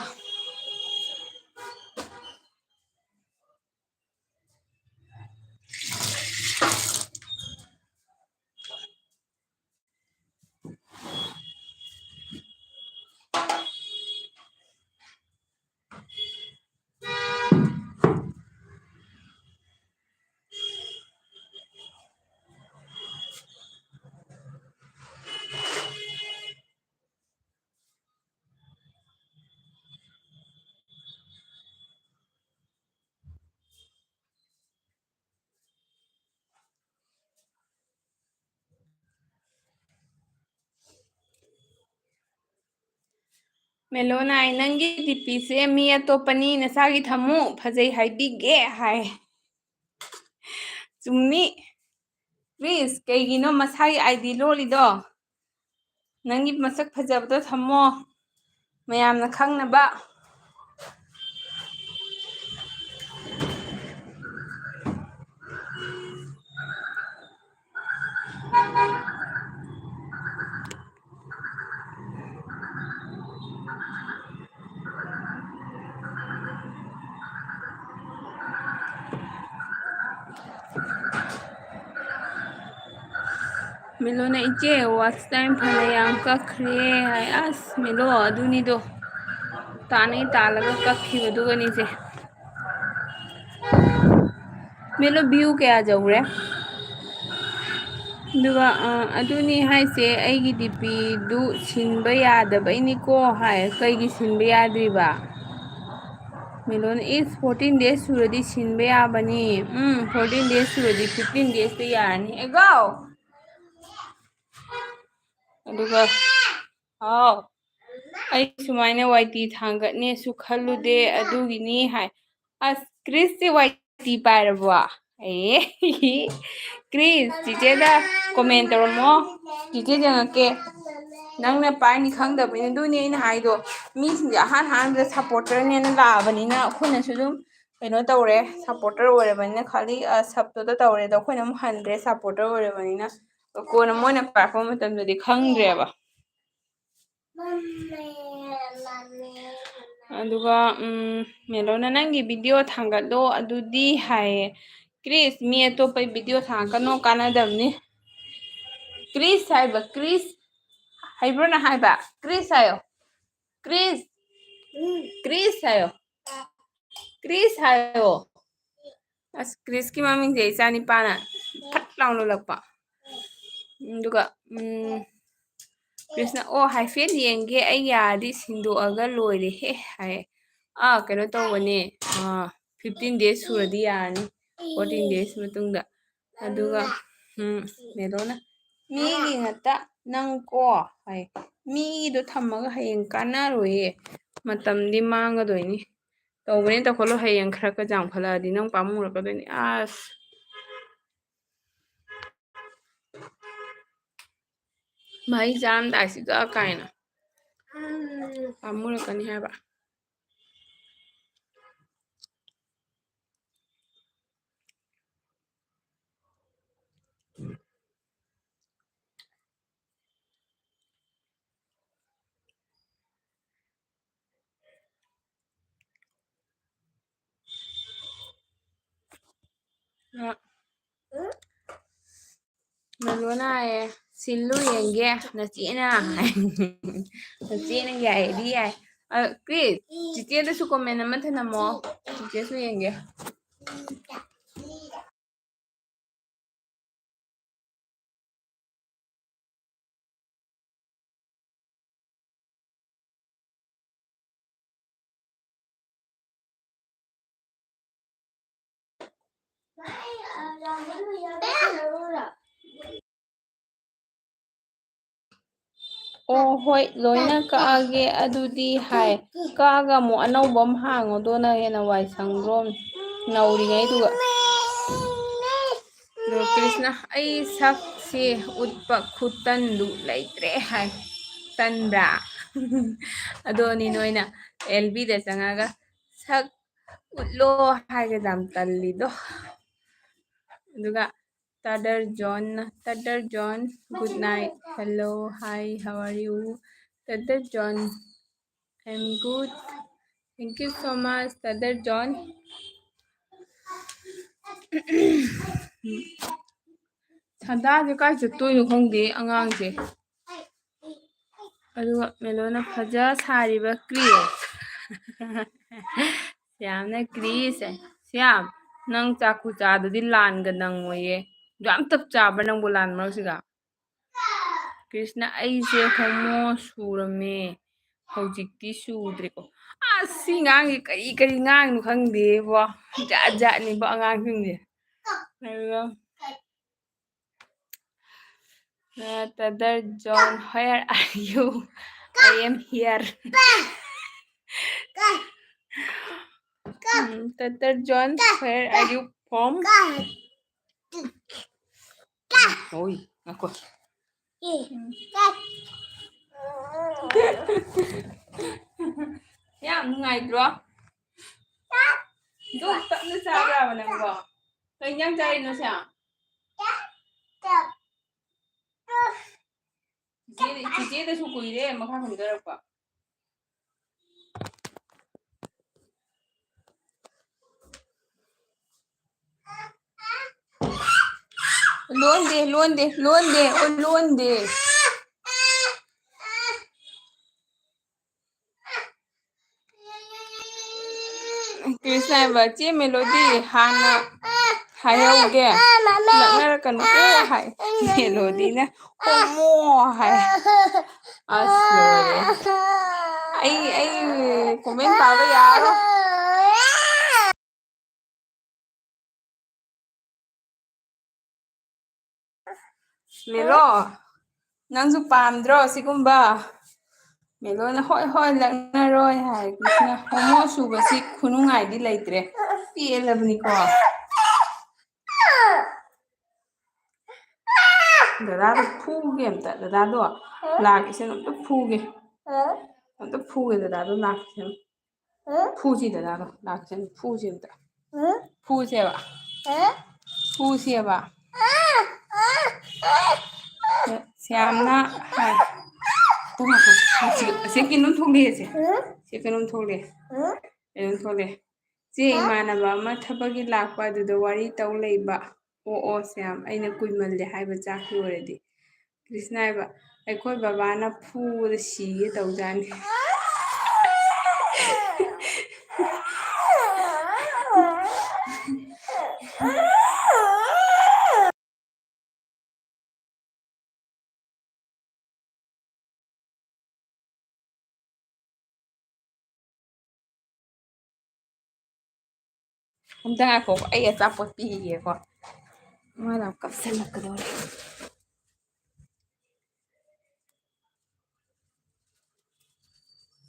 ꯃꯦꯂꯣꯅ ꯅꯪꯒꯤ ꯗꯤꯄꯤꯁꯦ ꯃꯤ ꯑꯇꯣꯞꯄꯅꯤ ꯅꯁꯥꯒꯤ ꯊꯝꯃꯨ ꯐꯖꯩ ꯍꯥꯏꯕꯤꯒꯦ ꯍꯥꯏ ꯆꯨꯝꯃꯤ ꯀ꯭ꯔꯤꯁ ꯀꯩꯒꯤꯅꯣ ꯃꯁꯥꯒꯤ ꯑꯥꯏꯗꯤ ꯂꯣꯜꯂꯤꯗꯣ ꯅꯪꯒꯤ ꯃꯁꯛ ꯐꯖꯕꯗꯣ ꯊꯝꯃꯣ ꯃꯌꯥꯝꯅ ꯈꯪꯅꯕ ꯃꯦꯂꯣꯅ ꯏꯆꯦ ꯋꯥꯆ ꯇꯥꯏꯝ ꯐꯅ ꯌꯥꯝ ꯀꯛꯈ꯭ꯔꯦ ꯍꯥꯏ ꯑꯁ ꯃꯦꯂꯣ ꯑꯗꯨꯅꯤꯗꯣ ꯇꯥꯅꯩ ꯇꯥꯜꯂꯒ ꯀꯛꯈꯤꯕꯗꯨꯒꯅꯤꯁꯦ ꯃꯦꯂꯣ ꯚ꯭ꯌꯨ ꯀꯌꯥ ꯌꯧꯔꯦ ꯑꯗꯨꯒ ꯑꯗꯨꯅꯤ ꯍꯥꯏꯁꯦ ꯑꯩꯒꯤ ꯗꯤꯄꯤꯗꯨ ꯁꯤꯟꯕ ꯌꯥꯗꯕꯩꯅꯤꯀꯣ ꯍꯥꯏ ꯀꯩꯒꯤ ꯁꯤꯟꯕ ꯌꯥꯗ꯭ꯔꯤꯕ ꯃꯤꯂꯣꯟ ꯏꯐ 14 ꯗꯦꯖ ꯁꯨꯔꯗꯤ ꯁꯤꯟꯕ ꯌꯥꯕꯅꯤ 14 ꯗꯦꯖ ꯁꯨꯔꯗꯤ 15 ꯗꯦꯖꯇ ꯌꯥꯔꯅꯤ ꯑꯦꯒꯥꯎ ꯑꯗꯨꯒ ꯍꯥꯎ ꯑꯩ ꯁꯨꯃꯥꯏꯅ ꯋꯥꯏꯇꯤ ꯊꯥꯡꯒꯠꯅꯦꯁꯨ ꯈꯜꯂꯨꯗꯦ ꯑꯗꯨꯒꯤꯅꯤ ꯍꯥꯏ ꯑꯁ ꯀ꯭ꯔꯤꯁꯁꯤ ꯋꯥꯏꯇꯤ ꯄꯥꯏꯔꯕꯣ ꯑꯦ ꯀ꯭ꯔꯤꯁ ꯆꯤꯆꯦꯗ ꯀꯣꯃꯦꯟ ꯇꯧꯔꯝꯃꯣ ꯆꯤꯆꯦ ꯆꯪꯉꯛꯀꯦ ꯅꯪꯅ ꯄꯥꯏꯅꯤ ꯈꯪꯗꯕꯅꯤ ꯑꯗꯨꯅꯤ ꯑꯩꯅ ꯍꯥꯏꯗꯣ ꯃꯤꯁꯤꯡꯁꯦ ꯑꯍꯥꯟꯕꯗ ꯁꯞꯄꯣꯔꯇꯔꯅꯦꯅ ꯂꯥꯛꯑꯕꯅꯤꯅ ꯑꯩꯈꯣꯏꯅꯁꯨ ꯑꯗꯨꯝ ꯀꯩꯅꯣ ꯇꯧꯔꯦ ꯁꯞꯄꯣꯔꯇꯔ ꯑꯣꯏꯔꯕꯅꯤꯅ ꯈꯥꯂꯤ ꯁꯞꯇꯨꯗ ꯇꯧꯔꯦ ꯑꯗꯣ ꯑꯩꯈꯣꯏꯅ ꯑꯃꯨꯛ ꯍꯟꯗ꯭ꯔꯦ ꯁꯞꯄꯣꯔꯇꯔ ꯑꯣꯏꯔꯕꯅꯤꯅ ꯀꯣꯟꯅ ꯃꯣꯏꯅ ꯄꯥꯔꯛꯄ ꯃꯇꯝꯗꯗꯤ ꯈꯪꯗ꯭ꯔꯦꯕ ꯑꯗꯨꯒ ꯃꯦꯂꯣꯅ ꯅꯪꯒꯤ ꯚꯤꯗꯤꯑꯣ ꯊꯥꯡꯒꯠꯂꯣ ꯑꯗꯨꯗꯤ ꯍꯥꯏꯌꯦ ꯀ꯭ꯔꯤꯁ ꯃꯤ ꯑꯇꯣꯞꯄꯩ ꯚꯤꯗꯤꯑꯣ ꯊꯥꯡꯒꯠꯀꯅꯣ ꯀꯥꯟꯅꯗꯕꯅꯤ ꯀ꯭ꯔꯤꯁ ꯍꯥꯏꯕ ꯀ꯭ꯔꯤꯁ ꯍꯩꯕ꯭ꯔꯣꯅ ꯍꯥꯏꯕ ꯀ꯭ꯔꯤꯁ ꯍꯥꯏꯌꯣ ꯀ꯭ꯔꯤꯁ ꯀ꯭ꯔꯤꯁ ꯍꯥꯏꯌꯣ ꯀ꯭ꯔꯤꯁ ꯍꯥꯏꯌꯣ ꯑꯁ ꯀ꯭ꯔꯤꯁꯀꯤ ꯃꯃꯤꯡꯁꯦ ꯏꯆꯥ ꯅꯤꯄꯥꯅ ꯐꯠ ꯂꯥꯎꯅ ꯂꯣꯜꯂꯛꯄ ꯑꯗꯨꯒ ꯀ꯭ꯔꯤꯁꯅ ꯑꯣ ꯍꯥꯏꯐꯦꯠ ꯌꯦꯡꯒꯦ ꯑꯩ ꯌꯥꯔꯗꯤ ꯁꯤꯟꯗꯣꯛꯑꯒ ꯂꯣꯏꯔꯦꯍꯦ ꯍꯥꯏ ꯀꯩꯅꯣ ꯇꯧꯕꯅꯦ 15 ꯗꯦꯖ ꯁꯨꯔꯗꯤ ꯌꯥꯔꯅꯤ 14 ꯗꯦꯖ ꯃꯇꯨꯡꯗ ꯑꯗꯨꯒ ꯃꯦꯂꯣꯅ ꯃꯤꯒꯤ ꯉꯠꯇ ꯅꯪ ꯀꯣ ꯍꯥꯏ ꯃꯤꯗꯣ ꯊꯝꯃꯒ ꯍꯌꯦꯡ ꯀꯥꯟꯅꯔꯣꯏꯌꯦ ꯃꯇꯝꯗꯤ ꯃꯥꯡꯒꯗꯣꯏꯅꯤ ꯇꯧꯕꯅꯦ ꯇꯧꯈꯠꯂꯣ ꯍꯌꯦꯡ ꯈꯔ ꯌꯥꯝꯈꯠꯂꯛꯑꯗꯤ ꯅꯪ ꯄꯥꯝꯃꯨꯔꯛꯀꯗꯣꯏꯅꯤ ꯑꯁ ꯃꯍꯩ ꯆꯥꯔꯝꯗꯥꯏꯁꯤꯗ ꯀꯥꯏꯅ ꯄꯥꯝꯃꯨꯔꯛꯀꯅꯤ ꯍꯥꯏꯕ ꯃꯦꯂꯣꯅ ꯍꯥꯏꯌꯦ ꯁꯤꯜꯂꯨ ꯌꯦꯡꯒꯦ ꯅꯆꯦꯅ ꯍꯥꯏ ꯅꯆꯦꯅ ꯌꯥꯏꯌꯦꯗꯤ ꯌꯥꯏ ꯀ꯭ꯔꯤꯁ ꯆꯤꯆꯦꯗꯁꯨ ꯀꯣꯃꯦꯟ ꯑꯃ ꯊꯅꯝꯃꯣ ꯆꯤꯆꯦꯁꯨ ꯌꯦꯡꯒꯦ ꯑꯣ ꯍꯣꯏ ꯂꯣꯏꯅ ꯀꯛꯑꯒꯦ ꯑꯗꯨꯗꯤ ꯍꯥꯏ ꯀꯛꯑꯒ ꯑꯃꯨꯛ ꯑꯅꯧꯕ ꯑꯃ ꯍꯥꯡꯉꯣꯗꯣꯅ ꯍꯦꯟꯅ ꯋꯥꯏ ꯁꯪꯗ꯭ꯔꯣ ꯅꯧꯔꯤꯉꯩꯗꯨꯒ ꯀ꯭ꯔꯤꯁꯅ ꯑꯩ ꯁꯛꯁꯦ ꯎꯠꯄ ꯈꯨꯇꯟꯗꯨ ꯂꯩꯇ꯭ꯔꯦ ꯍꯥꯏ ꯇꯟꯕ꯭ꯔꯥ ꯑꯗꯣꯅꯤ ꯅꯣꯏꯅ ꯑꯦꯜꯕꯤꯗ ꯆꯪꯉꯒ ꯁꯛ ꯎꯠꯂꯣ ꯍꯥꯏꯒꯗ ꯌꯥꯝ ꯇꯜꯂꯤꯗꯣ ꯑꯗꯨꯒ Tatar John good night hello hi how are you Tatar John I am good thank you so much Tatar John ꯁꯟꯗꯥꯁꯦ ꯀꯥꯏ ꯆꯠꯇꯣꯏꯅꯣ ꯈꯪꯗꯦ ꯑꯉꯥꯡꯁꯦ ꯑꯗꯨꯒ ꯃꯦꯂꯣꯅ ꯐꯖ ꯁꯥꯔꯤꯕ ꯀ꯭ꯔꯤꯁ ꯌꯥꯝꯅ ꯀ꯭ꯔꯤꯁ ꯁ꯭ꯌꯥꯝ ꯅꯪ ꯆꯥꯛꯀꯨ ꯆꯥꯗꯗꯤ ꯂꯥꯟꯒ ꯅꯪꯉꯣꯏꯌꯦ ꯌꯥꯝ ꯇꯞ ꯆꯥꯕ꯭ꯔꯥ ꯅꯪꯕꯨ ꯂꯥꯟ ꯃꯔꯛꯁꯤꯒ ꯀ꯭ꯔꯤꯁꯅ ꯑꯩꯁꯦ ꯍꯣꯃꯣ ꯁꯨꯔꯝꯃꯦ ꯍꯧꯖꯤꯛꯇꯤ ꯁꯨꯗ꯭ꯔꯦꯀꯣ ꯑꯁ ꯁꯤ ꯉꯥꯡꯁꯦ ꯀꯔꯤ ꯀꯔꯤ ꯉꯥꯡꯅꯣ ꯈꯪꯗꯦꯕꯣ ꯖꯥꯠ ꯖꯥꯠꯅꯦꯕ ꯑꯉꯥꯡꯁꯤꯡꯁꯦ ꯑꯗꯨꯒ Tatar John where are you I am here Tatar John, where are you from? Ôi, ako. Yam nungaytro? Duk tapno saga ba nang ko? Kanyang cari no siya? Cici da su kuire makakagdarap pa. Londe. Krishna ba che melody hana ꯍꯥꯏꯍꯧꯒꯦ ꯂꯛꯅꯔꯛꯀꯅꯨꯀꯣ ꯍꯥꯏ ꯃꯦꯂꯣꯗꯤꯅ ꯍꯣꯃꯣ ꯍꯥꯏ ꯑꯁ ꯂꯣꯏꯔꯦ ꯑꯩ comment ꯄꯥꯕ ꯌꯥꯔꯔꯣꯏ mellow ꯅꯪꯁꯨ ꯄꯥꯝꯗ꯭ꯔꯣ ꯁꯤꯒꯨꯝꯕ ꯃꯦꯂꯣꯅ ꯍꯣꯏ ꯍꯣꯏ ꯂꯛꯅꯔꯣꯏ ꯍꯥꯏ ꯀ꯭ꯔꯤꯁꯅ ꯍꯣꯃꯣ ꯁꯨꯕꯁꯤ ꯈꯨꯅꯨꯡꯉꯥꯏꯗꯤ ꯂꯩꯇ꯭ꯔꯦ ꯄꯦꯜꯂꯕꯅꯤꯀꯣ ꯗꯗꯥꯗꯣ ꯐꯨꯒꯦ ꯑꯝꯇ ꯗꯗꯥꯗꯣ ꯂꯥꯛꯈꯤꯁꯅꯨ ꯑꯝꯇ ꯐꯨꯒꯦ ꯑꯝꯇ ꯐꯨꯒꯦ ꯗꯗꯥꯗꯣ ꯂꯥꯛꯈꯤꯁꯅꯨ ꯐꯨꯁꯤ ꯗꯗꯥꯗꯣ ꯂꯥꯛꯈꯤꯁꯅꯨ ꯐꯨꯁꯤ ꯑꯝꯇ ꯐꯨꯁꯦꯕ ꯐꯨꯁꯦꯕ ꯁ꯭ꯌꯥꯝꯅ ꯍꯥꯏ ꯑꯁꯤ ꯀꯩꯅꯣꯝ ꯊꯣꯛꯂꯛꯑꯦꯁꯦ ꯁꯤ ꯀꯩꯅꯣꯝ ꯊꯣꯛꯂꯛꯑꯦ ꯀꯩꯅꯣꯝ ꯊꯣꯛꯂꯛꯑꯦ ꯆꯦ ꯏꯃꯥꯟꯅꯕ ꯑꯃ ꯊꯕꯛꯀꯤ ꯂꯥꯛꯄ ꯑꯗꯨꯗ ꯋꯥꯔꯤ ꯇꯧ ꯂꯩꯕ ꯑꯣ ꯑꯣ ꯁ꯭ꯌꯥꯝ ꯑꯩꯅ ꯀꯨꯏꯃꯜꯂꯦ ꯍꯥꯏꯕ ꯆꯥꯛꯀꯤ ꯑꯣꯏꯔꯗꯤ ꯀ꯭ꯔꯤꯁꯅ ꯍꯥꯏꯕ ꯑꯩꯈꯣꯏ ꯕꯕꯥꯅ ꯐꯨꯕꯗ ꯁꯤꯒꯦ ꯇꯧꯖꯥꯠꯅꯤ ꯑꯝꯇ ꯉꯥꯏꯈꯣꯀꯣ ꯑꯩ ꯑꯆꯥꯄꯣꯠ ꯄꯤꯒꯦꯀꯣ ꯃꯥꯅ ꯀꯞꯁꯜꯂꯛꯀꯗꯧꯔꯦ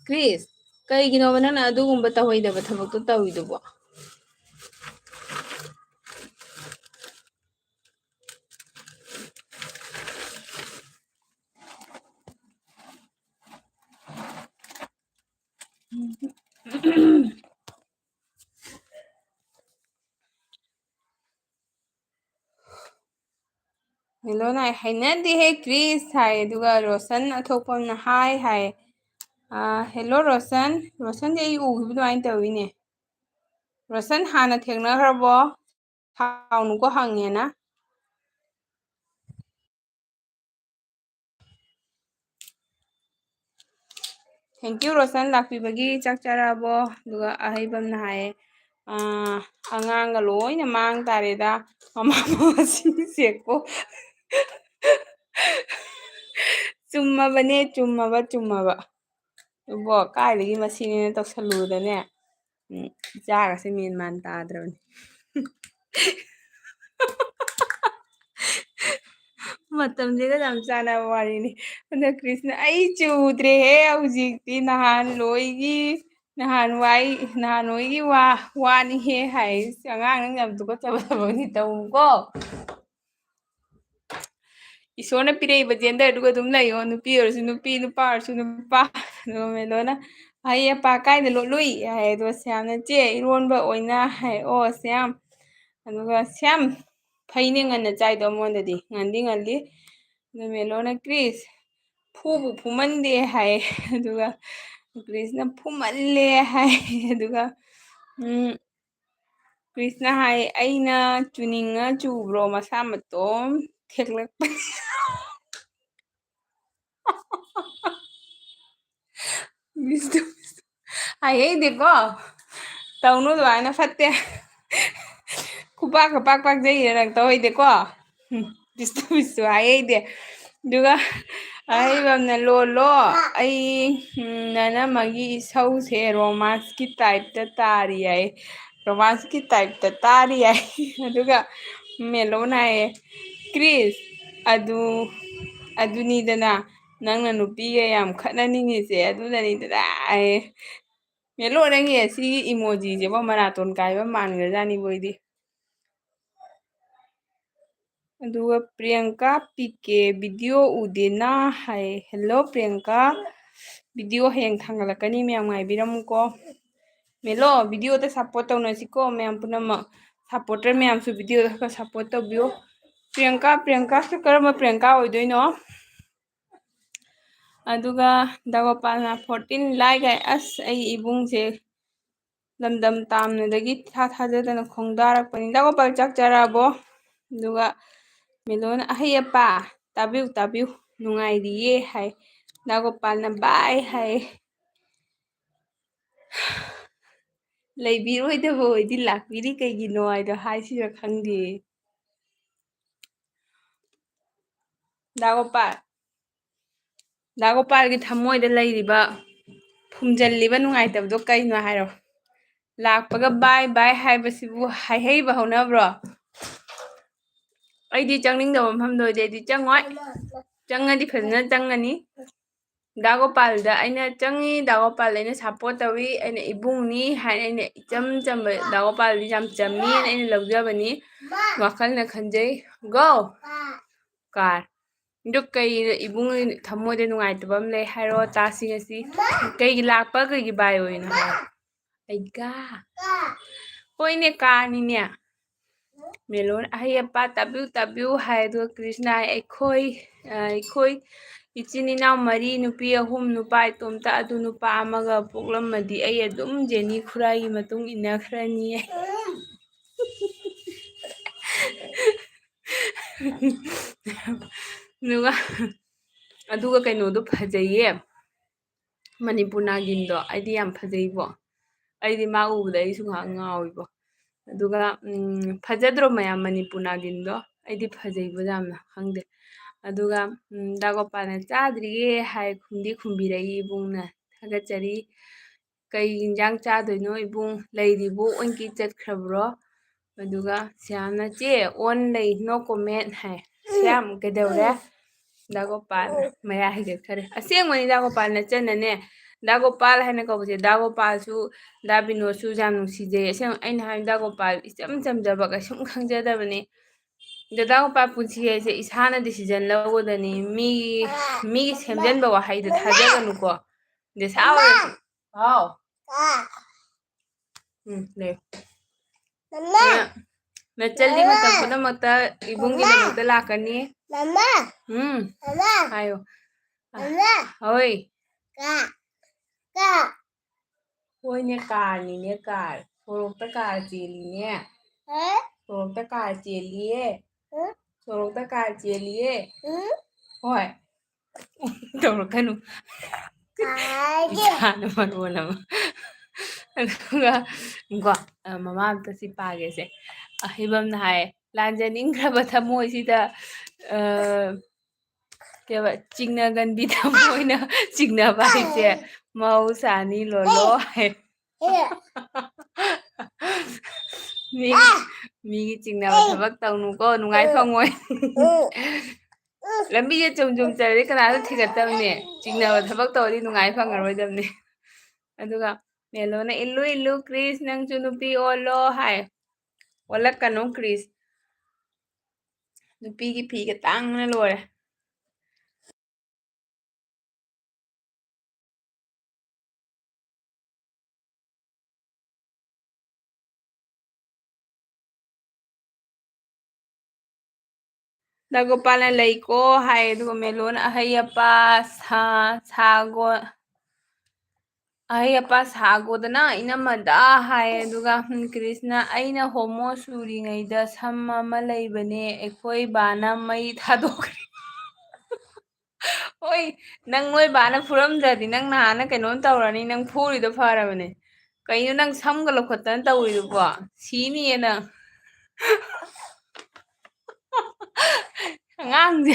ꯀ꯭ꯔꯤꯁ ꯀꯩꯒꯤꯅꯣꯕ ꯅꯪꯅ ꯑꯗꯨꯒꯨꯝꯕ ꯇꯧꯍꯩꯗꯕ ꯊꯕꯛꯇꯣ ꯇꯧꯔꯤꯗꯨꯕꯣ ꯃꯦꯂꯣꯅ ꯍꯩꯅꯗꯦꯍꯦ ꯀ꯭ꯔꯤꯁ ꯍꯥꯏ ꯑꯗꯨꯒ ꯔꯣꯁꯟ ꯑꯊꯣꯛꯄꯝꯅ ꯍꯥꯏ ꯍꯦꯜꯂꯣ ꯔꯣꯁꯟ ꯔꯣꯁꯟꯁꯦ ꯑꯩ ꯎꯈꯤꯕ ꯑꯗꯨꯃꯥꯏꯅ ꯇꯧꯋꯤꯅꯦ ꯔꯣꯁꯟ ꯍꯥꯟꯅ ꯊꯦꯡꯅꯈ꯭ꯔꯕꯣ ꯁꯥꯎꯅꯨꯀꯣ ꯍꯪꯉꯦꯅ ꯊꯦꯡꯀ꯭ꯌꯨ ꯔꯣꯁꯟ ꯂꯥꯛꯄꯤꯕꯒꯤ ꯆꯥꯛ ꯆꯥꯔꯛꯑꯕꯣ ꯑꯗꯨꯒ ꯑꯍꯩꯕꯝꯅ ꯍꯥꯏꯌꯦ ꯑꯉꯥꯡꯒ ꯂꯣꯏꯅ ꯃꯥꯡ ꯇꯥꯔꯦꯗ ꯃꯃꯥ ꯃꯁꯤꯡꯁꯦꯀꯣ ꯆꯨꯝꯃꯕꯅꯦ ꯆꯨꯝꯃꯕ ꯑꯗꯨꯕꯣ ꯀꯥꯏꯗꯒꯤ ꯃꯁꯤꯅꯦꯅ ꯇꯧꯁꯜꯂꯨꯕꯗꯅꯦ ꯏꯆꯥꯒꯁꯦ ꯃꯦꯟ ꯃꯥꯟ ꯇꯥꯗ꯭ꯔꯕꯅꯤ ꯃꯇꯝꯁꯤꯒ ꯌꯥꯝ ꯆꯥꯟꯅꯕ ꯋꯥꯔꯤꯅꯤ ꯑꯗ ꯀ꯭ꯔꯤꯁꯅ ꯑꯩ ꯆꯨꯗ꯭ꯔꯦꯍꯦ ꯍꯧꯖꯤꯛꯇꯤ ꯅꯍꯥꯟꯋꯥꯏꯒꯤ ꯋꯥꯅꯤꯍꯦ ꯍꯥꯏ ꯑꯉꯥꯡ ꯅꯪ ꯌꯥꯝ ꯇꯨꯀꯠꯆꯕ ꯊꯕꯛꯇꯤ ꯇꯧꯅꯨꯀꯣ ꯏꯁꯣꯔꯅ ꯄꯤꯔꯛꯏꯕ ꯖꯦꯟꯗꯔꯗꯨꯒ ꯑꯗꯨꯝ ꯂꯩꯌꯣ ꯅꯨꯄꯤ ꯑꯣꯏꯔꯁꯨ ꯅꯨꯄꯤ ꯅꯨꯄꯥ ꯑꯣꯏꯔꯁꯨ ꯅꯨꯄꯥ ꯑꯗꯨꯒ ꯃꯦꯂꯣꯅ ꯑꯍꯩ ꯑꯄꯥ ꯀꯥꯏꯗ ꯂꯣꯠꯂꯨꯏ ꯍꯥꯏ ꯑꯗꯣ ꯁ꯭ꯌꯥꯝꯅ ꯆꯦ ꯏꯔꯣꯟꯕ ꯑꯣꯏꯅ ꯍꯥꯏ ꯑꯣ ꯁ꯭ꯌꯥꯝ ꯑꯗꯨꯒ ꯁ꯭ꯌꯥꯝ ꯐꯩꯅꯦ ꯉꯟꯅ ꯆꯥꯏꯗꯣ ꯑꯩꯉꯣꯟꯗꯗꯤ ꯉꯟꯗꯤ ꯉꯜꯂꯤ ꯑꯗꯨ ꯃꯦꯂꯣꯅ ꯀ꯭ꯔꯤꯁ ꯐꯨꯕꯨ ꯐꯨꯃꯟꯗꯦ ꯍꯥꯏ ꯑꯗꯨꯒ ꯀ꯭ꯔꯤꯁꯅ ꯐꯨꯝꯍꯜꯂꯦ ꯍꯥꯏ ꯑꯗꯨꯒ ꯀ꯭ꯔꯤꯁꯅ ꯍꯥꯏ ꯑꯩꯅ ꯆꯨꯅꯤꯡꯉ ꯆꯨꯕ꯭ꯔꯣ ꯃꯁꯥ ꯃꯇꯣꯝ ꯊꯦꯛꯂꯛꯄꯅꯤ ꯍꯥꯏꯍꯩꯗꯦꯀꯣ ꯇꯧꯅꯨ ꯑꯗꯨꯃꯥꯏꯅ ꯐꯠꯇꯦ ꯈꯨꯄꯥꯛꯀ ꯄꯥꯛ ꯆꯩꯔ ꯅꯪ ꯇꯧꯍꯩꯗꯦꯀꯣ ꯕꯤꯁꯇꯨ ꯍꯥꯏꯍꯩꯗꯦ ꯑꯗꯨꯒ ꯑꯍꯩꯕꯝꯅ ꯂꯣꯜꯂꯣ ꯑꯩ ꯅꯅꯝꯃꯒꯤ ꯏꯁꯧꯁꯦ ꯔꯣꯃꯥꯟꯁꯀꯤ ꯇꯥꯏꯞꯇ ꯇꯥꯔꯤ ꯍꯥꯏ ꯔꯣꯃꯥꯟꯁꯀꯤ ꯇꯥꯏꯞꯇ ꯇꯥꯔꯤ ꯍꯥꯏ ꯑꯗꯨꯒ ꯃꯦꯂꯣꯅ ꯍꯥꯏꯌꯦ ꯀ꯭ꯔꯤꯁ ꯑꯗꯨꯅꯤꯗꯅ ꯅꯪꯅ ꯅꯨꯄꯤꯒ ꯌꯥꯝ ꯈꯠꯅꯅꯤꯡꯉꯤꯁꯦ ꯑꯗꯨꯅꯅꯤꯗꯅ ꯍꯥꯏꯌꯦ ꯃꯦꯂꯣ ꯅꯪꯒꯤ ꯁꯤꯒꯤ ꯏꯃꯣꯖꯤꯁꯦꯕꯣ ꯃꯅꯥꯇꯣꯟ ꯀꯥꯏꯕ ꯃꯥꯟꯈ꯭ꯔꯖꯥꯠꯅꯤꯕꯣ ꯑꯩꯗꯤ ꯑꯗꯨꯒ ꯄ꯭रिꯌꯥꯡꯀꯥ ꯄꯤꯀꯦ ꯚꯤꯗꯤꯑꯣ ꯎꯗꯦꯅ ꯍꯥꯏ ꯍꯦꯜꯂꯣ ꯄ꯭रिꯌꯥꯡꯀꯥ ꯚꯤꯗꯤꯑꯣ ꯍꯌꯦꯡ ꯊꯥꯡꯒꯠꯂꯛꯀꯅꯤ ꯃꯌꯥꯝ ꯉꯥꯏꯕꯤꯔꯝꯃꯨꯀꯣ ꯃꯦꯂꯣ ꯚꯤꯗꯤꯑꯣꯗ ꯁꯞꯄꯣꯔꯠ ꯇꯧꯅꯁꯤꯀꯣ ꯃꯌꯥꯝ ꯄꯨꯝꯅꯃꯛ ꯁꯞꯄꯣꯔꯇꯔ ꯃꯌꯥꯝꯁꯨ ꯚꯤꯗꯤꯑꯣꯗ ꯈꯔ ꯁꯞꯄꯣꯔꯠ ꯇꯧꯕꯤꯌꯨ ꯄ꯭रिꯌꯥꯡꯀꯥꯁꯨ ꯀꯔꯝꯕ ꯄ꯭रिꯌꯥꯡꯀꯥ ꯑꯣꯏꯗꯣꯏꯅꯣ ꯑꯗꯨꯒ ꯗꯥꯒꯣꯄꯥꯜꯅ 14 ꯂꯥꯏꯛ ꯍꯥꯏ ꯑꯁ ꯑꯩ ꯏꯕꯨꯡꯁꯦ ꯂꯝꯗꯝ ꯇꯥꯝꯅꯗꯒꯤ ꯊꯥꯖꯗꯅ ꯈꯣꯡꯗꯥꯔꯛꯄꯅꯤ ꯗꯥꯒꯣꯄꯥꯜ ꯆꯥꯛ ꯆꯥꯔꯛꯑꯕꯣ ꯑꯗꯨꯒ ꯃꯦꯂꯣꯅ ꯑꯍꯩ ꯑꯄꯥ ꯇꯥꯕꯤꯌꯨ ꯅꯨꯡꯉꯥꯏꯔꯤꯌꯦ ꯍꯥꯏ ꯅꯥꯒꯣꯄꯥꯜꯅ ꯕꯥꯏ ꯍꯥꯏ ꯂꯩꯕꯤꯔꯣꯏꯗꯕ ꯑꯣꯏꯗꯤ ꯂꯥꯛꯄꯤꯔꯤ ꯀꯩꯒꯤꯅꯣ ꯍꯥꯏꯗꯣ ꯍꯥꯏꯁꯤꯔꯥ ꯈꯪꯗꯦ꯫ ꯗꯥ ꯒꯣꯄꯥꯜꯒꯤ ꯊꯃꯣꯏꯗ ꯂꯩꯔꯤꯕ ꯐꯨꯝꯖꯤꯜꯂꯤꯕ ꯅꯨꯡꯉꯥꯏꯇꯕꯗꯣ ꯀꯩꯅꯣ ꯍꯥꯏꯔꯣ꯫ ꯂꯥꯛꯄꯒ ꯕꯥꯏ ꯕꯥꯏ ꯍꯥꯏꯕꯁꯤꯕꯨ ꯍꯥꯏꯍꯩꯕ ꯍꯧꯅꯕ꯭ꯔꯣ꯫ ꯑꯩꯗꯤ ꯆꯪꯅꯤꯡꯗꯕ ꯃꯐꯝꯗ ꯑꯣꯏꯗꯤ ꯑꯩꯗꯤ ꯆꯪꯉꯣꯏ꯫ ꯆꯪꯉꯗꯤ ꯐꯖꯅ ꯆꯪꯉꯅꯤ꯫ ꯗꯥ ꯒꯣꯄꯥꯜꯗ ꯑꯩꯅ ꯆꯪꯉꯤ ꯗꯥ ꯒꯣꯄꯥꯜ ꯑꯩꯅ ꯁꯞꯄꯣꯔꯠ ꯇꯧꯏ ꯑꯩꯅ ꯏꯕꯨꯡꯅꯤ ꯍꯥꯏꯅ ꯑꯩꯅ ꯏꯆꯝ ꯆꯝꯕ ꯗꯥ ꯒꯣꯄꯥꯜꯗꯤ ꯌꯥꯝ ꯆꯝꯃꯤꯅ ꯑꯩꯅ ꯂꯧꯖꯕꯅꯤ꯫ ꯋꯥꯈꯜꯅ ꯈꯟꯖꯩ ꯒꯣ ꯀꯥꯔ ꯑꯗꯨ ꯀꯩ ꯏꯕꯨꯡ ꯊꯃꯣꯏꯗ ꯅꯨꯡꯉꯥꯏꯇꯕ ꯑꯃ ꯂꯩ ꯍꯥꯏꯔꯣ ꯇꯥꯁꯤ ꯉꯁꯤ ꯀꯩꯒꯤ ꯂꯥꯛꯄ ꯀꯩꯒꯤ ꯕꯥꯏ ꯑꯣꯏꯅꯣ ꯍꯥꯏꯔꯣ꯫ ꯑꯩꯒꯥ ꯍꯣꯏꯅꯦ ꯀꯥꯔꯅꯤꯅꯦ꯫ ꯃꯦꯂꯣꯟ ꯑꯍꯩ ꯑꯄꯥ ꯇꯥꯕꯤꯌꯨ ꯇꯥꯕꯤꯌꯨ ꯍꯥꯏ ꯑꯗꯨꯒ ꯀ꯭ꯔꯤꯁꯅ ꯑꯩꯈꯣꯏ ꯏꯆꯤꯟ ꯏꯅꯥꯎ 3 ꯅꯨꯄꯤ 3 ꯅꯨꯄꯥ ꯏꯇꯣꯝꯇ ꯑꯗꯨ ꯅꯨꯄꯥ ꯑꯃꯒ ꯄꯣꯛꯂꯝꯃꯗꯤ ꯑꯩ ꯑꯗꯨꯝ ꯖꯦꯅꯤ ꯈꯨꯔꯥꯏꯒꯤ ꯃꯇꯨꯡ ꯏꯟꯅꯈ꯭ꯔꯅꯤꯌꯦ꯫ ꯑꯗꯨꯒ ꯀꯩꯅꯣꯗꯣ ꯐꯖꯩꯌꯦ ꯃꯅꯤꯄꯨꯔ ꯅꯥꯒꯤꯟꯗꯣ ꯑꯩꯗꯤ ꯌꯥꯝ ꯐꯖꯩꯕꯣ ꯑꯩꯗꯤ ꯃꯥ ꯎꯕꯗ ꯑꯩꯁꯨ ꯉꯥꯏꯍꯥꯛ ꯉꯥꯎꯏꯕꯣ ꯑꯗꯨꯒ ꯐꯖꯗ꯭ꯔꯣ ꯃꯌꯥꯝ ꯃꯅꯤꯄꯨꯔ ꯅꯥꯒꯤꯟꯗꯣ ꯑꯩꯗꯤ ꯐꯖꯩꯕꯣ ꯌꯥꯝꯅ ꯈꯪꯗꯦ ꯑꯗꯨꯒ ꯗꯥ ꯒꯣꯄꯥꯜꯅ ꯆꯥꯗ꯭ꯔꯤꯌꯦ ꯍꯥꯏ ꯈꯨꯝꯕꯤꯔꯛꯏ ꯏꯕꯨꯡꯅ ꯊꯥꯒꯠꯆꯔꯤ ꯀꯩ ꯏꯟꯖꯥꯡ ꯆꯥꯗꯣꯏꯅꯣ ꯏꯕꯨꯡ ꯂꯩꯔꯤꯕꯣ ꯑꯣꯟꯒꯤ ꯆꯠꯈ꯭ꯔꯕ꯭ꯔꯣ ꯑꯗꯨꯒ ꯁ꯭ꯌꯥꯝꯅ ꯆꯦ ꯑꯣꯟ ꯂꯩ ꯅꯣ ꯀꯣꯃꯦꯟ ꯍꯥꯏ ꯁ꯭ꯌꯥꯝ ꯀꯩꯗꯧꯔꯦ ꯗꯥ ꯒꯣꯄꯥꯜ ꯃꯌꯥ ꯍꯤꯒꯠꯈꯔꯦ ꯑꯁꯦꯡꯕꯅꯤ ꯗꯥ ꯒꯣꯄꯥꯜ ꯅꯆꯟꯅꯅꯦ ꯗꯥ ꯒꯣꯄꯥꯜ ꯍꯥꯏꯅ ꯀꯧꯕꯁꯦ ꯗꯥ ꯒꯣꯄꯥꯜꯁꯨ ꯗꯥ ꯕꯤꯅꯣꯗꯁꯨ ꯌꯥꯝ ꯅꯨꯡꯁꯤꯖꯩ ꯑꯁꯦꯡꯕ ꯑꯩꯅ ꯍꯥꯏ ꯗꯥ ꯒꯣꯄꯥꯜ ꯏꯆꯝ ꯆꯝꯖꯕ ꯀꯩꯁꯨꯝ ꯈꯪꯖꯗꯕꯅꯤ ꯗꯥ ꯒꯣꯄꯥꯜ ꯄꯨꯟꯁꯤ ꯍꯥꯏꯁꯦ ꯏꯁꯥꯅ ꯗꯤꯁꯤꯖꯟ ꯂꯧꯒꯗꯕꯅꯤ ꯃꯤꯒꯤ ꯁꯦꯝꯖꯤꯟꯕ ꯋꯥꯍꯩꯗꯣ ꯊꯥꯖꯒꯅꯨꯀꯣ ꯗꯁꯥ ꯑꯣꯏꯔꯁꯨ ꯍꯥꯎ ꯂꯩꯌꯨ ꯅꯆꯜꯗꯤ ꯃꯇꯝ ꯄꯨꯝꯅꯃꯛꯇ ꯏꯕꯨꯡꯒꯤꯗꯃꯛꯇ ꯂꯥꯛꯀꯅꯤ ꯍꯥꯏꯌꯣ ꯍꯣꯏ ꯍꯣꯏꯅꯦ ꯀꯥꯔꯅꯤꯅꯦ ꯀꯥꯔ ꯁꯣꯔꯣꯛꯇ ꯀꯥꯔ ꯆꯦꯜꯂꯤꯅꯦ ꯁꯣꯔꯣꯛꯇ ꯀꯥꯔ ꯆꯦꯜꯂꯤꯌꯦ ꯁꯣꯔꯣꯛꯇ ꯀꯥꯔ ꯆꯦꯜꯂꯤꯌꯦ ꯍꯣꯏ ꯇꯧꯔꯛꯀꯅꯨ ꯏꯁꯥꯅ ꯃꯔꯣꯜ ꯑꯃ ꯑꯗꯨꯒ ꯀꯣ ꯃꯃꯥ ꯑꯝꯇ ꯁꯤ ꯄꯥꯒꯦꯁꯦ ꯑꯍꯩꯕꯝꯅ ꯍꯥꯏꯌꯦ ꯂꯥꯟꯖꯅꯤꯡꯈ꯭ꯔꯕ ꯊꯃꯣꯏꯁꯤꯗ ꯀꯩꯕ ꯆꯤꯡꯅꯒꯟꯕꯤ ꯊꯃꯣꯏꯅ ꯆꯤꯡꯅꯕ ꯍꯥꯏꯁꯦ ꯃꯍꯧꯁꯥꯅꯤ ꯂꯣꯂꯣ ꯍꯥꯏ ꯃꯤꯒꯤ ꯆꯤꯡꯅꯕ ꯊꯕꯛ ꯇꯧꯅꯨꯀꯣ ꯅꯨꯡꯉꯥꯏ ꯐꯪꯉꯣꯏ ꯂꯝꯕꯤꯁꯦ ꯆꯨꯝ ꯆꯨꯝ ꯆꯠꯂꯗꯤ ꯀꯅꯥꯁꯨ ꯊꯤꯒꯠꯇꯕꯅꯦ ꯆꯤꯡꯅꯕ ꯊꯕꯛ ꯇꯧꯔꯗꯤ ꯅꯨꯡꯉꯥꯏ ꯐꯪꯉꯔꯣꯏꯗꯕꯅꯦ ꯑꯗꯨꯒ ꯃꯦꯂꯣꯅ ꯏꯜꯂꯨ ꯏꯜꯂꯨ ꯀ꯭ꯔꯤꯁ ꯅꯪꯁꯨ ꯅꯨꯄꯤ ꯑꯣꯜꯂꯣ ꯍꯥꯏ ꯑꯣꯜꯂꯛꯀꯅꯨ ꯀ꯭ꯔꯤꯁ ꯅꯨꯄꯤꯒꯤ ꯐꯤꯒ ꯇꯥꯡꯕꯅ ꯂꯣꯏꯔꯦ ꯗꯥ ꯒꯣꯄꯥꯜꯅ ꯂꯩꯀꯣ ꯍꯥꯏ ꯑꯗꯨꯒ ꯃꯦꯂꯣꯟ ꯑꯍꯩ ꯑꯄꯥ ꯑꯍꯩ ꯑꯄꯥ ꯁꯥꯒꯣꯗꯅ ꯏꯅꯝꯃꯗ ꯍꯥꯏ ꯑꯗꯨꯒ ꯀ꯭ꯔꯤꯁꯅ ꯑꯩꯅ ꯍꯣꯃꯣ ꯁꯨꯔꯤꯉꯩꯗ ꯁꯝ ꯑꯃ ꯂꯩꯕꯅꯦ ꯑꯩꯈꯣꯏ ꯕꯥꯅ ꯃꯩ ꯊꯥꯗꯣꯛꯈ꯭ꯔꯦ ꯍꯣꯏ ꯅꯪ ꯅꯣꯏ ꯕꯥꯅ ꯐꯨꯔꯝꯗ꯭ꯔꯗꯤ ꯅꯪ ꯅꯍꯥꯟꯅ ꯀꯩꯅꯣꯝ ꯇꯧꯔꯅꯤ ꯅꯪ ꯐꯨꯔꯤꯗꯣ ꯐꯔꯕꯅꯦ ꯀꯩꯅꯣ ꯅꯪ ꯁꯝꯒ ꯂꯧꯈꯠꯇꯅ ꯇꯧꯔꯤꯗꯨꯕꯣ ꯁꯤꯅꯤꯌꯦ ꯅꯪ ꯑꯉꯥꯡꯁꯦ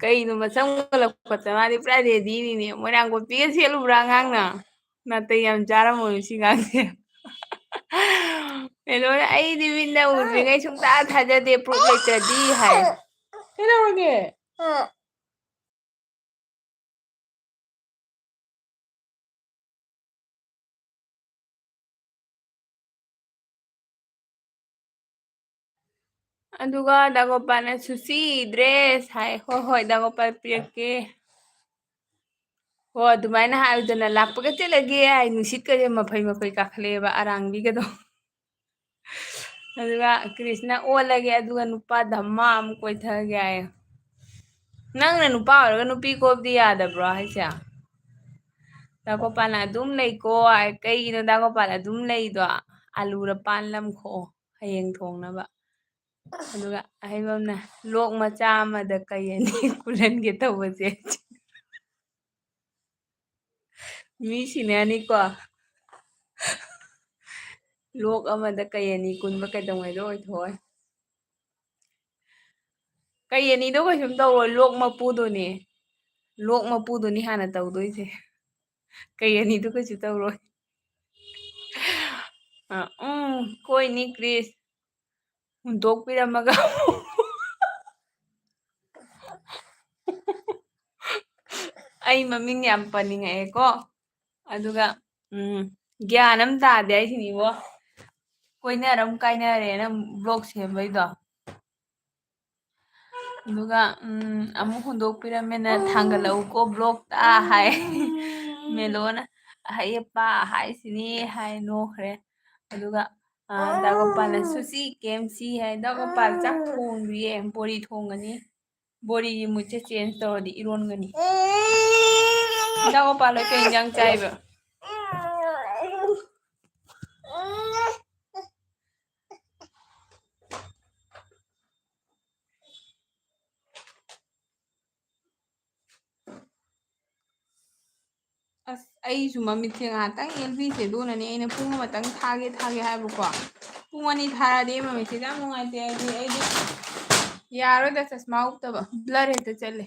ꯀꯩꯅꯣ ꯃꯁꯝꯒ ꯂꯧꯈꯠꯇꯅ ꯃꯥꯗꯤ ꯄꯨꯔꯥ ꯔꯦꯗꯤꯅꯤꯅꯦ ꯃꯣꯏꯔꯥꯡ ꯀꯣꯠꯄꯤꯒ ꯁꯦꯠꯂꯨꯕ꯭ꯔꯥ ꯑꯉꯥꯡꯅ ꯅꯥꯇꯩ ꯌꯥꯝ ꯆꯥꯔꯝꯃꯣꯏ ꯁꯤꯉꯥꯡꯁꯦ ꯀꯩꯅꯣꯅꯦ ꯑꯩꯗꯤ ꯃꯤꯠꯅ ꯎꯗ꯭ꯔꯤꯉꯩ ꯁꯨꯡꯊꯥ ꯊꯥꯖꯗꯦ ꯄ꯭ꯔꯨꯞ ꯂꯩꯇ꯭ꯔꯗꯤ ꯍꯥꯏ ꯀꯩꯗꯧꯔꯒꯦ ꯑꯗꯨꯒ ꯗꯥ ꯒꯣꯄꯥꯜꯅ ꯁꯨꯁꯤ ꯗ꯭ꯔꯦꯁ ꯍꯥꯏ ꯍꯣꯏ ꯍꯣꯏ ꯗꯥ ꯒꯣꯄꯥꯜ ꯄꯤꯔꯛꯀꯦ ꯍꯣꯏ ꯑꯗꯨꯃꯥꯏꯅ ꯍꯥꯏꯌꯨꯗꯅ ꯂꯥꯛꯄꯒ ꯆꯦꯜꯂꯒꯦ ꯍꯥꯏ ꯅꯨꯡꯁꯤꯠꯀꯁꯦ ꯃꯐꯩ ꯃꯐꯩ ꯀꯥꯈꯠꯂꯛꯑꯦꯕ ꯑꯔꯥꯡꯕꯤꯒꯗꯣ ꯑꯗꯨꯒ ꯀ꯭ꯔꯤꯁꯅ ꯑꯣꯜꯂꯒꯦ ꯑꯗꯨꯒ ꯅꯨꯄꯥ ꯙꯝꯃꯥ ꯑꯃ ꯀꯣꯏꯊꯒꯦ ꯍꯥꯏꯌꯦ ꯅꯪꯅ ꯅꯨꯄꯥ ꯑꯣꯏꯔꯒ ꯅꯨꯄꯤ ꯀꯣꯏꯕꯗꯤ ꯌꯥꯗꯕ꯭ꯔꯣ ꯍꯥꯏꯁꯦ ꯗꯥ ꯒꯣꯄꯥꯜꯅ ꯑꯗꯨꯝ ꯂꯩꯀꯣ ꯀꯩꯒꯤꯅꯣ ꯗꯥ ꯒꯣꯄꯥꯜ ꯑꯗꯨꯝ ꯂꯩꯗꯣ ꯑꯂꯨꯔ ꯄꯥꯟ ꯂꯝꯈꯣꯛꯑꯣ ꯍꯌꯦꯡ ꯊꯣꯡꯅꯕ ꯑꯗꯨꯒ ꯑꯍꯩꯕꯝꯅ ꯂꯣꯛ ꯃꯆꯥ ꯑꯃꯗ ꯀꯩ ꯑꯅꯤ ꯀꯨꯜꯍꯟꯒꯦ ꯇꯧꯕꯁꯦ ꯃꯤ ꯁꯤꯅꯅꯤꯀꯣ ꯂꯣꯛ ꯑꯃꯗ ꯀꯩ ꯑꯅꯤ ꯀꯨꯟꯕ ꯀꯩꯗꯧꯉꯩꯗ ꯑꯣꯏꯊꯣꯛꯑꯣꯏ ꯀꯩ ꯑꯅꯤꯗꯣ ꯀꯩꯁꯨꯝ ꯇꯧꯔꯣꯏ ꯂꯣꯛ ꯃꯄꯨꯗꯨꯅꯦ ꯂꯣꯛ ꯃꯄꯨꯗꯨꯅꯤ ꯍꯥꯟꯅ ꯇꯧꯗꯣꯏꯁꯦ ꯀꯩ ꯑꯅꯤꯗꯨ ꯀꯩꯁꯨ ꯇꯧꯔꯣꯏ ꯀꯣꯏꯅꯤ ꯀ꯭ꯔꯤꯁ ꯍꯨꯟꯗꯣꯛꯄꯤꯔꯝꯃꯒ ꯑꯩ ꯃꯃꯤꯡ ꯌꯥꯝ ꯄꯟꯅꯤꯡꯉꯛꯑꯦꯀꯣ ꯑꯗꯨꯒ ꯒ꯭ꯌꯥꯟ ꯑꯃ ꯇꯥꯗꯦ ꯑꯩꯁꯤꯅꯤꯕꯣ ꯀꯣꯏꯅꯔꯝ ꯀꯥꯏꯅꯔꯦꯅ ꯕ꯭ꯂꯣꯛ ꯁꯦꯝꯕꯩꯗꯣ ꯑꯗꯨꯒ ꯑꯃꯨꯛ ꯍꯨꯟꯗꯣꯛꯄꯤꯔꯝꯃꯦꯅ ꯊꯥꯡꯒꯠꯂꯛꯎꯀꯣ ꯕ꯭ꯂꯣꯛꯇ ꯍꯥꯏ ꯃꯦꯂꯣꯅ ꯑꯍꯩ ꯑꯄꯥ ꯍꯥꯏꯁꯤꯅꯤ ꯍꯥꯏ ꯅꯣꯛꯈ꯭ꯔꯦ ꯑꯗꯨꯒ ꯗꯥꯒꯣꯄꯥꯜꯅ ꯁꯨꯁꯤ ꯀꯦꯝꯁꯤ ꯍꯥꯏ ꯗꯥꯒꯣꯄꯥꯜ ꯆꯥꯛ ꯊꯣꯡꯗ꯭ꯔꯤꯌꯦ ꯕꯣꯔꯤ ꯊꯣꯡꯒꯅꯤ ꯕꯣꯔꯤꯒꯤ ꯃꯨꯠꯁꯦ ꯆꯦꯟꯖ ꯇꯧꯔꯗꯤ ꯏꯔꯣꯟꯒꯅꯤ ꯗꯥꯒꯣꯄꯥꯜ ꯍꯣꯏ ꯀꯩ ꯏꯟꯖꯥꯡ ꯆꯥꯏꯕ ꯑꯁ ꯑꯩꯁꯨ ꯃꯃꯤꯠꯁꯦ ꯉꯥꯏꯍꯥꯛꯇꯪ ꯑꯦꯜꯕꯤꯁꯦ ꯑꯗꯨꯅꯅꯦ ꯑꯩꯅ ꯄꯨꯡ ꯑꯃꯇꯪ ꯊꯥꯒꯦ ꯍꯥꯏꯕꯀꯣ ꯄꯨꯡ ꯑꯅꯤ ꯊꯥꯔꯗꯤ ꯑꯩ ꯃꯃꯤꯠꯁꯦ ꯌꯥꯝ ꯅꯨꯡꯉꯥꯏꯇꯦ ꯑꯩꯗꯤ ꯌꯥꯔꯣꯏꯗ ꯆꯁꯃꯥ ꯎꯞꯇꯕ ꯕ꯭ꯂꯔ ꯍꯦꯛꯇ ꯆꯠꯂꯦ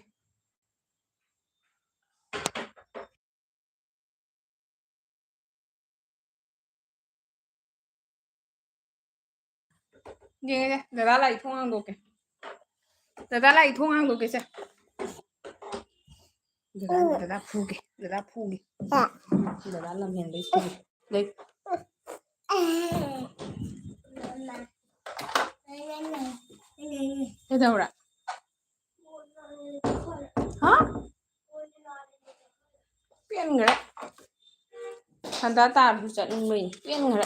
ꯌꯦꯡꯉꯦ ꯗꯗꯥ ꯂꯥꯛꯏ ꯊꯣꯡ ꯍꯥꯡꯗꯣꯛꯀꯦ ꯗꯗꯥ ꯂꯥꯛꯏ ꯊꯣꯡ ꯍꯥꯡꯗꯣꯛꯀꯦꯁꯦ ꯗꯗꯥ ꯐꯨꯒꯦ ꯗꯗꯥ ꯂꯝ ꯍꯦꯟꯕꯩ ꯐꯨꯒꯦ ꯂꯩ ꯀꯩꯗꯧꯔꯦ ꯍꯥ ꯄꯦꯟꯒ꯭ꯔꯦ ꯍꯟꯗꯥ ꯇꯥꯔꯁꯨ ꯆꯠꯅꯤꯡꯕꯩꯅꯤ ꯄꯦꯟꯒ꯭ꯔꯦ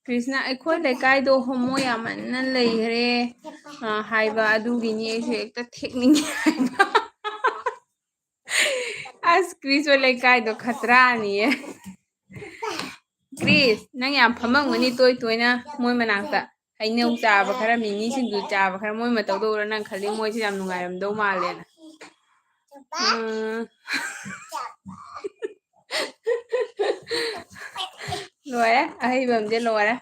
ꯀ꯭ꯔꯤꯁꯅ ꯑꯩꯈꯣꯏ ꯂꯩꯀꯥꯏꯗꯣ ꯍꯣꯃꯣ ꯌꯥꯝꯃꯟꯅ ꯂꯩꯈ꯭ꯔꯦ ꯍꯥꯏꯕ ꯑꯗꯨꯒꯤꯅꯤ ꯑꯩꯁꯨ ꯍꯦꯛꯇ ꯊꯦꯛꯅꯤꯡꯉꯦ ꯍꯥꯏꯕ ꯑꯁ ꯀ꯭ꯔꯤꯁ ꯍꯣꯏ ꯂꯩꯀꯥꯏꯗꯣ ꯈꯇ꯭ꯔꯥꯅꯤꯌꯦ ꯀ꯭ꯔꯤꯁ ꯅꯪ ꯌꯥꯝ ꯐꯝꯃꯝꯒꯅꯤ ꯇꯣꯏ ꯇꯣꯏꯅ ꯃꯣꯏ ꯃꯅꯥꯛꯇ ꯍꯩꯅꯧ ꯆꯥꯕ ꯈꯔ ꯃꯤꯃꯤ ꯁꯤꯡꯖꯨ ꯆꯥꯕ ꯈꯔ ꯃꯣꯏ ꯃꯇꯧꯗꯣ ꯎꯔ ꯅꯪ ꯈꯜꯂꯤ ꯃꯣꯏꯁꯦ ꯌꯥꯝ ꯅꯨꯡꯉꯥꯏꯔꯝꯗꯧ ꯃꯥꯜꯂꯦꯅ ꯂꯣꯏꯔꯦ ꯑꯍꯩꯕꯝꯁꯦ ꯂꯣꯏꯔꯦ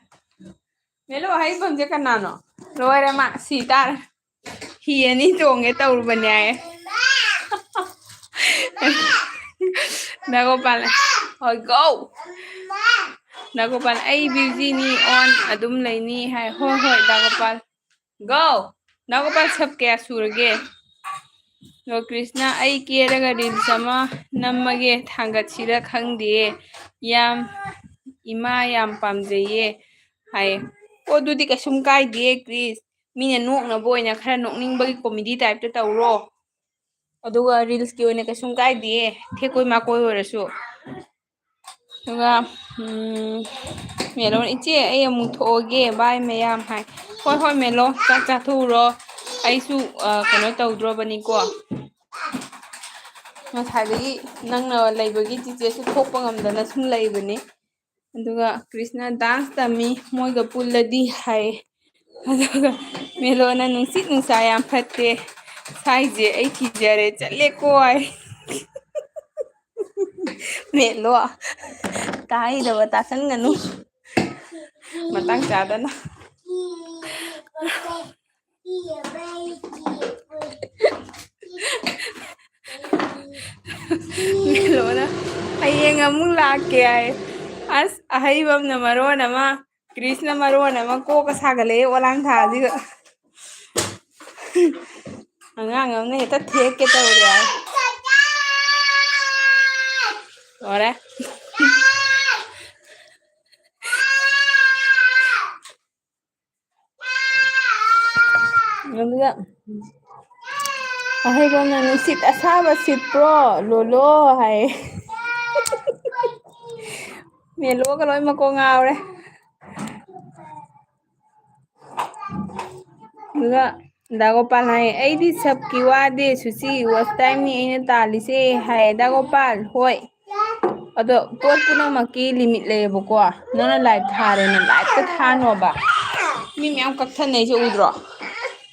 ꯃꯦꯂꯣ ꯑꯍꯩꯕꯝꯁꯦ ꯀꯅꯥꯅꯣ ꯂꯣꯏꯔꯦ ꯃꯥ ꯁꯤ ꯇꯥꯔꯦ ꯍꯤ ꯑꯅꯤ ꯇꯣꯡꯒꯦ ꯇꯧꯔꯨꯕꯅꯦ ꯍꯥꯏꯌꯦ ꯗꯥꯒꯣꯄꯥꯜꯅ ꯍꯣꯏ ꯒꯣ ꯗꯥꯒꯣꯄꯥꯜ ꯑꯩ ꯕꯤꯖꯤꯅꯤ ꯑꯣꯟ ꯑꯗꯨꯝ ꯂꯩꯅꯤ ꯍꯥꯏ ꯍꯣꯏ ꯍꯣꯏ ꯗꯥꯒꯣꯄꯥꯜ ꯒꯣ ꯗꯥꯒꯣꯄꯥꯜ ꯁꯞ ꯀꯌꯥ ꯁꯨꯔꯒꯦ ꯑꯗꯣ ꯀ꯭ꯔꯤꯁꯅ ꯑꯩ ꯀꯦꯔꯒ ꯔꯤꯜꯁ ꯑꯃ ꯅꯝꯃꯒꯦ ꯊꯥꯡꯒꯠꯁꯤꯔ ꯈꯪꯗꯦ ꯌꯥꯝ ꯏꯃꯥ ꯌꯥꯝ ꯄꯥꯝꯖꯩꯌꯦ ꯍꯥꯏꯌꯦ ꯑꯣ ꯑꯗꯨꯗꯤ ꯀꯩꯁꯨꯝ ꯀꯥꯏꯗꯦ ꯀ꯭ꯔꯤꯁ ꯃꯤꯅ ꯅꯣꯛꯅꯕ ꯑꯣꯏꯅ ꯈꯔ ꯅꯣꯛꯅꯤꯡꯕꯒꯤ ꯀꯣꯃꯦꯗꯤ ꯇꯥꯏꯞꯇ ꯇꯧꯔꯣ ꯑꯗꯨꯒ ꯔꯤꯜꯁꯀꯤ ꯑꯣꯏꯅ ꯀꯩꯁꯨꯝ ꯀꯥꯏꯗꯦ ꯊꯦꯛꯀꯣꯏ ꯃꯥꯀꯣꯏ ꯑꯣꯏꯔꯁꯨ ꯑꯗꯨꯒ ꯃꯦꯂꯣꯅ ꯏꯆꯦ ꯑꯩ ꯑꯃꯨꯛ ꯊꯣꯛꯑꯒꯦ ꯕꯥꯏ ꯃꯌꯥꯝ ꯍꯥꯏ ꯍꯣꯏ ꯍꯣꯏ ꯃꯦꯜꯂꯣ ꯆꯥꯛ ꯆꯥꯊꯣꯛꯎꯔꯣ ꯑꯩꯁꯨ ꯀꯩꯅꯣ ꯇꯧꯗ꯭ꯔꯣꯕꯅꯤꯀꯣ ꯉꯁꯥꯏꯗꯒꯤ ꯅꯪꯅ ꯂꯩꯕꯒꯤ ꯆꯤꯆꯦꯁꯨ ꯊꯣꯛꯄ ꯉꯝꯗꯅ ꯁꯨꯝ ꯂꯩꯕꯅꯤ ꯑꯗꯨꯒ ꯀ꯭ꯔꯤꯁꯅ ꯗꯥꯟꯁ ꯇꯝꯃꯤ ꯃꯣꯏꯒ ꯄꯨꯜꯂꯗꯤ ꯍꯥꯏ ꯑꯗꯨꯒ ꯃꯦꯂꯣꯅ ꯅꯨꯡꯁꯤꯠ ꯅꯨꯡꯁꯥ ꯌꯥꯝ ꯐꯠꯇꯦ ꯁꯥꯏꯁꯦ ꯑꯩ ꯀꯤꯖꯔꯦ ꯆꯠꯂꯦꯀꯣ ꯍꯥꯏ ꯃꯦꯂꯣ ꯇꯥꯍꯩꯗꯕ ꯇꯥꯁꯟꯒꯅꯨ ꯃꯇꯥꯡ ꯆꯥꯗꯅ ꯃꯦꯂꯣꯅ ꯍꯌꯦꯡ ꯑꯃꯨꯛ ꯂꯥꯛꯀꯦ ꯍꯥꯏ ꯑꯁ ꯑꯍꯩꯕꯝꯅ ꯃꯔꯣꯟ ꯑꯃ ꯀ꯭ꯔꯤꯁꯅ ꯃꯔꯣꯟ ꯑꯃ ꯀꯣꯛꯀ ꯁꯥꯒꯠꯂꯛꯑꯦ ꯑꯣꯂꯥꯡ ꯊꯥꯁꯤꯒ ꯑꯉꯥꯡ ꯑꯃꯅ ꯍꯦꯛꯇ ꯊꯦꯛꯀꯦ ꯇꯧꯔꯦ ꯍꯥꯏ ꯂꯣꯏꯔꯦ ꯑꯗꯨꯒ ꯑꯍꯩꯕꯝꯅ ꯅꯨꯡꯁꯤꯠ ꯑꯁꯥꯕ ꯁꯤꯠꯄ꯭ꯔꯣ ꯂꯣꯂꯣ ꯍꯥꯏꯌꯦ ꯃꯦꯂꯣꯒ ꯂꯣꯏ ꯃꯀꯣꯛ ꯉꯥꯎꯔꯦ ꯑꯗꯨꯒ ꯗꯥꯒꯣꯄꯥꯜ ꯍꯥꯏꯌꯦ ꯑꯩꯗꯤ ꯁꯞꯀꯤ ꯋꯥꯗꯦ ꯁꯨꯆꯤ ꯋꯥꯁ ꯇꯥꯏꯝꯅꯤ ꯑꯩꯅ ꯇꯥꯜꯂꯤꯁꯦ ꯍꯥꯏꯌꯦ ꯗꯥꯒꯣꯄꯥꯜ ꯍꯣꯏ ꯑꯗꯣ ꯄꯣꯠ ꯄꯨꯝꯅꯃꯛꯀꯤ ꯂꯤꯃꯤꯠ ꯂꯩꯌꯦꯕꯀꯣ ꯅꯪꯅ ꯂꯥꯏꯚ ꯊꯥꯔꯦꯅ ꯂꯥꯏꯚꯇ ꯊꯥꯅꯣꯕ ꯃꯤ ꯃꯌꯥꯝ ꯀꯛꯊꯠꯅꯩꯁꯦ ꯎꯗ꯭ꯔꯣ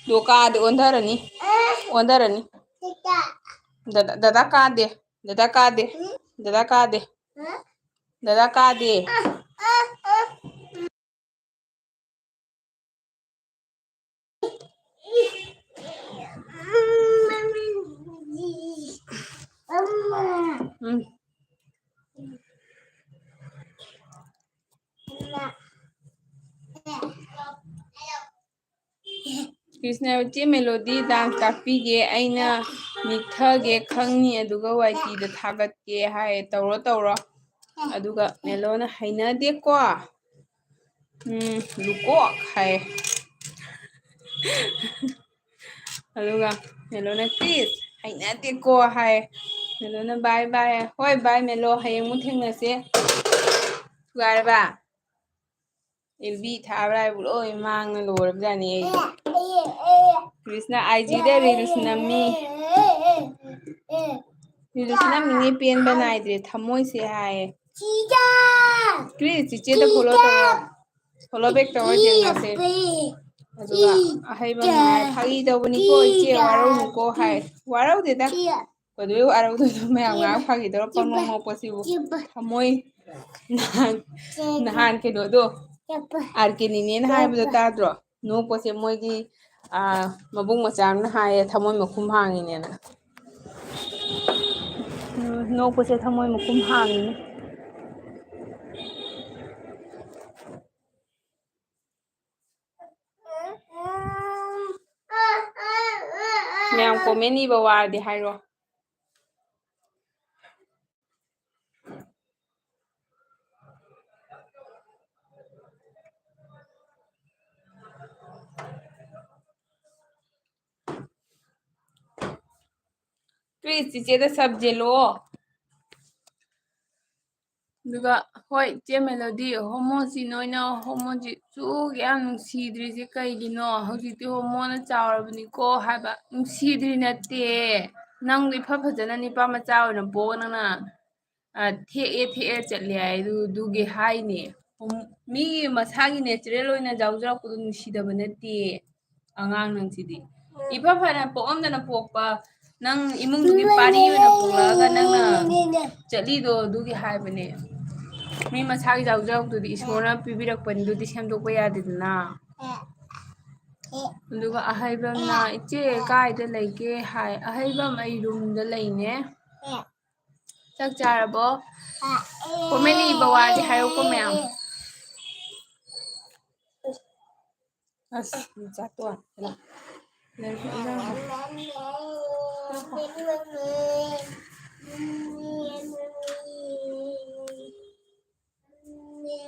ꯗꯣ ꯀꯥꯗꯤ ꯑꯣꯟꯊꯔꯅꯤ ꯑꯣꯟꯊꯔꯅꯤ ꯗꯗꯥ ꯀꯥꯗꯦ ꯗꯗꯥ ꯀꯥꯗꯦ ꯗꯗꯥ ꯀꯥꯗꯦ दादा कादे ꯀ꯭ꯔꯤꯁꯅ ꯃꯦꯂꯣꯗꯤ ꯗꯥꯟꯁ ꯇꯥꯛꯄꯤꯒꯦ ꯑꯩꯅ ꯅꯤꯛꯊꯒꯦ ꯈꯪꯅꯤ ꯑꯗꯨꯒ ꯋꯥꯏꯇꯤꯗ ꯊꯥꯒꯠꯀꯦ ꯍꯥꯏ ꯇꯧꯔꯣ ꯇꯧꯔꯣ ꯑꯗꯨꯒ ꯃꯦꯂꯣꯅ ꯍꯩꯅꯗꯦꯀꯣ ꯂꯨꯀꯣꯛ ꯍꯥꯏ ꯑꯗꯨꯒ ꯃꯦꯂꯣꯅ ꯀ꯭ꯔꯤꯁ ꯍꯩꯅꯗꯦꯀꯣ ꯍꯥꯏ ꯃꯦꯂꯣꯅ ꯕꯥꯏ ꯕꯥꯏ ꯍꯣꯏ ꯕꯥꯏ ꯃꯦꯂꯣ ꯍꯌꯦꯡꯃꯨꯛ ꯊꯦꯡꯅꯁꯦ ꯊꯨꯒꯥꯏꯔꯕ ꯑꯦꯜꯕꯤ ꯊꯥꯕ꯭ꯔꯥ ꯍꯥꯏꯕꯨ ꯂꯣꯏ ꯃꯥꯡꯉ ꯂꯣꯏꯔꯕꯖꯥꯠꯅꯤ ꯑꯩꯗꯤ ꯀ꯭ꯔꯤꯁꯅ ꯑꯥꯏꯖꯤꯗ ꯔꯤꯜꯁ ꯅꯝꯃꯤ ꯔꯤꯜꯁ ꯅꯝꯃꯤꯅꯦ ꯄꯦꯟꯕ ꯅꯥꯏꯗ꯭ꯔꯦ ꯊꯝꯃꯣꯏꯁꯦ ꯍꯥꯏꯌꯦ ꯀ꯭ꯔꯤꯁ ꯆꯤꯆꯦꯗ ꯐꯣꯂꯣ ꯇꯧꯔꯣ ꯐꯣꯂꯣ ꯕꯦꯛ ꯇꯧꯔ ꯌꯦꯡꯅꯁꯦ ꯑꯗꯨꯒ ꯑꯍꯩꯕꯝꯅ ꯍꯥꯏ ꯐꯥꯒꯤ ꯇꯧꯕꯅꯤꯀꯣ ꯏꯆꯦ ꯋꯥꯔꯧꯅꯨꯀꯣ ꯍꯥꯏ ꯋꯥꯔꯧꯗꯦꯗ ꯀꯩꯗꯧꯕꯩ ꯋꯥꯔꯧꯗꯣꯏꯅꯣ ꯃꯌꯥꯝ ꯉꯥꯏꯍꯥꯛ ꯐꯥꯒꯤ ꯇꯧꯔ ꯄꯪꯅꯣꯛ ꯅꯣꯛꯄꯁꯤꯕꯨ ꯊꯝꯃꯣꯏ ꯅꯍꯥꯟ ꯀꯩꯅꯣꯗꯣ ꯑꯥꯔ ꯀꯦ ꯅꯤꯅꯦꯅ ꯍꯥꯏꯕꯗꯣ ꯇꯥꯗ꯭ꯔꯣ ꯅꯣꯛꯄꯁꯦ ꯃꯣꯏꯒꯤ ꯃꯕꯨꯡ ꯃꯆꯥꯅ ꯍꯥꯏꯌꯦ ꯊꯃꯣꯏ ꯃꯈꯨꯝ ꯍꯥꯡꯉꯤꯅꯦꯅ ꯅꯣꯛꯄꯁꯦ ꯊꯃꯣꯏ ꯃꯈꯨꯝ ꯍꯥꯡꯉꯤꯅꯦ ꯃꯌꯥꯝ ꯀꯣꯃꯦꯟ ꯏꯕ ꯋꯥꯔꯗꯤ ꯍꯥꯏꯔꯣ ꯄ꯭ꯂꯤꯁ ꯆꯤꯆꯦꯗ ꯁꯕꯖꯦꯜꯂꯛꯑꯣ ꯑꯗꯨꯒ ꯍꯣꯏ ꯏꯆꯦ ꯃꯦꯂꯣꯗꯤ ꯍꯣꯃꯣꯁꯤ ꯅꯣꯏꯅ ꯍꯣꯃꯣꯖꯤꯁꯨ ꯌꯥꯝ ꯅꯨꯡꯁꯤꯗ꯭ꯔꯤꯁꯦ ꯀꯩꯒꯤꯅꯣ ꯍꯧꯖꯤꯛꯇꯤ ꯍꯣꯃꯣꯅ ꯆꯥꯎꯔꯕꯅꯤꯀꯣ ꯍꯥꯏꯕ ꯅꯨꯡꯁꯤꯗ꯭ꯔꯤ ꯅꯠꯇꯦ ꯅꯪꯗꯣ ꯏꯐ ꯐꯖꯅ ꯅꯤꯄꯥ ꯃꯆꯥ ꯑꯣꯏꯅ ꯄꯣꯛꯑ ꯅꯪꯅ ꯊꯦꯛꯑꯦ ꯊꯦꯛꯑ ꯆꯠꯂꯦ ꯍꯥꯏ ꯑꯗꯨꯒꯤ ꯍꯥꯏꯅꯦ ꯃꯤꯒꯤ ꯃꯁꯥꯒꯤ ꯅꯦꯆꯔꯦꯜ ꯑꯣꯏꯅ ꯌꯥꯎꯖꯔꯛꯄꯗꯣ ꯅꯨꯡꯁꯤꯗꯕ ꯅꯠꯇꯦ ꯑꯉꯥꯡ ꯅꯪꯁꯤꯗꯤ ꯏꯐ ꯐꯅ ꯄꯣꯛꯑꯝꯗꯅ ꯄꯣꯛꯄ ꯅꯪ ꯏꯃꯨꯡꯗꯨꯒꯤ ꯄꯥꯔꯤ ꯑꯣꯏꯅ ꯄꯣꯛꯂꯛꯑꯒ ꯅꯪꯅ ꯆꯠꯂꯤꯗꯣ ꯑꯗꯨꯒꯤ ꯍꯥꯏꯕꯅꯦ ꯃꯤ ꯃꯁꯥꯒꯤ ꯌꯥꯎꯖꯔꯛꯄꯗꯨꯗꯤ ꯏꯁꯣꯔꯅ ꯄꯤꯕꯤꯔꯛꯄꯅꯤꯗꯨꯗꯤ ꯁꯦꯝꯗꯣꯛꯄ ꯌꯥꯗꯦꯗꯅ ꯑꯗꯨꯒ ꯑꯍꯩꯕꯝꯅ ꯏꯆꯦ ꯀꯥꯏꯗ ꯂꯩꯒꯦ ꯍꯥꯏ ꯑꯍꯩꯕꯝ ꯑꯩ ꯔꯨꯝꯗ ꯂꯩꯅꯦ ꯆꯥꯛ ꯆꯥꯔꯕꯣ ꯀꯣꯃꯦꯟ ꯏꯕ ꯋꯥꯔꯗꯤ ꯍꯥꯏꯔꯛꯎꯀꯣ ꯃꯌꯥꯝ ꯑꯁ ꯆꯥꯇꯣꯟ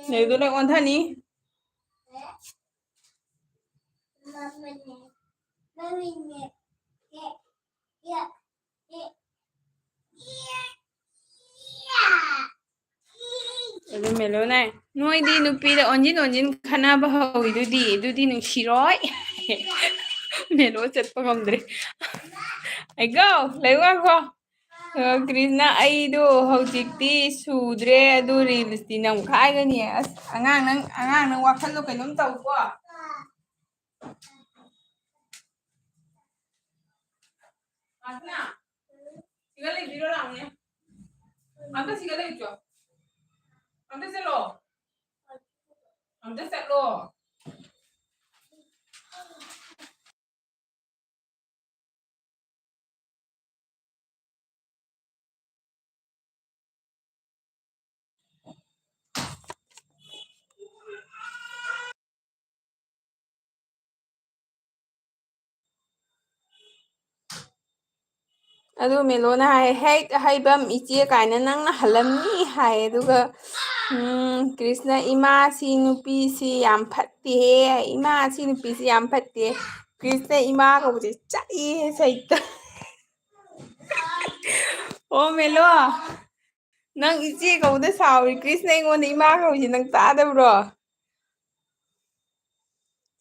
ꯂꯩꯗꯣ ꯂꯣꯏ ꯑꯣꯟꯊꯅꯤ ꯑꯗꯨ ꯃꯦꯂꯣꯅ ꯅꯣꯏꯗꯤ ꯅꯨꯄꯤꯗ ꯑꯣꯟꯁꯤꯟ ꯑꯣꯟꯁꯤꯟ ꯈꯟꯅꯕ ꯍꯧꯋꯤꯗꯨꯗꯤ ꯑꯗꯨꯗꯤ ꯅꯨꯡꯁꯤꯔꯣꯏ ꯃꯦꯂꯣ ꯆꯠꯄ ꯉꯝꯗ꯭ꯔꯦ ꯑꯩꯒꯣ ꯂꯩꯌꯨ ꯉꯥꯏꯈꯣ ꯀ꯭ꯔꯤꯁꯅ ꯑꯩꯗꯣ ꯍꯧꯖꯤꯛꯇꯤ ꯁꯨꯗ꯭ꯔꯦ ꯑꯗꯨ ꯔꯤꯜꯁꯇꯤ ꯅꯝꯈꯥꯏꯒꯅꯤ ꯑꯁ ꯑꯉꯥꯡ ꯅꯪ ꯋꯥꯈꯜꯗꯣ ꯀꯩꯅꯣꯝ ꯇꯧꯀꯣ ꯁꯤꯗ ꯂꯩꯕꯤꯔꯣ ꯂꯥꯎꯅꯦ ꯑꯝꯇ ꯁꯤꯗ ꯂꯩꯆꯣ ꯑꯝꯇ ꯆꯠꯂꯣ ꯑꯝꯇ ꯆꯠꯂꯣ ꯑꯗꯨ ꯃꯦꯂꯣꯅ ꯍꯥꯏ ꯍꯦꯛ ꯍꯩꯕꯝ ꯏꯆꯦ ꯀꯥꯏꯅ ꯅꯪꯅ ꯍꯜꯂꯝꯅꯤ ꯍꯥꯏ ꯑꯗꯨꯒ ꯀ꯭ꯔꯤꯁꯅ ꯏꯃꯥꯁꯤ ꯅꯨꯄꯤꯁꯤ ꯌꯥꯝ ꯐꯠꯇꯦꯍꯦ ꯏꯃꯥꯁꯤ ꯅꯨꯄꯤꯁꯤ ꯌꯥꯝ ꯐꯠꯇꯦ ꯀ꯭ꯔꯤꯁꯅ ꯏꯃꯥ ꯀꯧꯕꯁꯦ ꯆꯥꯛꯏꯍꯦ ꯁꯩꯇ ꯑꯣ ꯃꯦꯂꯣ ꯅꯪ ꯏꯆꯦ ꯀꯧꯕꯗ ꯁꯥꯎꯔꯤ ꯀ꯭ꯔꯤꯁꯅ ꯑꯩꯉꯣꯟꯗ ꯏꯃꯥ ꯀꯧꯏꯁꯦ ꯅꯪ ꯇꯥꯗꯕ꯭ꯔꯣ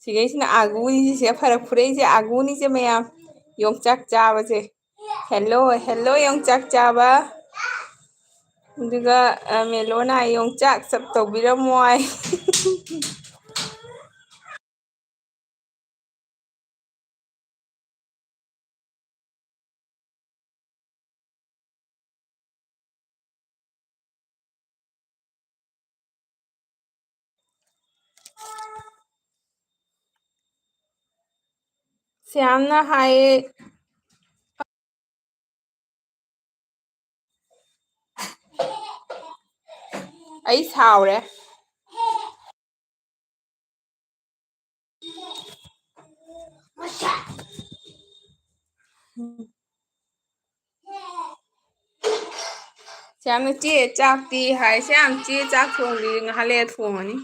ꯁꯤꯈꯩꯁꯤꯅ ꯑꯥꯒꯨꯅꯤꯁꯦ ꯐꯔꯛ ꯐꯨꯔꯛꯏꯁꯦ ꯑꯥꯒꯨꯅꯤꯁꯦ ꯃꯌꯥꯝ ꯌꯣꯡꯆꯥꯛ ꯆꯥꯕꯁꯦ ꯍꯦꯜꯂꯣ ꯍꯦꯜꯂꯣ ꯌꯣꯡꯆꯥꯛ ꯆꯥꯕ ꯑꯗꯨꯒ ꯃꯦꯂꯣꯅ ꯌꯣꯡꯆꯥꯛ ꯆꯞ ꯇꯧꯕꯤꯔꯝꯃꯣ ꯍꯥꯏ ꯌꯥꯝꯅ ꯍꯥꯏꯌꯦ ꯑꯩ ꯁꯥꯎꯔꯦ ꯌꯥꯝꯅ ꯆꯦ ꯆꯥꯛꯇꯤ ꯍꯥꯏꯁꯦ ꯌꯥꯝ ꯆꯦ ꯆꯥꯛ ꯊꯣꯡꯗꯤ ꯉꯥꯏꯍꯥꯛ ꯂꯩꯔ ꯊꯣꯡꯉꯅꯤ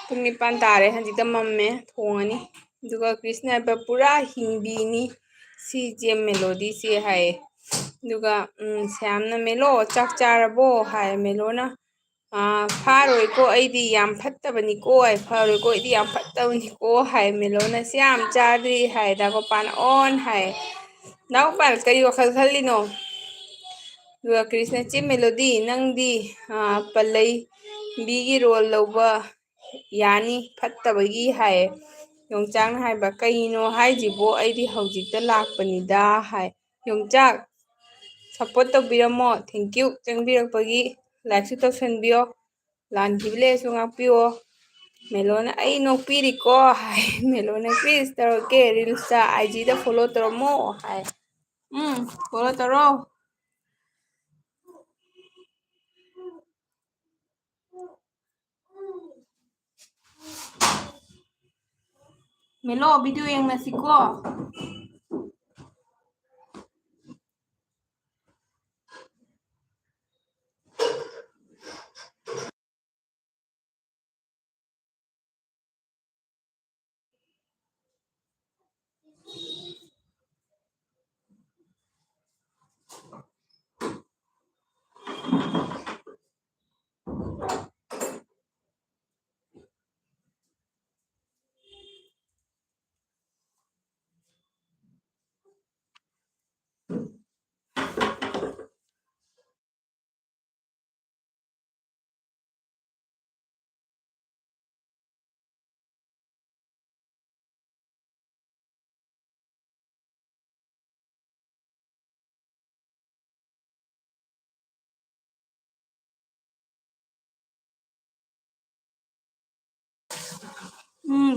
ꯄꯨꯡ 9 ꯇꯥꯔꯦ ꯍꯧꯖꯤꯛꯇ ꯃꯝꯃꯦ ꯊꯣꯡꯉꯅꯤ ꯑꯗꯨꯒ ꯀ꯭ꯔꯤꯁꯅ ꯄꯨꯔꯥ ꯍꯤꯡꯕꯤꯅꯤ ꯁꯤ ꯆꯦ ꯃꯦꯂꯣꯗꯤ ꯆꯦ ꯍꯥꯏꯌꯦ ꯑꯗꯨꯒ ꯁꯌꯥꯝꯅ ꯃꯦꯂꯣ ꯆꯥꯛ ꯆꯥꯔꯕꯣ ꯍꯥꯏ ꯃꯦꯂꯣꯅ ꯐꯥꯔꯣꯏꯀꯣ ꯑꯩꯗꯤ ꯌꯥꯝ ꯐꯠꯇꯕꯅꯤꯀꯣ ꯑꯩ ꯐꯔꯣꯏꯀꯣ ꯑꯩꯗꯤ ꯌꯥꯝ ꯐꯠꯇꯕꯅꯤꯀꯣ ꯍꯥꯏ ꯃꯦꯂꯣꯅ ꯁꯤ ꯌꯥꯝ ꯆꯥꯗ꯭ꯔꯤ ꯍꯥꯏ ꯗꯥꯒꯣꯄꯥꯟ ꯑꯣꯟ ꯍꯥꯏ ꯗꯥꯒꯣꯄꯥꯟ ꯀꯔꯤ ꯋꯥꯈꯜ ꯈꯜꯂꯤꯅꯣ ꯑꯗꯨꯒ ꯀ꯭ꯔꯤꯁꯅ ꯆꯦ ꯃꯦꯂꯣꯗꯤ ꯅꯪꯗꯤ ꯄꯜꯂꯩꯕꯤꯒꯤ ꯔꯣꯜ ꯂꯧꯕ ꯌꯥꯅꯤ ꯐꯠꯇꯕꯒꯤ ꯍꯥꯏꯌꯦ ꯌꯣꯡꯆꯥꯛꯅ ꯍꯥꯏꯕ ꯀꯩꯅꯣ ꯍꯥꯏꯁꯤꯕꯣ ꯑꯩꯗꯤ ꯍꯧꯖꯤꯛꯇ ꯂꯥꯛꯄꯅꯤꯗ ꯍꯥꯏ ꯌꯣꯡꯆꯥꯛ ꯁꯞꯄꯣꯔꯠ ꯇꯧꯕꯤꯔꯝꯃꯣ ꯊꯦꯡꯀ꯭ꯌꯨ ꯆꯪꯕꯤꯔꯛꯄꯒꯤ ꯂꯥꯏꯛꯁꯨ ꯇꯧꯁꯟꯕꯤꯌꯣ ꯂꯥꯟꯈꯤꯕ ꯂꯩꯔꯁꯨ ꯉꯥꯛꯄꯤꯌꯣ ꯃꯦꯂꯣꯅ ꯑꯩ ꯅꯣꯛꯄꯤꯔꯤꯀꯣ ꯍꯥꯏ ꯃꯦꯂꯣꯅ ꯀ꯭ꯔꯤꯁ ꯇꯧꯔꯛꯀꯦ ꯔꯤꯜꯁꯇ ꯑꯥꯏꯖꯤꯗ ꯐꯣꯂꯣ ꯇꯧꯔꯝꯃꯣ ꯍꯥꯏ ꯐꯣꯂꯣ ꯇꯧꯔꯣ ꯃꯦꯂꯣ ꯚꯤꯗꯤꯑꯣ ꯌꯦꯡꯅꯁꯤꯀꯣ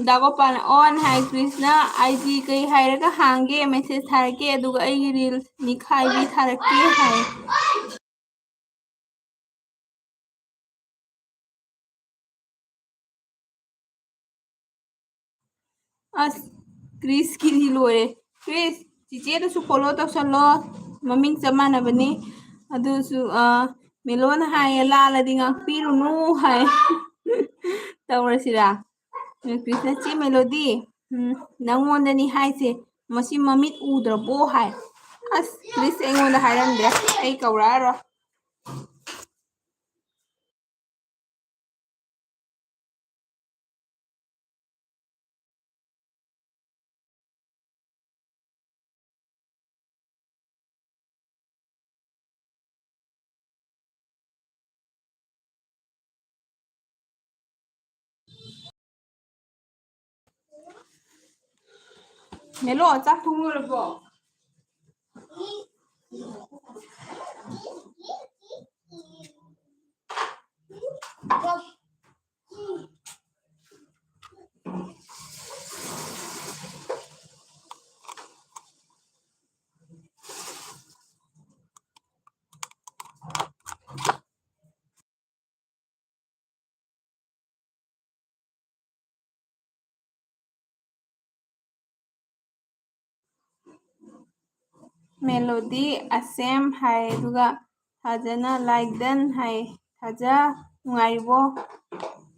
ꯗꯥꯒꯣꯄꯥꯟ ꯑꯣꯟ ꯍꯥꯏ ꯀ꯭ꯔꯤꯁꯅ ꯑꯥꯏꯖꯤ ꯀꯩ ꯍꯥꯏꯔꯒ ꯍꯥꯡꯒꯦ ꯃꯦꯁꯦꯁ ꯊꯥꯔꯛꯀꯦ ꯑꯗꯨꯒ ꯑꯩꯒꯤ ꯔꯤꯜꯁ ꯅꯤꯈꯥꯏꯕꯤ ꯊꯥꯔꯛꯀꯦ ꯍꯥꯏ ꯑꯁ ꯀ꯭ꯔꯤꯁꯀꯤꯗꯤ ꯂꯣꯏꯔꯦ ꯀ꯭ꯔꯤꯁ ꯆꯤꯆꯦꯗꯨꯁꯨ ꯐꯣꯂꯣ ꯇꯧꯁꯜꯂꯣ ꯃꯃꯤꯡ ꯆꯞ ꯃꯥꯟꯅꯕꯅꯤ ꯑꯗꯨꯁꯨ ꯃꯦꯂꯣꯅ ꯍꯥꯏꯌꯦ ꯂꯥꯜꯂꯗꯤ ꯉꯥꯛꯄꯤꯔꯨꯅꯨ ꯍꯥꯏ ꯇꯧꯔꯁꯤꯔꯥ ꯀ꯭ꯔꯤꯁꯅ ꯆꯦ ꯃꯦꯂꯣꯗꯤ ꯅꯪꯉꯣꯟꯗꯅꯤ ꯍꯥꯏꯁꯦ ꯃꯁꯤ ꯃꯃꯤꯠ ꯎꯗ꯭ꯔꯕꯣ ꯍꯥꯏ ꯑꯁ ꯀ꯭ꯔꯤꯁ ꯑꯩꯉꯣꯟꯗ ꯍꯥꯏꯔꯝꯗ꯭ꯔꯦ ꯑꯩ ꯀꯧꯔꯛꯑꯔꯣꯏ ꯃꯦꯂꯣ ꯆꯥꯛ ꯊꯣꯡ ꯂꯣꯏꯔꯕꯣ ꯃꯦꯂꯣꯗꯤ ꯑꯁꯦꯝ ꯍꯥꯏ ꯑꯗꯨꯒ ꯊꯥꯖꯅ ꯂꯥꯏꯛ ꯗꯟ ꯍꯥꯏ ꯊꯥꯖ ꯅꯨꯡꯉꯥꯏꯔꯤꯕꯣ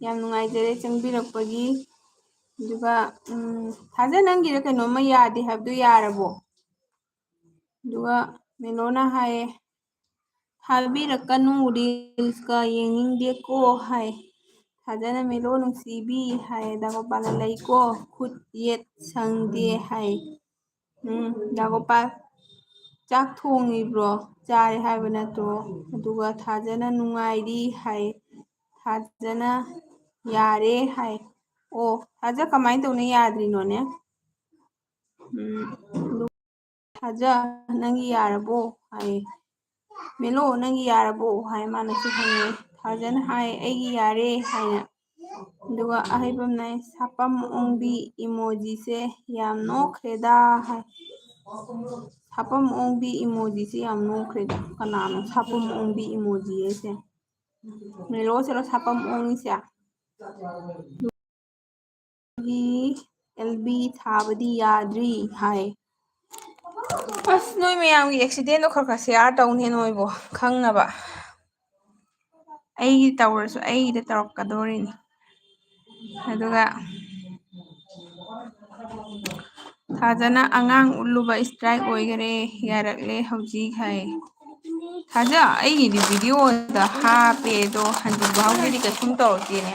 ꯌꯥꯝ ꯅꯨꯡꯉꯥꯏꯖꯔꯦ ꯆꯪꯕꯤꯔꯛꯄꯒꯤ ꯑꯗꯨꯒ ꯊꯥꯖ ꯅꯪꯒꯤꯗ ꯀꯩꯅꯣꯝꯃ ꯌꯥꯗꯦ ꯍꯥꯏꯕꯗꯨ ꯌꯥꯔꯕꯣ ꯑꯗꯨꯒ ꯃꯦꯂꯣꯅ ꯍꯥꯏꯌꯦ ꯊꯥꯕꯤꯔꯛꯀꯅꯨ ꯔꯤꯜꯁꯀ ꯌꯦꯡꯅꯤꯡꯗꯦꯀꯣ ꯍꯥꯏ ꯊꯥꯖꯅ ꯃꯦꯂꯣ ꯅꯨꯡꯁꯤꯕꯤ ꯍꯥꯏ ꯗꯥꯒꯣꯄꯥꯜꯅ ꯂꯩꯀꯣ ꯈꯨꯠ ꯌꯦꯠ ꯁꯪꯗꯦ ꯍꯥꯏ ꯗꯥꯒꯣꯄꯥꯜ ꯆꯥꯛ ꯊꯣꯡꯉꯤꯕ꯭ꯔꯣ ꯆꯥꯔꯦ ꯍꯥꯏꯕ ꯅꯠꯇ꯭ꯔꯣ ꯑꯗꯨꯒ ꯊꯥꯖꯅ ꯅꯨꯡꯉꯥꯏꯔꯤ ꯍꯥꯏ ꯊꯥꯖꯅ ꯌꯥꯔꯦ ꯍꯥꯏ ꯑꯣ ꯊꯥꯖ ꯀꯃꯥꯏꯅ ꯇꯧꯅ ꯌꯥꯗ꯭ꯔꯤꯅꯣꯅꯦ ꯊꯥꯖ ꯅꯪꯒꯤ ꯌꯥꯔꯕꯣ ꯍꯥꯏ ꯃꯦꯂꯣ ꯅꯪꯒꯤ ꯌꯥꯔꯕꯣ ꯍꯥꯏ ꯃꯥꯅꯁꯨ ꯍꯪꯉꯦ ꯊꯥꯖꯅ ꯍꯥꯏ ꯑꯩꯒꯤ ꯌꯥꯔꯦ ꯍꯥꯏꯅ ꯑꯗꯨꯒ ꯑꯍꯩꯕꯝꯅ ꯁꯥꯄꯝ ꯑꯣꯡꯕꯤ ꯏꯃꯣꯖꯤꯁꯦ ꯌꯥꯝ ꯅꯣꯛꯈ꯭ꯔꯦꯗ ꯍꯥꯏ ꯁꯥꯄꯝ ꯑꯣꯡꯕꯤ ꯏꯃꯣꯖꯤꯁꯦ ꯌꯥꯝ ꯅꯣꯛꯈ꯭ꯔꯦꯗ ꯀꯅꯥꯅꯣ ꯁꯥꯄꯝ ꯑꯣꯡꯕꯤ ꯏꯃꯣꯖꯤ ꯍꯥꯏꯁꯦ ꯃꯦꯂꯣꯁꯤꯔꯣ ꯁꯥꯄꯝ ꯑꯣꯡꯉꯤꯁꯦ ꯑꯦꯜꯕꯤ ꯊꯥꯕꯗꯤ ꯌꯥꯗ꯭ꯔꯤ ꯍꯥꯏ ꯑꯁ ꯅꯣꯏ ꯃꯌꯥꯝꯒꯤ ꯑꯦꯛꯁꯤꯗꯦꯟꯗꯣ ꯈꯔ ꯈꯔ ꯁꯤꯌꯥꯔ ꯇꯧꯅꯦ ꯅꯣꯏꯕꯣ ꯈꯪꯅꯕ ꯑꯩꯒꯤ ꯇꯧꯔꯁꯨ ꯑꯩꯒꯤꯗ ꯇꯧꯔꯛꯀꯗꯣꯔꯤꯅꯤ ꯑꯗꯨꯒ ꯊꯥꯖꯅ ꯑꯉꯥꯡ ꯎꯠꯂꯨꯕ ꯏꯁꯇ꯭ꯔꯥꯏꯛ ꯑꯣꯏꯈꯔꯦ ꯌꯥꯔꯛꯂꯦ ꯍꯧꯖꯤꯛ ꯍꯥꯏ ꯊꯥꯖ ꯑꯩꯒꯤꯗꯤ ꯚꯤꯗꯤꯑꯣꯗ ꯍꯥꯞꯄꯦ ꯑꯗꯣ ꯍꯟꯖꯤꯟ ꯍꯧꯖꯤꯛꯇꯤ ꯀꯩꯁꯨꯝ ꯇꯧꯔꯛꯇꯦꯅꯦ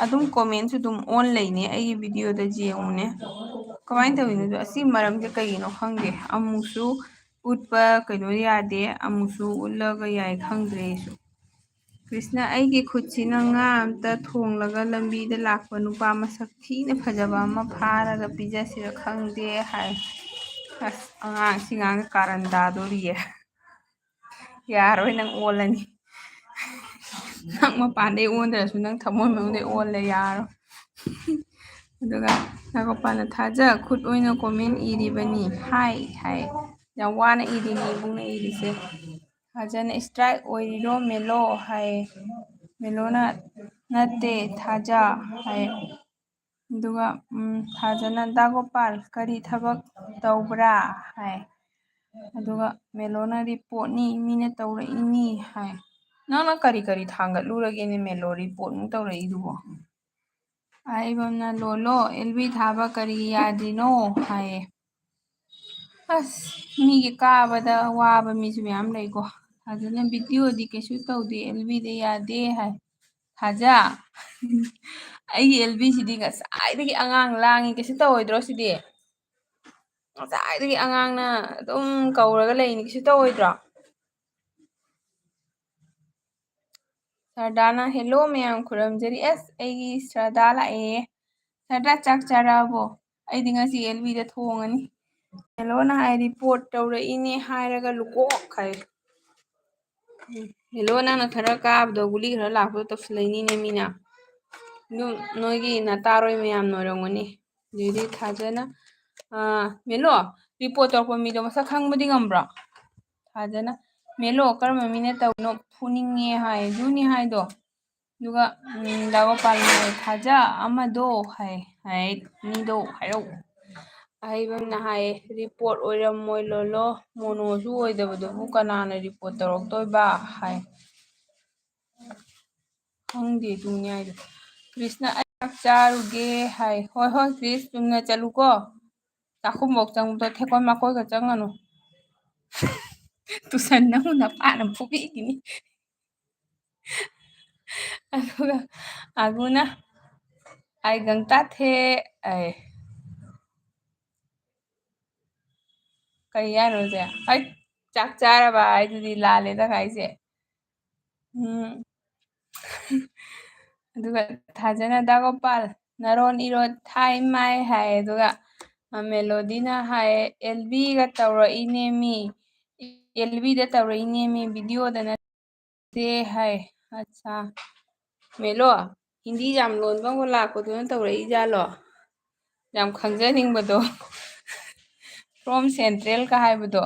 ꯑꯗꯨꯝ ꯀꯣꯃꯦꯟꯁꯨ ꯑꯗꯨꯝ ꯑꯣꯟ ꯂꯩꯅꯦ ꯑꯩꯒꯤ ꯚꯤꯗꯤꯑꯣꯗ ꯌꯦꯡꯉꯨꯅꯦ ꯀꯃꯥꯏꯅ ꯇꯧꯋꯤꯅꯣꯗꯣ ꯑꯁꯤ ꯃꯔꯝꯁꯦ ꯀꯩꯒꯤꯅꯣ ꯈꯪꯗꯦ ꯑꯃꯨꯛꯁꯨ ꯎꯠꯄ ꯀꯩꯅꯣ ꯌꯥꯗꯦ ꯑꯃꯨꯛꯁꯨ ꯎꯠꯂꯒ ꯌꯥꯏ ꯈꯪꯗ꯭ꯔꯦ ꯑꯩꯁꯨ ꯀ꯭ꯔꯤꯁꯅ ꯑꯩꯒꯤ ꯈꯨꯠꯁꯤꯅ ꯉꯥ ꯑꯝꯇ ꯊꯣꯡꯂꯒ ꯂꯝꯕꯤꯗ ꯂꯥꯛꯄ ꯅꯨꯄꯥ ꯃꯁꯛ ꯊꯤꯅ ꯐꯖꯕ ꯑꯃ ꯐꯥꯔꯒ ꯄꯤꯖꯁꯤꯔ ꯈꯪꯗꯦ ꯍꯥꯏ ꯑꯁ ꯑꯉꯥꯡꯁꯤ ꯉꯥꯡ ꯀꯥꯔꯟ ꯇꯥꯗꯣꯔꯤꯌꯦ ꯌꯥꯔꯣꯏ ꯅꯪ ꯑꯣꯜꯂꯅꯤ ꯅꯪ ꯃꯄꯥꯟꯗꯩ ꯑꯣꯟꯗ꯭ꯔꯁꯨ ꯅꯪ ꯊꯃꯣꯏ ꯃꯅꯨꯡꯗꯩ ꯑꯣꯜꯂꯦ ꯌꯥꯔꯣꯏ ꯑꯗꯨꯒ ꯅꯥꯒꯣꯄꯥꯜꯅ ꯊꯥꯖ ꯈꯨꯠ ꯑꯣꯏꯅ ꯀꯣꯃꯦꯟ ꯏꯔꯤꯕꯅꯤ ꯍꯥꯏ ꯍꯥꯏ ꯌꯥꯝ ꯋꯥꯅ ꯏꯔꯤꯅꯤ ꯏꯕꯨꯡꯅ ꯏꯔꯤꯁꯦ ꯐꯖꯅ ꯏꯁꯇ꯭ꯔꯥꯏꯛ ꯑꯣꯏꯔꯤꯔꯣ ꯃꯦꯂꯣ ꯍꯥꯏ ꯃꯦꯂꯣꯅ ꯅꯠꯇꯦ ꯊꯥꯖ ꯍꯥꯏ ꯑꯗꯨꯒ ꯊꯥꯖꯅ ꯗꯥ ꯒꯣꯄꯥꯜ ꯀꯔꯤ ꯊꯕꯛ ꯇꯧꯕ꯭ꯔꯥ ꯍꯥꯏ ꯑꯗꯨꯒ ꯃꯦꯂꯣꯅ ꯔꯤꯄꯣꯔꯠꯅꯤ ꯃꯤꯅ ꯇꯧꯔꯛꯏꯅꯤ ꯍꯥꯏ ꯅꯪꯅ ꯀꯔꯤ ꯀꯔꯤ ꯊꯥꯡꯒꯠꯂꯨꯔꯒꯦꯅꯦ ꯃꯦꯂꯣ ꯔꯤꯄꯣꯔꯠꯃꯨꯛ ꯇꯧꯔꯛꯏꯗꯨꯕꯣ ꯑꯍꯩꯕꯝꯅ ꯂꯣꯜꯂꯣ ꯑꯦꯜꯕꯤ ꯊꯥꯕ ꯀꯔꯤ ꯌꯥꯗ꯭ꯔꯤꯅꯣ ꯍꯥꯏꯌꯦ ꯑꯁ ꯃꯤꯒꯤ ꯀꯥꯕꯗ ꯋꯥꯕ ꯃꯤꯁꯨ ꯃꯌꯥꯝ ꯂꯩꯀꯣ ꯐꯖꯅ ꯚꯤꯗꯤꯑꯣꯗꯤ ꯀꯩꯁꯨ ꯇꯧꯗꯦ ꯑꯦꯜꯕꯤꯗ ꯌꯥꯗꯦ ꯍꯥꯏ ꯊꯥꯖ ꯑꯩꯒꯤ ꯑꯦꯜꯕꯤꯁꯤꯗꯤ ꯉꯁꯥꯏꯗꯒꯤ ꯑꯉꯥꯡ ꯂꯥꯡꯉꯤ ꯀꯩꯁꯨ ꯇꯧꯔꯣꯏꯗ꯭ꯔꯣ ꯁꯤꯗꯤ ꯉꯁꯥꯏꯗꯒꯤ ꯑꯉꯥꯡꯅ ꯑꯗꯨꯝ ꯀꯧꯔꯒ ꯂꯩꯅꯤ ꯀꯩꯁꯨ ꯇꯧꯔꯣꯏꯗ꯭ꯔꯣ ꯁꯔꯗꯥꯅ ꯍꯦꯜꯂꯣ ꯃꯌꯥꯝ ꯈꯨꯔꯝꯖꯔꯤ ꯑꯁ ꯑꯩꯒꯤ ꯁꯔꯗꯥ ꯂꯥꯛꯑꯦ ꯁꯔꯗꯥ ꯆꯥꯛ ꯆꯥꯔꯛꯑꯕꯣ ꯑꯩꯗꯤ ꯉꯁꯤ ꯑꯦꯜꯕꯤꯗ ꯊꯣꯡꯉꯅꯤ ꯃꯦꯂꯣꯅ ꯍꯥꯏ ꯔꯤꯄꯣꯔꯠ ꯇꯧꯔꯛꯏꯅꯦ ꯍꯥꯏꯔꯒ ꯂꯨꯀꯣꯛ ꯍꯥꯏ ꯍꯦꯜꯂꯣ ꯅꯪꯅ ꯈꯔ ꯀꯥꯕꯗꯣ ꯒꯨꯂꯤ ꯈꯔ ꯂꯥꯛꯄꯗꯣ ꯇꯧꯁꯤꯜꯂꯛꯏꯅꯤꯅꯦ ꯃꯤꯅ ꯑꯗꯨꯝ ꯅꯣꯏꯒꯤ ꯅꯇꯥꯔꯣꯏ ꯃꯌꯥꯝꯅ ꯑꯣꯏꯔꯝꯒꯅꯤ ꯑꯗꯨꯗꯤ ꯊꯥꯖꯅ ꯃꯦꯂꯣ ꯔꯤꯄꯣꯔꯠ ꯇꯧꯔꯛꯄ ꯃꯤꯗꯣ ꯃꯁꯛ ꯈꯪꯕꯗꯤ ꯉꯝꯕ꯭ꯔꯣ ꯊꯥꯖꯅ ꯃꯦꯂꯣ ꯀꯔꯝꯕ ꯃꯤꯅ ꯇꯧꯅꯣ ꯐꯨꯅꯤꯡꯉꯦ ꯍꯥꯏ ꯑꯗꯨꯅꯤ ꯍꯥꯏꯗꯣ ꯑꯗꯨꯒ ꯗꯥ ꯒꯣꯄꯥꯜꯅ ꯊꯥꯖ ꯑꯃꯗꯣ ꯍꯥꯏ ꯃꯤꯗꯣ ꯍꯥꯏꯔꯛꯎ ꯑꯍꯩꯕꯝꯅ ꯍꯥꯏꯌꯦ ꯔꯤꯄꯣꯔꯠ ꯑꯣꯏꯔꯝꯃꯣꯏ ꯂꯣꯜꯂꯣ ꯃꯣꯅꯣꯁꯨ ꯑꯣꯏꯗꯕꯗꯨꯕꯨ ꯀꯅꯥꯅ ꯔꯤꯄꯣꯔꯠ ꯇꯧꯔꯛꯇꯣꯏꯕ ꯍꯥꯏ ꯈꯪꯗꯦ ꯑꯗꯨꯅꯦ ꯍꯥꯏꯗꯣ ꯀ꯭ꯔꯤꯁꯅ ꯑꯩ ꯆꯥꯛ ꯆꯥꯔꯨꯒꯦ ꯍꯥꯏ ꯍꯣꯏ ꯍꯣꯏ ꯀ꯭ꯔꯤꯁ ꯆꯨꯝꯅ ꯆꯠꯂꯨꯀꯣ ꯆꯥꯛꯈꯨꯝꯐꯧ ꯆꯪꯕꯗꯣ ꯊꯦꯛꯀꯣꯏ ꯃꯥꯈꯣꯏꯒ ꯆꯪꯉꯅꯨ ꯇꯨꯁꯟ ꯑꯃꯨꯛ ꯅꯄꯥꯅ ꯐꯨꯕꯤꯈꯤꯅꯤ ꯑꯗꯨꯒ ꯑꯒꯨꯅ ꯑꯥꯏꯒꯪ ꯇꯥꯊꯦ ꯑꯩ ꯀꯔꯤ ꯍꯥꯏꯅꯣꯁꯦ ꯍꯩꯠ ꯆꯥꯛ ꯆꯥꯔꯕ ꯍꯥꯏꯗꯨꯗꯤ ꯂꯥꯜꯂꯦꯗ ꯀꯥꯏꯁꯦ ꯑꯗꯨꯒ ꯊꯥꯖꯅ ꯗꯥ ꯒꯣꯄꯥꯜ ꯅꯔꯣꯟ ꯏꯔꯣꯟ ꯊꯥꯏ ꯃꯥꯏ ꯍꯥꯏ ꯑꯗꯨꯒ ꯃꯦꯂꯣꯗꯤꯅ ꯍꯥꯏ ꯑꯦꯜꯕꯤꯒ ꯇꯧꯔꯛꯏꯅꯦꯃꯤ ꯑꯦꯜꯕꯤꯗ ꯇꯧꯔꯛꯏꯅꯦꯃꯤ ꯚꯤꯗꯤꯑꯣꯗ ꯅꯠꯇꯦ ꯍꯥꯏ ꯑꯠꯁꯥ ꯃꯦꯂꯣ ꯍꯤꯟꯗꯤ ꯌꯥꯝ ꯂꯣꯟꯕ ꯑꯃꯒ ꯂꯥꯛꯄꯗꯨꯅ ꯇꯧꯔꯛꯏꯖꯥꯠꯂꯣ ꯌꯥꯝ ꯈꯪꯖꯅꯤꯡꯕꯗꯣ ꯐ꯭ꯔꯣꯝ ꯁꯦꯟꯇ꯭ꯔꯦꯜꯒ ꯍꯥꯏꯕꯗꯣ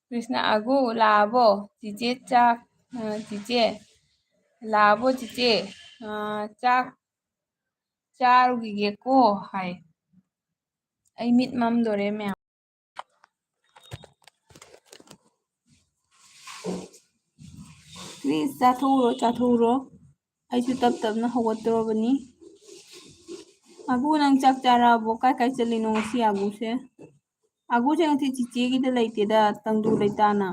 ꯀ꯭ꯔꯤꯁꯅ ꯑꯒꯨ ꯂꯥꯛꯑꯕꯣ ꯆꯤꯆꯦ ꯆꯥꯛ ꯆꯤꯆꯦ ꯂꯥꯛꯑꯕꯣ ꯆꯤꯆꯦ ꯆꯥꯛ ꯆꯥꯔꯨꯈꯤꯒꯦꯀꯣ ꯍꯥꯏ ꯑꯩ ꯃꯤꯠ ꯃꯝꯗꯣꯔꯦ ꯃꯌꯥꯝ ꯄ꯭ꯂꯤꯁ ꯆꯥꯊꯣꯛꯎꯔꯣ ꯆꯥꯊꯣꯛꯎꯔꯣ ꯑꯩꯁꯨ ꯇꯞ ꯇꯞꯅ ꯍꯧꯒꯠꯇꯣꯔꯕꯅꯤ ꯑꯒꯨ ꯅꯪ ꯆꯥꯛ ꯆꯥꯔꯛꯑꯕꯣ ꯀꯥꯏ ꯀꯥꯏ ꯆꯠꯂꯤꯅꯣ ꯉꯁꯤ ꯑꯒꯨꯁꯦ ꯑꯒꯨꯁꯦ ꯉꯁꯤ ꯆꯤꯆꯦꯒꯤꯗ ꯂꯩꯇꯦꯗ ꯇꯪꯗꯨ ꯂꯩꯇꯥꯅ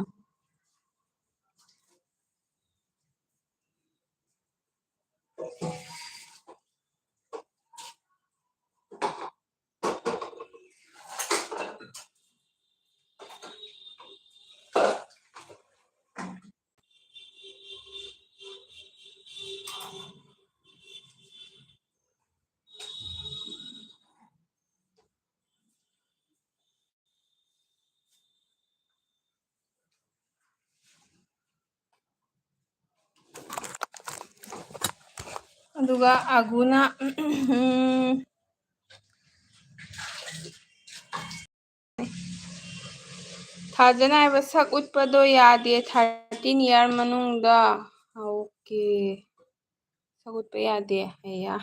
ꯑꯗꯨꯒ ꯑꯒꯨꯅ ꯊꯥꯖꯅ ꯍꯥꯏꯕ ꯁꯛ ꯎꯠꯄꯗꯣ ꯌꯥꯗꯦ 13 ꯏꯌꯥꯔ ꯃꯅꯨꯡꯗ ꯑꯣꯀꯦ ꯁꯛ ꯎꯠꯄ ꯌꯥꯗꯦ ꯑꯩꯌꯥ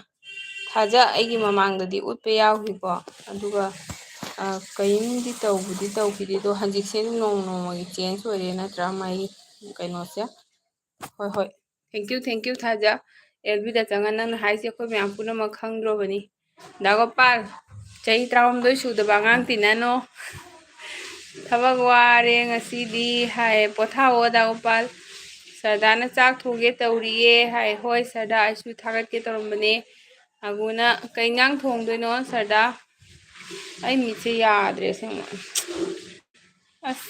ꯊꯥꯖ ꯑꯩꯒꯤ ꯃꯃꯥꯡꯗꯗꯤ ꯎꯠꯄ ꯌꯥꯎꯈꯤꯀꯣ ꯑꯗꯨꯒ ꯀꯔꯤꯝꯗꯤ ꯇꯧꯕꯗꯤ ꯇꯧꯈꯤꯗꯦ ꯑꯗꯣ ꯍꯧꯖꯤꯛꯁꯦ ꯅꯣꯡ ꯅꯣꯡꯃꯒꯤ ꯆꯦꯟꯖ ꯑꯣꯏꯔꯦ ꯅꯠꯇ꯭ꯔꯥ ꯃꯩ ꯀꯩꯅꯣꯁꯦ ꯍꯣꯏ ꯍꯣꯏ ꯊꯦꯡꯀ꯭ꯌꯨ ꯊꯥꯖ ꯑꯦꯜꯕꯤꯗ ꯆꯪꯉ ꯅꯪꯅ ꯍꯥꯏꯁꯦ ꯑꯩꯈꯣꯏ ꯃꯌꯥꯝ ꯄꯨꯝꯅꯃꯛ ꯈꯪꯗ꯭ꯔꯣꯕꯅꯤ ꯗꯥꯒꯣꯄꯥꯜ ꯆꯍꯤ 12 ꯁꯨꯗꯕ ꯑꯉꯥꯡ ꯇꯤꯟꯅꯅꯣ ꯊꯕꯛ ꯋꯥꯔꯦ ꯉꯁꯤꯗꯤ ꯍꯥꯏ ꯄꯣꯊꯥꯑꯣ ꯗꯥꯒꯣꯄꯥꯜ ꯁꯔꯗꯥꯅ ꯆꯥꯛ ꯊꯣꯡꯒꯦ ꯇꯧꯔꯤꯌꯦ ꯍꯥꯏ ꯍꯣꯏ ꯁꯔꯗꯥ ꯑꯩꯁꯨ ꯊꯥꯒꯠꯀꯦ ꯇꯧꯔꯝꯕꯅꯦ ꯑꯒꯨꯅ ꯀꯩ ꯏꯟꯖꯥꯡ ꯊꯣꯡꯗꯣꯏꯅꯣ ꯁꯔꯗꯥ ꯑꯩ ꯃꯤꯠꯁꯦ ꯌꯥꯗ꯭ꯔꯦ ꯑꯁꯦꯡꯕ ꯑꯁ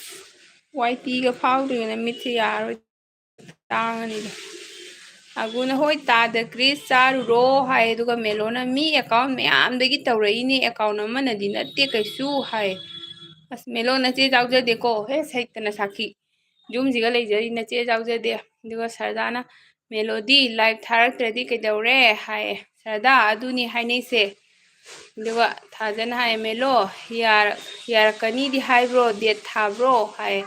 ꯋꯥꯏꯇꯤꯒ ꯐꯥꯎꯗ꯭ꯔꯤꯉꯩꯗ ꯃꯤꯠꯁꯦ ꯌꯥꯔꯔꯣꯏ ꯇꯥꯡꯉꯅꯤꯗ ꯑꯒꯨꯅ ꯍꯣꯏ ꯇꯥꯗ ꯀ꯭ꯔꯤꯁ ꯆꯥꯔꯨꯔꯣ ꯍꯥꯏ ꯑꯗꯨꯒ ꯃꯦꯂꯣꯅ ꯃꯤ ꯑꯦꯀꯥꯎꯟ ꯃꯌꯥꯝꯗꯒꯤ ꯇꯧꯔꯛꯏꯅꯦ ꯑꯦꯀꯥꯎꯟ ꯑꯃꯅꯗꯤ ꯅꯠꯇꯦ ꯀꯩꯁꯨ ꯍꯥꯏ ꯑꯁ ꯃꯦꯂꯣ ꯅꯆꯦ ꯌꯥꯎꯖꯗꯦꯀꯣ ꯍꯦ ꯁꯩꯇꯅ ꯁꯥꯈꯤ ꯌꯨꯝꯁꯤꯒ ꯂꯩꯖꯔꯤ ꯅꯆꯦ ꯌꯥꯎꯖꯗꯦ ꯑꯗꯨꯒ ꯁꯔꯗꯥꯅ ꯃꯦꯂꯣꯗꯤ ꯂꯥꯏꯚ ꯊꯥꯔꯛꯇ꯭ꯔꯗꯤ ꯀꯩꯗꯧꯔꯦ ꯍꯥꯏꯌꯦ ꯁꯔꯗꯥ ꯑꯗꯨꯅꯤ ꯍꯥꯏꯅꯩꯁꯦ ꯑꯗꯨꯒ ꯊꯥꯖꯅ ꯍꯥꯏꯌꯦ ꯃꯦꯂꯣ ꯌꯥꯔꯛꯀꯅꯤꯗꯤ ꯍꯥꯏꯕ꯭ꯔꯣ ꯗꯦꯠ ꯊꯥꯕ꯭ꯔో ꯍꯥꯏ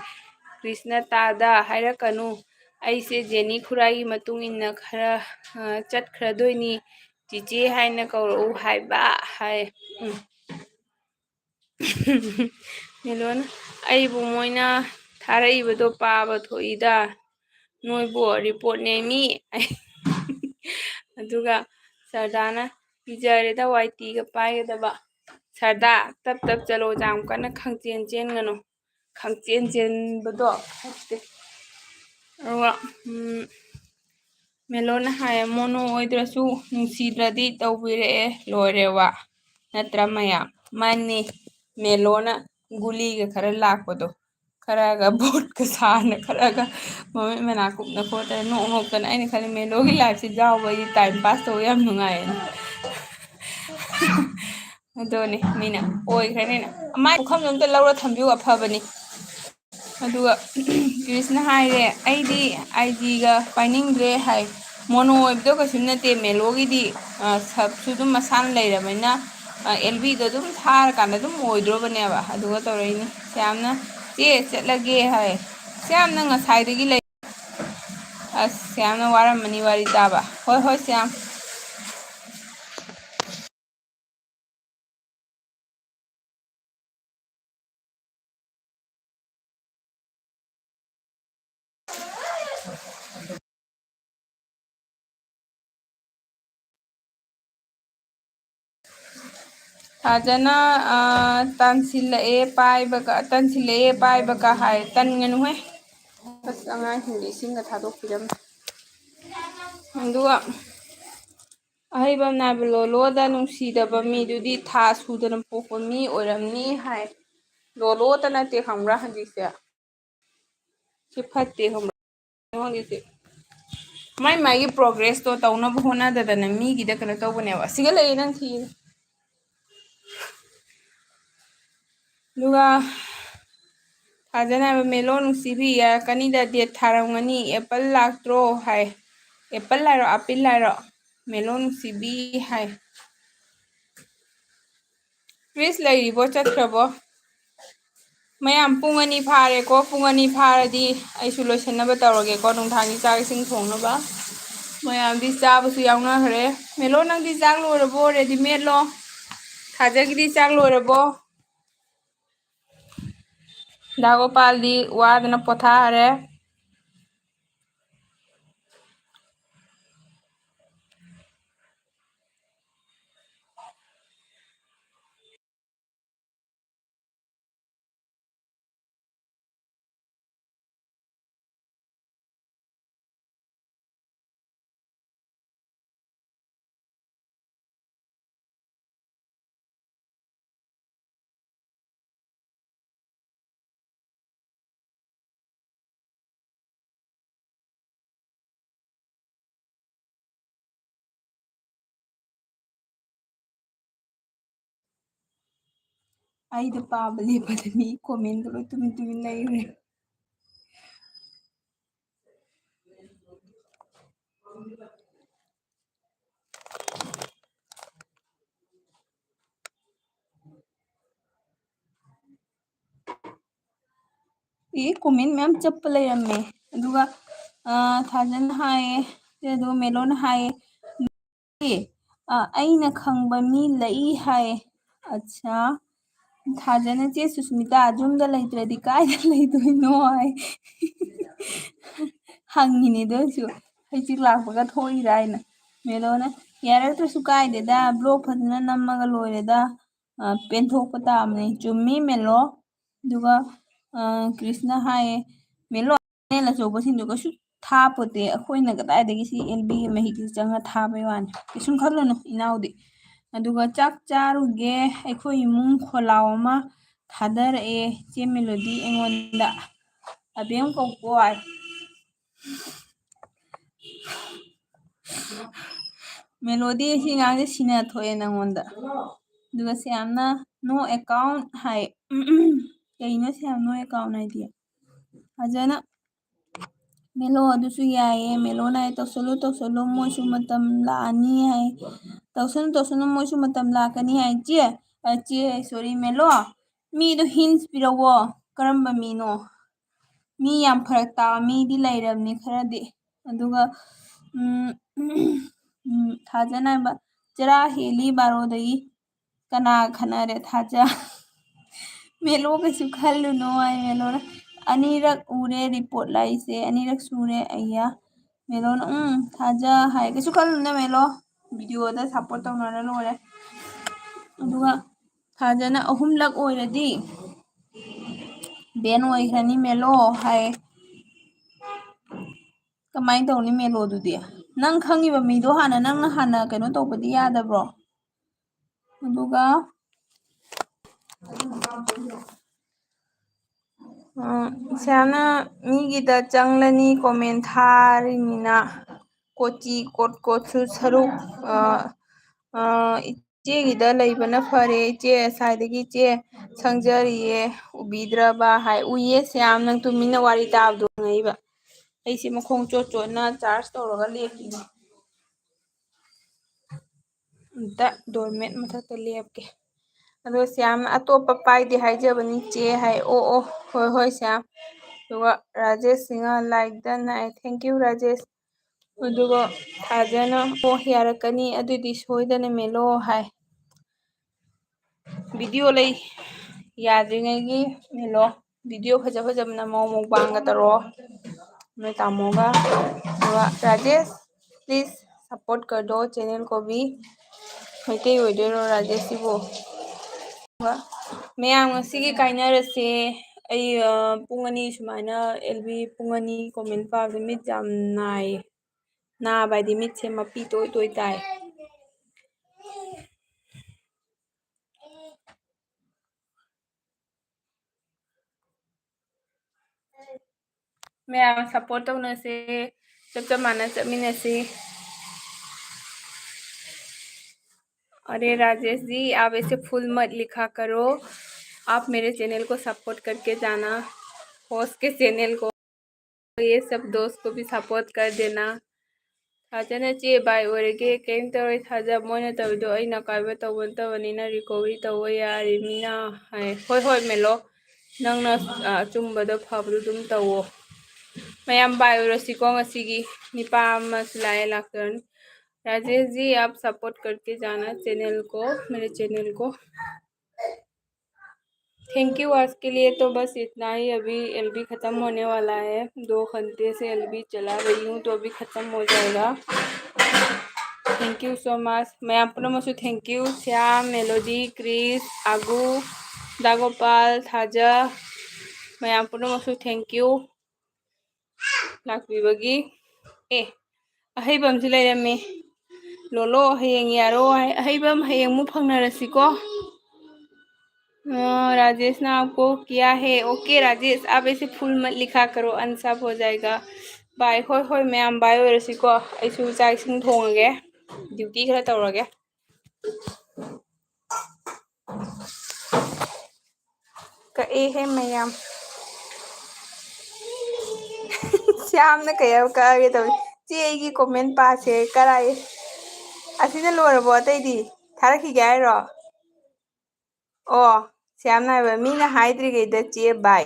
ꯀ꯭ꯔꯤꯁꯅ ꯇꯥꯗ ꯍꯥꯏꯔꯛꯀꯅꯨ ꯑꯩꯁꯦ ꯖꯦꯅꯤ ꯈꯨꯔꯥꯏꯒꯤ ꯃꯇꯨꯡ ꯏꯟꯅ ꯈꯔ ꯆꯠꯈ꯭ꯔꯗꯣꯏꯅꯤ ꯆꯤꯆꯦ ꯍꯥꯏꯅ ꯀꯧꯔꯛꯎ ꯍꯥꯏꯕ ꯍꯥꯏ ꯃꯦꯂꯣꯅ ꯑꯩꯕꯨ ꯃꯣꯏꯅ ꯊꯥꯔꯛꯏꯕꯗꯣ ꯄꯥꯕ ꯊꯣꯛꯏꯗ ꯅꯣꯏꯕꯨ ꯔꯤꯄꯣꯔꯠ ꯅꯦꯝꯃꯤ ꯑꯗꯨꯒ ꯁꯔꯗꯥꯅ ꯀꯤꯖꯔꯦꯗ ꯋꯥꯏꯇꯤꯒ ꯄꯥꯏꯒꯗꯕ ꯁꯔꯗꯥ ꯇꯞ ꯆꯠꯂꯣ ꯌꯥꯝ ꯀꯟꯅ ꯈꯪꯆꯦꯟ ꯆꯦꯟꯒꯅꯨ ꯈꯪꯆꯦꯟ ꯆꯦꯟꯕꯗꯣ ꯐꯠꯇꯦ ꯑꯗꯨꯒ ꯃꯦꯂꯣꯅ ꯍꯥꯏꯌꯦ ꯃꯣꯅꯣ ꯑꯣꯏꯗ꯭ꯔꯁꯨ ꯅꯨꯡꯁꯤꯗ꯭ꯔꯗꯤ ꯇꯧꯕꯤꯔꯛꯑꯦ ꯂꯣꯏꯔꯦ ꯋꯥ ꯅꯠꯇ꯭ꯔ ꯃꯌꯥꯝ ꯃꯥꯅꯤ ꯃꯦꯂꯣꯅ ꯒꯨꯂꯤꯒ ꯈꯔ ꯂꯥꯛꯄꯗꯣ ꯈꯔꯒ ꯚꯣꯠꯀ ꯁꯥꯅ ꯈꯔꯒ ꯃꯃꯤꯠ ꯃꯅꯥ ꯀꯨꯞꯅ ꯈꯣꯠꯇꯅ ꯅꯣꯛ ꯅꯣꯛꯇꯅ ꯑꯩꯅ ꯈꯜꯂꯤ ꯃꯦꯂꯣꯒꯤ ꯂꯥꯏꯐꯁꯦ ꯌꯥꯎꯕꯒꯤ ꯇꯥꯏꯝ ꯄꯥꯁ ꯇꯧꯕ ꯌꯥꯝ ꯅꯨꯡꯉꯥꯏꯌꯦꯅ ꯑꯗꯨꯅꯤ ꯃꯤꯅ ꯑꯣꯏꯈ꯭ꯔꯅꯤꯅ ꯃꯥꯏ ꯄꯨꯈꯝꯗꯣ ꯑꯝꯇ ꯂꯧꯔ ꯊꯝꯕꯤꯌꯨ ꯑꯐꯕꯅꯤ ꯑꯗꯨꯒ ꯀ꯭ꯔꯤꯁꯅ ꯍꯥꯏꯔꯦ ꯑꯩꯗꯤ ꯑꯥꯏꯖꯤꯒ ꯄꯥꯏꯅꯤꯡꯗ꯭ꯔꯦ ꯍꯥꯏ ꯃꯣꯅꯣ ꯑꯣꯏꯕꯗꯣ ꯀꯩꯁꯨ ꯅꯠꯇꯦ ꯃꯦꯂꯣꯒꯤꯗꯤ ꯁꯞꯁꯨ ꯑꯗꯨꯝ ꯃꯁꯥꯅ ꯂꯩꯔꯕꯅꯤꯅ ꯑꯦꯜꯕꯤꯗꯣ ꯑꯗꯨꯝ ꯊꯥꯔꯀꯥꯟꯗ ꯑꯗꯨꯝ ꯑꯣꯏꯗ꯭ꯔꯣꯕꯅꯦꯕ ꯑꯗꯨꯒ ꯇꯧꯔꯛꯏꯅꯤ ꯌꯥꯝꯅ ꯆꯦ ꯆꯠꯂꯒꯦ ꯍꯥꯏ ꯌꯥꯝꯅ ꯉꯁꯥꯏꯗꯒꯤ ꯂꯩ ꯑꯁ ꯌꯥꯝꯅ ꯋꯥꯔꯝꯃꯅꯤ ꯋꯥꯔꯤ ꯇꯥꯕ ꯍꯣꯏ ꯍꯣꯏ ꯁꯌꯥꯝ ꯐꯖꯅ ꯇꯟꯁꯤꯜꯂꯛꯑꯦ ꯄꯥꯏꯕꯒ ꯍꯥꯏ ꯇꯟꯒꯅꯨꯍꯦ ꯑꯁ ꯑꯉꯥꯡꯁꯤꯡꯗꯤ ꯏꯁꯤꯡꯒ ꯊꯥꯗꯣꯛꯄꯤꯔꯝꯃꯦ ꯑꯗꯨꯒ ꯑꯍꯩꯕꯝ ꯅꯥꯏꯕ ꯂꯣꯂꯣꯗ ꯅꯨꯡꯁꯤꯗꯕ ꯃꯤꯗꯨꯗꯤ ꯊꯥ ꯁꯨꯗꯅ ꯄꯣꯛꯄ ꯃꯤ ꯑꯣꯏꯔꯝꯅꯤ ꯍꯥꯏ ꯂꯣꯂꯣꯇ ꯅꯠꯇꯦ ꯈꯪꯕ꯭ꯔꯥ ꯍꯧꯖꯤꯛꯁꯦ ꯁꯤ ꯐꯠꯇꯦ ꯈꯪꯕ꯭ꯔꯥ ꯃꯥꯏ ꯃꯥꯒꯤ ꯄ꯭ꯔꯣꯒ꯭ꯔꯦꯁꯇꯣ ꯇꯧꯅꯕ ꯍꯣꯠꯅꯗꯗꯅ ꯃꯤꯒꯤꯗ ꯀꯩꯅꯣ ꯇꯧꯕꯅꯦꯕ ꯑꯁꯤꯒ ꯂꯩꯌꯦ ꯅꯪ ꯊꯤꯌꯦ ꯑꯗꯨꯒ ꯐꯖꯅ ꯍꯥꯏꯕ ꯃꯦꯂꯣ ꯅꯨꯡꯁꯤꯕꯤ ꯌꯥꯔꯛꯀꯅꯤꯗ ꯗꯦꯠ ꯊꯥꯔꯝꯒꯅꯤ ꯑꯦꯄꯜ ꯂꯥꯛꯇ꯭ꯔꯣ ꯍꯥꯏ ꯑꯦꯄꯜ ꯍꯥꯏꯔꯣ ꯑꯥꯄꯤꯜ ꯍꯥꯏꯔꯣ ꯃꯦꯂꯣ ꯅꯨꯡꯁꯤꯕꯤ ꯍꯥꯏ ꯀ꯭ꯔꯤꯁ ꯂꯩꯔꯤꯕꯣ ꯆꯠꯈ꯭ꯔꯕꯣ ꯃꯌꯥꯝ ꯄꯨꯡ 2 ꯐꯥꯔꯦꯀꯣ ꯄꯨꯡ 2 ꯐꯥꯔꯗꯤ ꯑꯩꯁꯨ ꯂꯣꯏꯁꯤꯟꯅꯕ ꯇꯧꯔꯒꯦꯀꯣ ꯅꯨꯡꯗꯥꯡꯒꯤ ꯆꯥꯛ ꯏꯁꯤꯡ ꯊꯣꯡꯅꯕ ꯃꯌꯥꯝꯗꯤ ꯆꯥꯕꯁꯨ ꯌꯥꯎꯅꯈ꯭ꯔꯦ ꯃꯦꯂꯣ ꯅꯪꯗꯤ ꯆꯥꯛ ꯂꯣꯏꯔꯕꯣ ꯔꯦꯗꯤꯃꯦꯗꯂꯣ ꯊꯥꯖꯒꯤꯗꯤ ꯆꯥꯛ ꯂꯣꯏꯔꯕꯣ ꯗꯥꯒꯣꯄꯥꯜꯗꯤ ꯋꯥꯗꯅ ꯄꯣꯊꯥꯔꯦ ꯑꯩꯗ ꯄꯥꯕ ꯂꯦꯞꯄꯗ ꯃꯤ ꯀꯣꯃꯦꯟꯒ ꯂꯣꯏ ꯇꯨꯃꯤꯟ ꯇꯨꯃꯤꯟ ꯂꯩꯈ꯭ꯔꯦ ꯀꯣꯃꯦꯟ ꯃꯌꯥꯝ ꯆꯠꯄ ꯂꯩꯔꯝꯃꯦ ꯑꯗꯨꯒ ꯊꯥꯖꯅ ꯍꯥꯏꯌꯦ ꯑꯗꯨꯒ ꯃꯦꯂꯣꯅ ꯍꯥꯏꯌꯦ ꯑꯩꯅ ꯈꯪꯕ ꯃꯤ ꯂꯩ ꯍꯥꯏ ꯑꯠꯁꯥ ꯊꯥꯖꯅ ꯆꯦ ꯁꯨꯁꯃꯤꯇꯥ ꯌꯨꯝꯗ ꯂꯩꯇ꯭ꯔꯗꯤ ꯀꯥꯏꯗ ꯂꯩꯗꯣꯏꯅꯣ ꯍꯥꯏ ꯍꯪꯉꯤꯅꯦ ꯑꯗꯨꯁꯨ ꯍꯩꯆꯤꯛ ꯂꯥꯛꯄꯒ ꯊꯣꯛꯏꯔ ꯍꯥꯏꯅ ꯃꯦꯂꯣꯅ ꯌꯥꯔꯛꯇ꯭ꯔꯁꯨ ꯀꯥꯏꯗꯦꯗ ꯕ꯭ꯂꯣꯛ ꯐꯖꯅ ꯅꯝꯃꯒ ꯂꯣꯏꯔꯦꯗ ꯄꯦꯟꯊꯣꯛꯄ ꯇꯥꯕꯅꯤ ꯆꯨꯝꯃꯤ ꯃꯦꯜꯂꯣ ꯑꯗꯨꯒ ꯀ꯭ꯔꯤꯁꯅ ꯍꯥꯏꯌꯦ ꯃꯦꯂꯣ ꯆꯦꯅꯦꯜ ꯑꯆꯧꯕꯁꯤꯡꯗꯨ ꯀꯩꯁꯨ ꯊꯥꯄꯣꯠꯇꯦ ꯑꯩꯈꯣꯏꯅ ꯀꯗꯥꯏꯗꯒꯤ ꯁꯤ ꯑꯦꯜꯕꯤꯒꯤ ꯃꯍꯤꯛꯁꯤ ꯆꯪꯉ ꯊꯥꯕꯩ ꯋꯥꯅꯤ ꯀꯩꯁꯨꯝ ꯈꯜꯂꯨꯅꯨ ꯏꯅꯥꯎꯗꯤ ꯑꯗꯨꯒ ꯆꯥꯛ ꯆꯥꯔꯨꯒꯦ ꯑꯩꯈꯣꯏ ꯏꯃꯨꯡ ꯈꯣꯜꯂꯥꯎ ꯑꯃ ꯊꯥꯗꯔꯛꯑꯦ ꯆꯦ ꯃꯦꯂꯣꯗꯤ ꯑꯩꯉꯣꯟꯗ ꯑꯕꯦꯝ ꯀꯧꯀꯣ ꯍꯥꯏ ꯃꯦꯂꯣꯗꯤ ꯁꯤ ꯑꯉꯥꯡꯁꯦ ꯁꯤꯅ ꯊꯣꯛꯑꯦ ꯅꯪꯉꯣꯟꯗ ꯑꯗꯨꯒ ꯁꯌꯥꯝꯅ ꯅꯣ ꯑꯦꯀꯥꯎꯟ ꯍꯥꯏ ꯀꯩꯅꯣ ꯁꯌꯥꯝ ꯅꯣ ꯑꯦꯀꯥꯎꯟ ꯍꯥꯏꯗꯤ ꯐꯖꯅ ꯃꯦꯜꯂꯣ ꯑꯗꯨꯁꯨ ꯌꯥꯏꯑꯦ ꯃꯦꯜꯂꯣꯅ ꯍꯥꯏ ꯇꯧꯁꯜꯂꯨ ꯇꯧꯁꯜꯂꯨ ꯃꯣꯏꯁꯨ ꯃꯇꯝ ꯂꯥꯛꯑꯅꯤ ꯍꯥꯏ ꯇꯧꯁꯅꯨ ꯇꯧꯁꯅꯨ ꯃꯣꯏꯁꯨ ꯃꯇꯝ ꯂꯥꯛꯀꯅꯤ ꯍꯥꯏ ꯆꯦ ꯁꯣꯔꯤ ꯃꯦꯜꯂꯣ ꯃꯤꯗꯣ ꯍꯤꯟꯁ ꯄꯤꯔꯛꯋꯣ ꯀꯔꯝꯕ ꯃꯤꯅꯣ ꯃꯤ ꯌꯥꯝ ꯐꯔꯛ ꯇꯥꯕ ꯃꯤꯗꯤ ꯂꯩꯔꯕꯅꯤ ꯈꯔꯗꯤ ꯑꯗꯨꯒ ꯊꯥꯖꯅ ꯍꯥꯏꯕ ꯆꯔꯥ ꯍꯦꯜꯂꯤ ꯕꯥꯔꯣꯗꯒꯤ ꯀꯅꯥ ꯈꯠꯅꯔꯦ ꯊꯥꯖ ꯃꯦꯜꯂꯣ ꯀꯩꯁꯨ ꯈꯜꯂꯨꯅꯣ ꯍꯥꯏ ꯃꯦꯜꯂꯣꯅ ꯑꯅꯤꯔꯛ ꯎꯔꯦ ꯔꯤꯄꯣꯔꯠ ꯂꯥꯛꯏꯁꯦ ꯑꯅꯤꯔꯛ ꯁꯨꯔꯦ ꯑꯩꯌꯥ ꯃꯦꯂꯣꯅ ꯊꯥꯖ ꯍꯥꯏ ꯀꯩꯁꯨ ꯈꯜꯂꯨꯅꯨ ꯃꯦꯜꯂꯣ ꯚꯤꯗꯤꯑꯣꯗ ꯁꯞꯄꯣꯔꯠ ꯇꯧꯅꯔ ꯂꯣꯏꯔꯦ ꯑꯗꯨꯒ ꯊꯥꯖꯅ ꯑꯍꯨꯝꯂꯛ ꯑꯣꯏꯔꯗꯤ ꯕꯦꯟ ꯑꯣꯏꯈ꯭ꯔꯅꯤ ꯃꯦꯜꯂꯣ ꯍꯥꯏ ꯀꯃꯥꯏꯅ ꯇꯧꯅꯤ ꯃꯦꯂꯣꯗꯨꯗꯤ ꯅꯪ ꯈꯪꯉꯤꯕ ꯃꯤꯗꯣ ꯅꯪꯅ ꯍꯥꯟꯅ ꯀꯩꯅꯣ ꯇꯧꯕꯗꯤ ꯌꯥꯗꯕ꯭ꯔꯣ ꯑꯗꯨꯒ ꯁꯌꯥꯝꯅ ꯃꯤꯒꯤꯗ ꯆꯪꯂꯅꯤ ꯀꯣꯃꯦꯟ ꯊꯥꯔꯤꯅꯤꯅ ꯀꯣꯆꯤ ꯀꯣꯠ ꯀꯣꯠꯁꯨ ꯁꯔꯨꯛ ꯏꯆꯦꯒꯤꯗ ꯂꯩꯕꯅ ꯐꯔꯦ ꯏꯆꯦ ꯉꯁꯥꯏꯗꯒꯤ ꯏꯆꯦ ꯁꯪꯖꯔꯤꯌꯦ ꯎꯕꯤꯗ꯭ꯔꯕ ꯍꯥꯏ ꯎꯏꯌꯦ ꯁꯌꯥꯝ ꯅꯪ ꯇꯨꯃꯤꯟꯅ ꯋꯥꯔꯤ ꯇꯥꯕꯗꯣ ꯉꯛꯏꯕ ꯑꯩꯁꯦ ꯃꯈꯣꯡ ꯆꯣꯠ ꯆꯣꯠꯅ ꯆꯥꯔꯖ ꯇꯧꯔꯒ ꯂꯦꯞꯄꯤꯅꯦ ꯑꯝꯇ ꯗꯣꯔꯃꯦꯠ ꯃꯊꯛꯇ ꯂꯦꯞꯀꯦ ꯑꯗꯣ ꯁꯌꯥꯝ ꯑꯇꯣꯞꯄ ꯄꯥꯏꯗꯦ ꯍꯥꯏꯖꯕꯅꯤ ꯆꯦ ꯍꯥꯏ ꯑꯣ ꯍꯣꯏ ꯍꯣꯏ ꯁꯌꯥꯝ ꯑꯗꯨꯒ ꯔꯥꯖꯦꯁ ꯁꯤꯡꯍ ꯂꯥꯏꯛ ꯗꯟ ꯍꯥꯏ ꯊꯦꯡꯀ꯭ꯌꯨ ꯔꯥꯖꯦꯁ ꯑꯗꯨꯒ ꯊꯥꯖꯅ ꯑꯣ ꯌꯥꯔꯛꯀꯅꯤ ꯑꯗꯨꯗꯤ ꯁꯣꯏꯗꯅ ꯃꯦꯜꯂꯣ ꯍꯥꯏ ꯚꯤꯗꯤꯑꯣ ꯂꯩ ꯌꯥꯗ꯭ꯔꯤꯉꯩꯒꯤ ꯃꯦꯜꯂꯣ ꯚꯤꯗꯤꯑꯣ ꯐꯖ ꯐꯖꯕ ꯅꯝꯃꯣ ꯃꯨꯛꯕꯥꯡꯒ ꯇꯧꯔꯛꯑꯣ ꯅꯣꯏ ꯇꯥꯃꯣꯒ ꯑꯗꯨꯒ ꯔꯥꯖꯦꯁ ꯄ꯭ꯂꯤꯖ ꯁꯞꯄꯣꯔꯠ ꯀꯔꯗꯣ ꯆꯦꯅꯦꯜ ꯀꯣ ꯚꯤ ꯃꯩꯇꯩ ꯑꯣꯏꯗꯣꯏꯔꯣ ꯔꯥꯖꯦꯁ ꯁꯤꯕꯨ ꯃꯌꯥꯝ ꯉꯁꯤꯒꯤ ꯀꯥꯏꯅꯔꯁꯦ ꯑꯩ ꯄꯨꯡ 2 ꯁꯨꯃꯥꯏꯅ ꯑꯦꯜꯕꯤ ꯄꯨꯡ 2 ꯀꯣꯃꯦꯟ ꯄꯥꯕꯗ ꯃꯤꯠ ꯌꯥꯝ ꯅꯥꯏꯌꯦ ꯅꯥꯕ ꯍꯥꯏꯗꯤ ꯃꯤꯠꯁꯦ ꯃꯄꯤ ꯇꯣꯏ ꯇꯣꯏ ꯇꯥꯏ मयाम सपोर्ट तौनसे चप चप माना चटमिनसी अरे राजेश जी आप ऐसे फुल मत लिखा करो आप मेरे चैनल को सपोर्ट करके जाना होस्ट के चैनल को ये सब दोस्त को भी सपोर्ट कर देना थाजन चे बाय ओरगे केम तौर थाजा मोना तौदो अना कायबा तौब तबनीना रिकवरी तौब यारिमिना हाय होय होय मेलो नंगना अचुम्बदो फबदो दुम तौओ मयाम बाय ओरसिको ngasiगी निपा अमा लाए लाक्तरन राजेश जी आप सपोर्ट करके जाना चैनल को मेरे चैनल को थैंक यू आज के लिए तो बस इतना ही अभी एलबी ख़त्म होने वाला है 2 घंटे से एलबी चला रही हूँ तो अभी ख़त्म हो जाएगा थैंक यू सो मच मैं आपको थैंक यू श्याम मेलोडी क्रिस आगू दागोपाल थाजा मैं आपको थैंक यू लाक्बीबगी ए अहैबम से लेरमे लोलो हयेंग यारो अहैबम हयेंग मु फंगनरसिको राजेश ने आपको किया है ओके राजेश आप ऐसे फुल मत लिखा करो अनसब हो जाएगा बाय होय होय मैम बाय ओरसिको ऐसु चाय सिंग थोंगे ड्यूटी खरा तौरगे कए है मैम श्याम ने कया कगे तब चेगी कमेंट पासे कराए असीना लोरबो अतैदी थारखिगे हाइरो ओ श्याम नाइबा मीना हाइद्रिगैदा चे बाय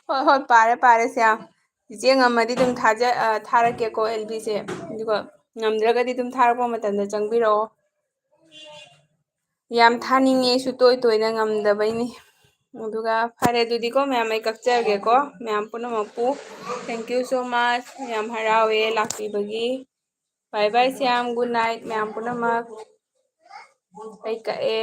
ꯍꯣꯏ ꯍꯣꯏ ꯄꯥꯔꯦ ꯄꯥꯔꯦ ꯁ꯭ꯌꯥꯝ ꯆꯤꯆꯦ ꯉꯝꯃꯗꯤ ꯑꯗꯨꯝ ꯊꯥꯔꯛꯀꯦꯀꯣ ꯑꯦꯜꯕꯤꯁꯦ ꯑꯗꯨꯒ ꯉꯝꯗ꯭ꯔꯒꯗꯤ ꯑꯗꯨꯝ ꯊꯥꯔꯛꯄ ꯃꯇꯝꯗ ꯆꯪꯕꯤꯔꯛꯑꯣ ꯌꯥꯝ ꯊꯥꯅꯤꯡꯉꯦ ꯑꯩꯁꯨ ꯇꯣꯏ ꯇꯣꯏꯅ ꯉꯝꯗꯕꯩꯅꯤ ꯑꯗꯨꯒ ꯐꯔꯦ ꯑꯗꯨꯗꯤꯀꯣ ꯃꯌꯥꯝ ꯑꯩ ꯀꯛꯆꯔꯒꯦꯀꯣ ꯃꯌꯥꯝ ꯄꯨꯝꯅꯃꯛꯄꯨ ꯊꯦꯡꯀ꯭ꯌꯨ ꯁꯣ ꯃꯆ ꯌꯥꯝ ꯍꯔꯥꯎꯋꯦ ꯂꯥꯛꯄꯤꯕꯒꯤ ꯕꯥꯏ ꯕꯥꯏ ꯁ꯭ꯌꯥꯝ ꯒꯨꯗ ꯅꯥꯏꯠ ꯃꯌꯥꯝ ꯄꯨꯝꯅꯃꯛ ꯑꯩ ꯀꯛꯑꯦ